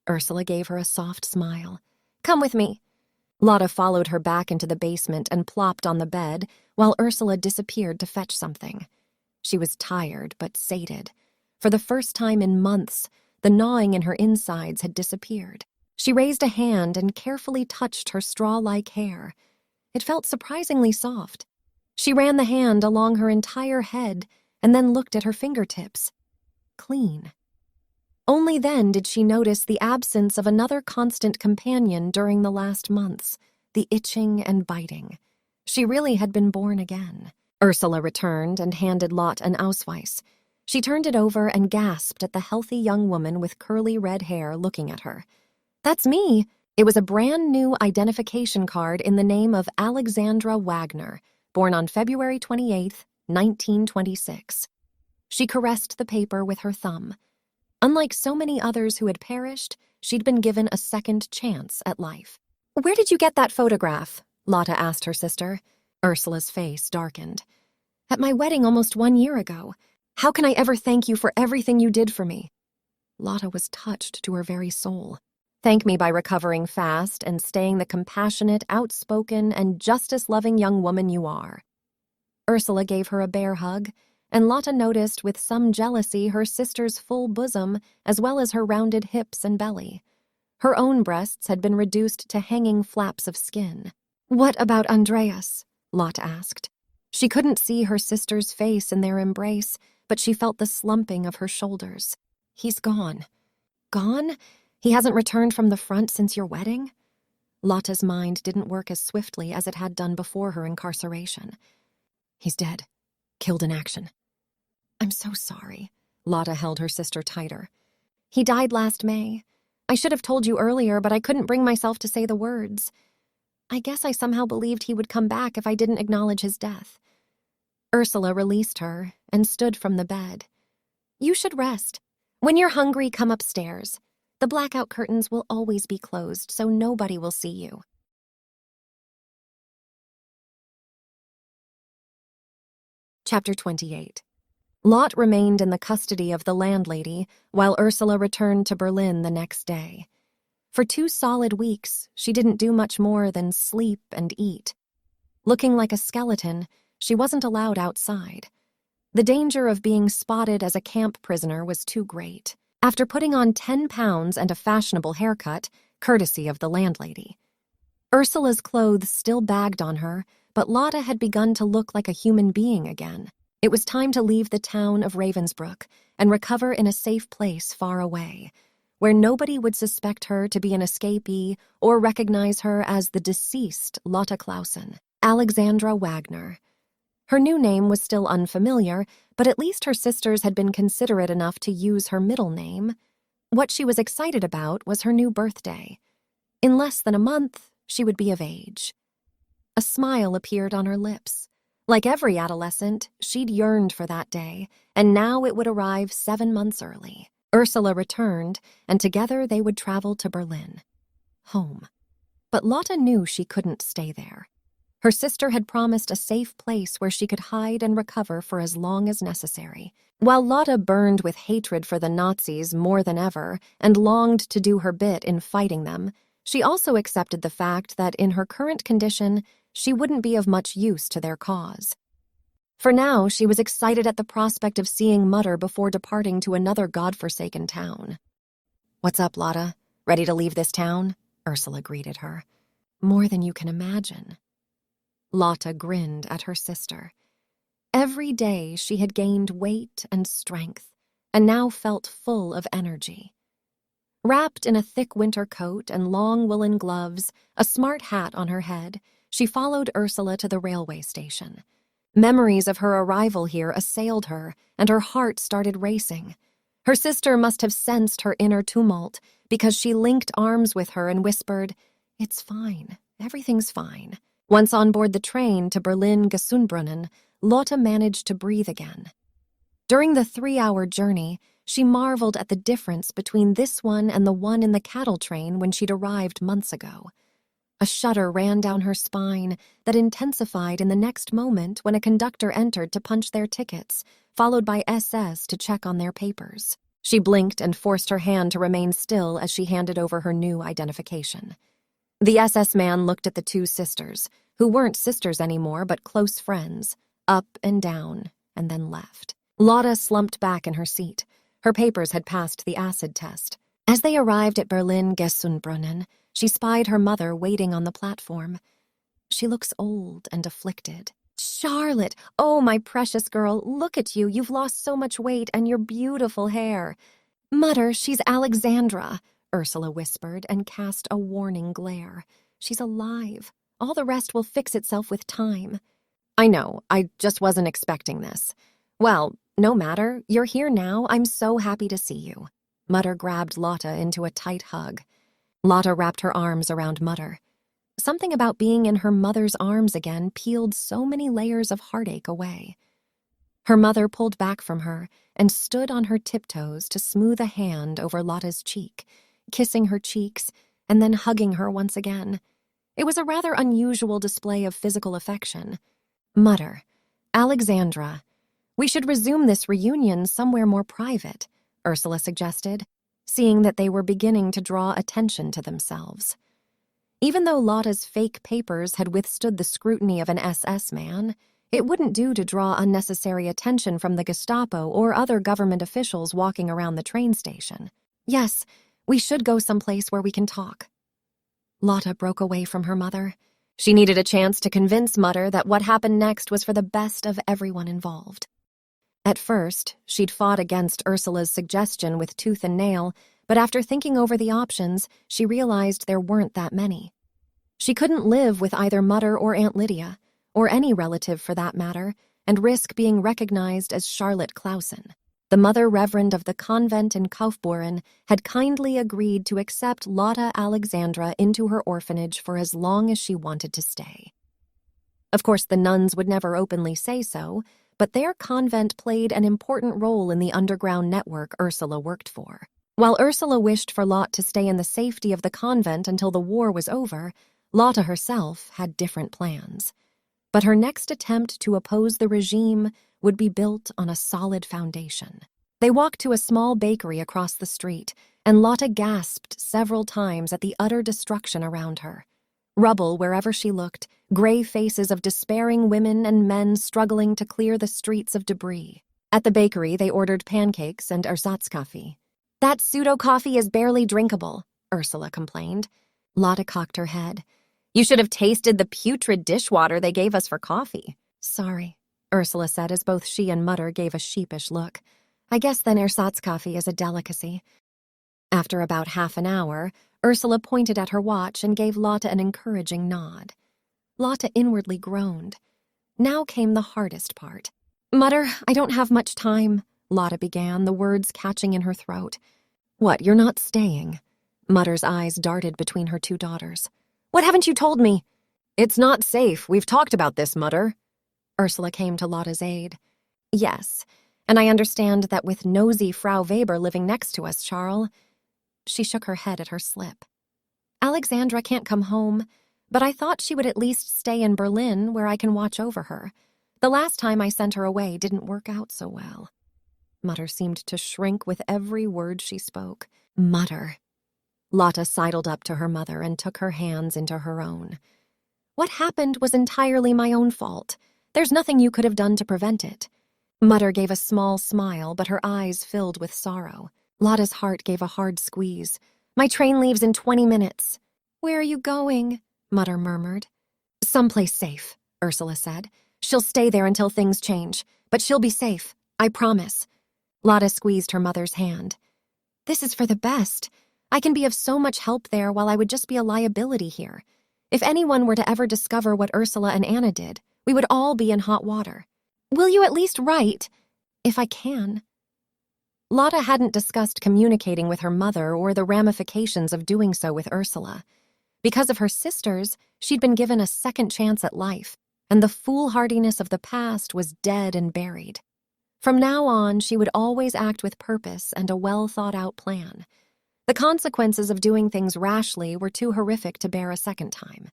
Ursula gave her a soft smile. Come with me. Lotte followed her back into the basement and plopped on the bed while Ursula disappeared to fetch something. She was tired but sated. For the first time in months, the gnawing in her insides had disappeared. She raised a hand and carefully touched her straw-like hair. It felt surprisingly soft. She ran the hand along her entire head and then looked at her fingertips. Clean. Only then did she notice the absence of another constant companion during the last months, the itching and biting. She really had been born again. Ursula returned and handed Lotte an Ausweis. She turned it over and gasped at the healthy young woman with curly red hair looking at her. That's me. It was a brand new identification card in the name of Alexandra Wagner, born on February 28th, 1926. She caressed the paper with her thumb. Unlike so many others who had perished, she'd been given a second chance at life. Where did you get that photograph? Lotte asked her sister. Ursula's face darkened. At my wedding almost 1 year ago. How can I ever thank you for everything you did for me? Lotte was touched to her very soul. Thank me by recovering fast and staying the compassionate, outspoken, and justice-loving young woman you are. Ursula gave her a bear hug, and Lotte noticed with some jealousy her sister's full bosom as well as her rounded hips and belly. Her own breasts had been reduced to hanging flaps of skin. What about Andreas? Lotte asked. She couldn't see her sister's face in their embrace, but she felt the slumping of her shoulders. He's gone. Gone? He hasn't returned from the front since your wedding? Lotte's mind didn't work as swiftly as it had done before her incarceration. He's dead. Killed in action. I'm so sorry. Lotte held her sister tighter. He died last May. I should have told you earlier, but I couldn't bring myself to say the words. I guess I somehow believed he would come back if I didn't acknowledge his death. Ursula released her and stood from the bed. You should rest. When you're hungry, come upstairs. The blackout curtains will always be closed, so nobody will see you. Chapter 28. Lotte remained in the custody of the landlady while Ursula returned to Berlin the next day. For 2 solid weeks, she didn't do much more than sleep and eat. Looking like a skeleton, she wasn't allowed outside. The danger of being spotted as a camp prisoner was too great. After putting on 10 pounds and a fashionable haircut, courtesy of the landlady, Ursula's clothes still bagged on her, but Lotte had begun to look like a human being again. It was time to leave the town of Ravensbrück and recover in a safe place far away, where nobody would suspect her to be an escapee or recognize her as the deceased Lotte Clausen, Alexandra Wagner. Her new name was still unfamiliar, but at least her sisters had been considerate enough to use her middle name. What she was excited about was her new birthday. In less than a month, she would be of age. A smile appeared on her lips. Like every adolescent, she'd yearned for that day, and now it would arrive 7 months early. Ursula returned, and together they would travel to Berlin. Home. But Lotte knew she couldn't stay there. Her sister had promised a safe place where she could hide and recover for as long as necessary. While Lotte burned with hatred for the Nazis more than ever and longed to do her bit in fighting them, she also accepted the fact that in her current condition, she wouldn't be of much use to their cause. For now, she was excited at the prospect of seeing Mutter before departing to another godforsaken town. "What's up, Lotte? Ready to leave this town?" Ursula greeted her. "More than you can imagine." Lotte grinned at her sister. Every day she had gained weight and strength, and now felt full of energy. Wrapped in a thick winter coat and long woolen gloves, a smart hat on her head, she followed Ursula to the railway station. Memories of her arrival here assailed her, and her heart started racing. Her sister must have sensed her inner tumult, because she linked arms with her and whispered, "It's fine, everything's fine." Once on board the train to Berlin-Gesundbrunnen, Lotte managed to breathe again. During the 3-hour journey, she marveled at the difference between this one and the one in the cattle train when she'd arrived months ago. A shudder ran down her spine that intensified in the next moment when a conductor entered to punch their tickets, followed by SS to check on their papers. She blinked and forced her hand to remain still as she handed over her new identification. The SS man looked at the 2 sisters, who weren't sisters anymore but close friends, up and down, and then left. Lotte slumped back in her seat. Her papers had passed the acid test. As they arrived at Berlin-Gesundbrunnen, she spied her mother waiting on the platform. She looks old and afflicted. "Charlotte, oh, my precious girl, look at you. You've lost so much weight and your beautiful hair." "Mutter, she's Alexandra," Ursula whispered and cast a warning glare. "She's alive. All the rest will fix itself with time." "I know, I just wasn't expecting this." "Well, no matter. You're here now. I'm so happy to see you." Mutter grabbed Lotte into a tight hug. Lotte wrapped her arms around Mutter. Something about being in her mother's arms again peeled so many layers of heartache away. Her mother pulled back from her and stood on her tiptoes to smooth a hand over Lotte's cheek, kissing her cheeks and then hugging her once again. It was a rather unusual display of physical affection. "Mutter, Alexandra, we should resume this reunion somewhere more private," Ursula suggested, seeing that they were beginning to draw attention to themselves. Even though Lotte's fake papers had withstood the scrutiny of an SS man, it wouldn't do to draw unnecessary attention from the Gestapo or other government officials walking around the train station. "Yes, we should go someplace where we can talk." Lotte broke away from her mother. She needed a chance to convince Mutter that what happened next was for the best of everyone involved. At first, she'd fought against Ursula's suggestion with tooth and nail, but after thinking over the options, she realized there weren't that many. She couldn't live with either Mutter or Aunt Lydia, or any relative for that matter, and risk being recognized as Charlotte Clausen. The mother reverend of the convent in Kaufbeuren had kindly agreed to accept Lotte Alexandra into her orphanage for as long as she wanted to stay. Of course, the nuns would never openly say so, but their convent played an important role in the underground network Ursula worked for. While Ursula wished for Lotte to stay in the safety of the convent until the war was over, Lotte herself had different plans. But her next attempt to oppose the regime would be built on a solid foundation. They walked to a small bakery across the street, and Lotte gasped several times at the utter destruction around her. Rubble wherever she looked, gray faces of despairing women and men struggling to clear the streets of debris. At the bakery, they ordered pancakes and ersatzkaffee. "That pseudo-coffee is barely drinkable," Ursula complained. Lotte cocked her head. "You should have tasted the putrid dishwater they gave us for coffee." "Sorry," Ursula said as both she and Mutter gave a sheepish look. "I guess then ersatzkaffee is a delicacy." After about half an hour, Ursula pointed at her watch and gave Lotte an encouraging nod. Lotte inwardly groaned. Now came the hardest part. "Mutter, I don't have much time," Lotte began, the words catching in her throat. "What, you're not staying?" Mutter's eyes darted between her two daughters. "What haven't you told me?" "It's not safe. We've talked about this, Mutter." Ursula came to Lotte's aid. "Yes, and I understand that with nosy Frau Weber living next to us, Charles." She shook her head at her slip. "Alexandra can't come home, but I thought she would at least stay in Berlin where I can watch over her. The last time I sent her away didn't work out so well." Mutter seemed to shrink with every word she spoke. "Mutter." Lotte sidled up to her mother and took her hands into her own. "What happened was entirely my own fault. There's nothing you could have done to prevent it." Mutter gave a small smile, but her eyes filled with sorrow. Lotte's heart gave a hard squeeze. "My train leaves in 20 minutes. "Where are you going?" Mutter murmured. "Someplace safe," Ursula said. "She'll stay there until things change, but she'll be safe, I promise." Lotte squeezed her mother's hand. "This is for the best. I can be of so much help there while I would just be a liability here. If anyone were to ever discover what Ursula and Anna did, we would all be in hot water. Will you at least write? If I can." Lotte hadn't discussed communicating with her mother or the ramifications of doing so with Ursula. Because of her sisters, she'd been given a second chance at life, and the foolhardiness of the past was dead and buried. From now on, she would always act with purpose and a well-thought-out plan. The consequences of doing things rashly were too horrific to bear a second time.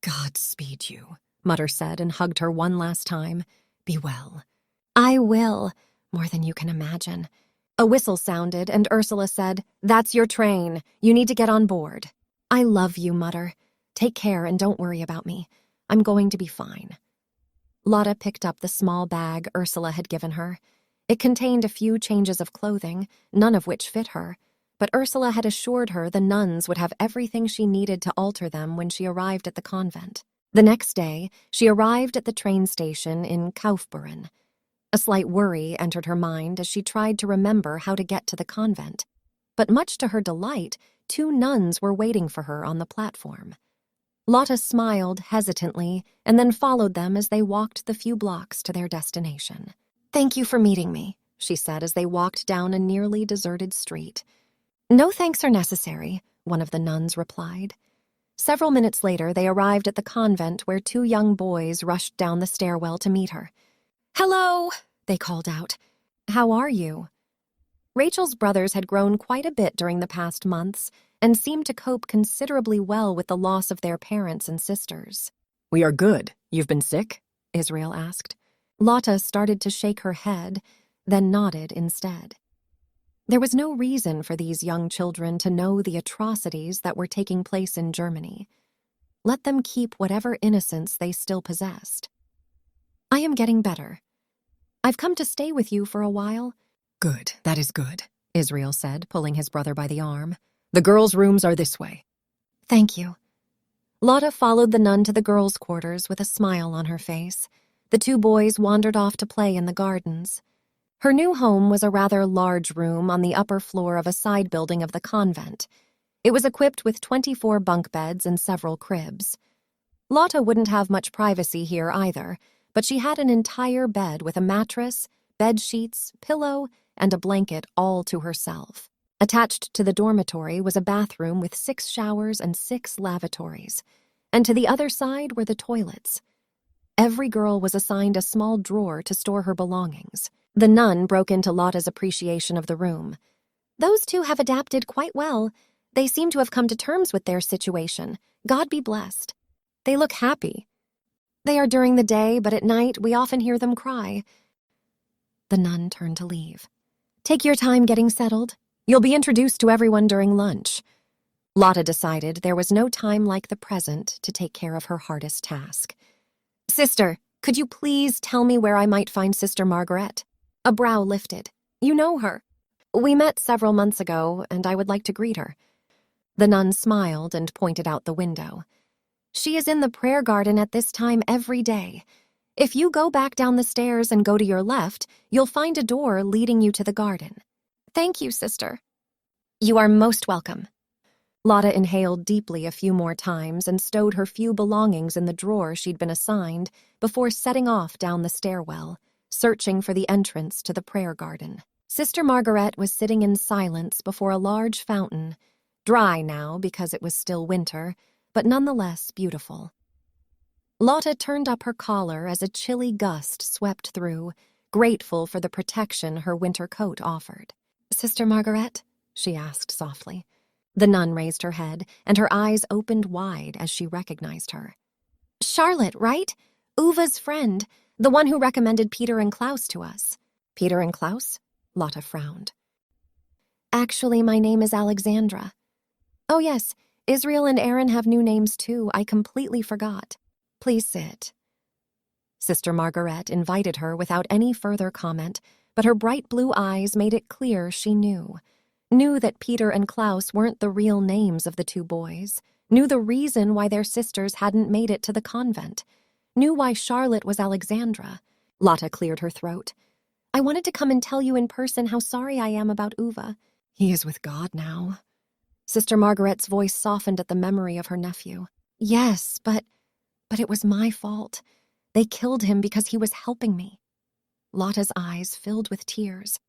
"Godspeed you," Mutter said and hugged her one last time. "Be well." "I will, more than you can imagine." A whistle sounded, and Ursula said, "That's your train. You need to get on board." "I love you, Mutter. Take care and don't worry about me. I'm going to be fine." Lotte picked up the small bag Ursula had given her. It contained a few changes of clothing, none of which fit her, but Ursula had assured her the nuns would have everything she needed to alter them when she arrived at the convent. The next day, she arrived at the train station in Kaufbeuren. A slight worry entered her mind as she tried to remember how to get to the convent. But much to her delight, 2 nuns were waiting for her on the platform. Lotte smiled hesitantly and then followed them as they walked the few blocks to their destination. "Thank you for meeting me," she said as they walked down a nearly deserted street. "No thanks are necessary," one of the nuns replied. Several minutes later, they arrived at the convent where 2 young boys rushed down the stairwell to meet her. "Hello," they called out. "How are you?" Rachel's brothers had grown quite a bit during the past months and seemed to cope considerably well with the loss of their parents and sisters. "We are good. You've been sick?" Israel asked. Lotte started to shake her head, then nodded instead. There was no reason for these young children to know the atrocities that were taking place in Germany. Let them keep whatever innocence they still possessed. "I am getting better. I've come to stay with you for a while." "Good, that is good," Israel said, pulling his brother by the arm. "The girls' rooms are this way." "Thank you." Lotte followed the nun to the girls' quarters with a smile on her face. The 2 boys wandered off to play in the gardens. Her new home was a rather large room on the upper floor of a side building of the convent. It was equipped with 24 bunk beds and several cribs. Lotte wouldn't have much privacy here either, but she had an entire bed with a mattress, bed sheets, pillow, and a blanket all to herself. Attached to the dormitory was a bathroom with 6 showers and 6 lavatories, and to the other side were the toilets. Every girl was assigned a small drawer to store her belongings. The nun broke into Lotte's appreciation of the room. Those two have adapted quite well. They seem to have come to terms with their situation. God be blessed. They look happy. They are during the day, but at night we often hear them cry. The nun turned to leave. Take your time getting settled. You'll be introduced to everyone during lunch. Lotte decided there was no time like the present to take care of her hardest task. Sister, could you please tell me where I might find Sister Margaret? A brow lifted. You know her. We met several months ago, and I would like to greet her. The nun smiled and pointed out the window. She is in the prayer garden at this time every day. If you go back down the stairs and go to your left, you'll find a door leading you to the garden. Thank you, sister. You are most welcome. Lotte inhaled deeply a few more times and stowed her few belongings in the drawer she'd been assigned before setting off down the stairwell, searching for the entrance to the prayer garden. Sister Margaret was sitting in silence before a large fountain, dry now because it was still winter, but nonetheless beautiful. Lotte turned up her collar as a chilly gust swept through, grateful for the protection her winter coat offered. Sister Margaret? She asked softly. The nun raised her head, and her eyes opened wide as she recognized her. Charlotte, right? Uva's friend, the one who recommended Peter and Klaus to us. Peter and Klaus? Lotte frowned. Actually, my name is Alexandra. Oh yes, Israel and Aaron have new names too. I completely forgot. Please sit. Sister Margaret invited her without any further comment, but her bright blue eyes made it clear she knew that Peter and Klaus weren't the real names of the two boys, knew the reason why their sisters hadn't made it to the convent, knew why Charlotte was Alexandra. Lotte cleared her throat. I wanted to come and tell you in person how sorry I am about Uva. He is with God now. Sister Margaret's voice softened at the memory of her nephew. Yes, but it was my fault. They killed him because he was helping me. Lotte's eyes filled with tears.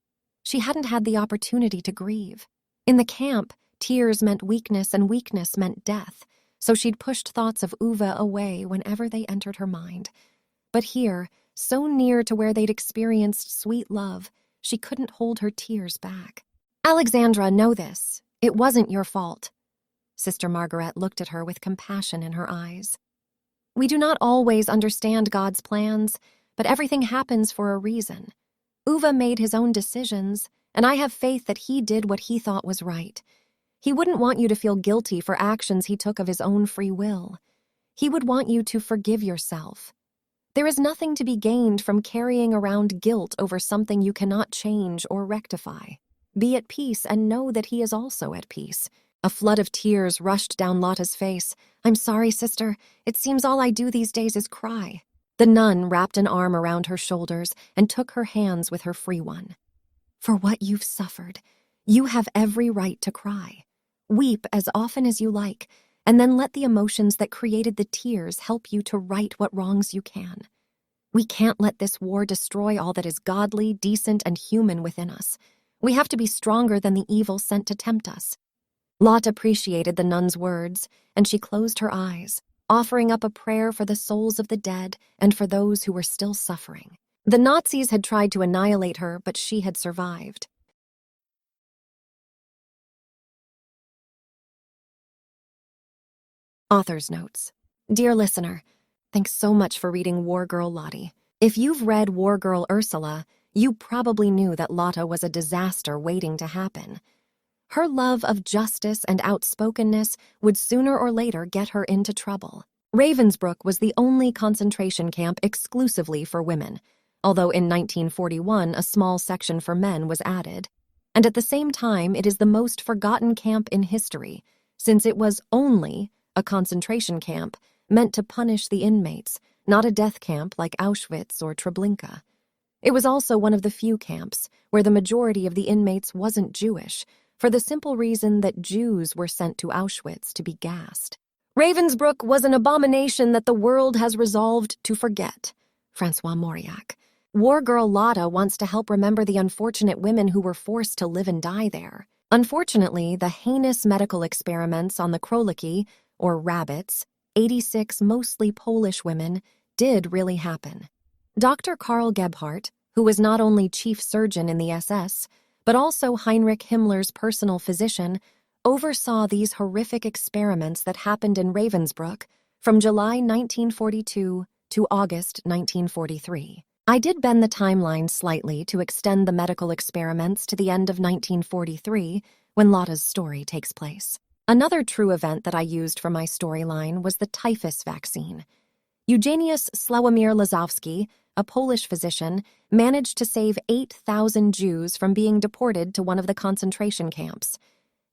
She hadn't had the opportunity to grieve. In the camp, tears meant weakness and weakness meant death, so she'd pushed thoughts of Uva away whenever they entered her mind. But here, so near to where they'd experienced sweet love, she couldn't hold her tears back. Alexandra, know this. It wasn't your fault. Sister Margaret looked at her with compassion in her eyes. We do not always understand God's plans, but everything happens for a reason. Uva made his own decisions, and I have faith that he did what he thought was right. He wouldn't want you to feel guilty for actions he took of his own free will. He would want you to forgive yourself. There is nothing to be gained from carrying around guilt over something you cannot change or rectify. Be at peace and know that he is also at peace. A flood of tears rushed down Lotte's face. I'm sorry, sister. It seems all I do these days is cry. The nun wrapped an arm around her shoulders and took her hands with her free one. For what you've suffered, you have every right to cry. Weep as often as you like, and then let the emotions that created the tears help you to right what wrongs you can. We can't let this war destroy all that is godly, decent, and human within us. We have to be stronger than the evil sent to tempt us. Lotte appreciated the nun's words, and she closed her eyes, offering up a prayer for the souls of the dead and for those who were still suffering. The Nazis had tried to annihilate her, but she had survived. Author's notes. Dear listener, thanks so much for reading War Girl Lotte. If you've read War Girl Ursula, you probably knew that Lotte was a disaster waiting to happen. Her love of justice and outspokenness would sooner or later get her into trouble. Ravensbrück was the only concentration camp exclusively for women, although in 1941 a small section for men was added. And at the same time, it is the most forgotten camp in history, since it was only a concentration camp meant to punish the inmates, not a death camp like Auschwitz or Treblinka. It was also one of the few camps where the majority of the inmates wasn't Jewish, for the simple reason that Jews were sent to Auschwitz to be gassed. Ravensbrück was an abomination that the world has resolved to forget. Francois Mauriac. War Girl Lotte wants to help remember the unfortunate women who were forced to live and die there. Unfortunately, the heinous medical experiments on the króliki, or rabbits, 86 mostly Polish women, did really happen. Dr. Karl Gebhardt, who was not only chief surgeon in the SS, but also Heinrich Himmler's personal physician, oversaw these horrific experiments that happened in Ravensbrück from July 1942 to August 1943. I did bend the timeline slightly to extend the medical experiments to the end of 1943, when Lotte's story takes place. Another true event that I used for my storyline was the typhus vaccine. Eugeniusz Sławomir Lazowski, a Polish physician, managed to save 8,000 Jews from being deported to one of the concentration camps.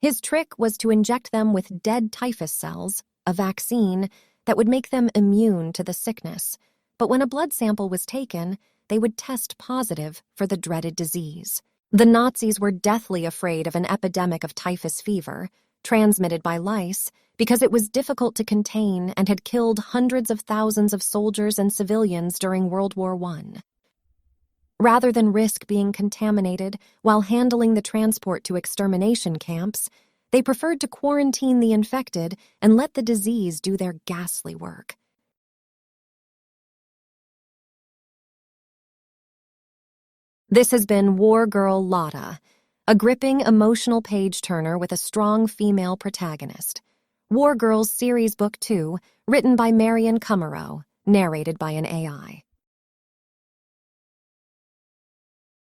His trick was to inject them with dead typhus cells, a vaccine that would make them immune to the sickness. But when a blood sample was taken, they would test positive for the dreaded disease. The Nazis were deathly afraid of an epidemic of typhus fever, transmitted by lice, because it was difficult to contain and had killed hundreds of thousands of soldiers and civilians during World War I. Rather than risk being contaminated while handling the transport to extermination camps, they preferred to quarantine the infected and let the disease do their ghastly work. This has been War Girl Lotte, a gripping, emotional page-turner with a strong female protagonist. War Girls Series Book 2, written by Marion Kummerow, narrated by an AI.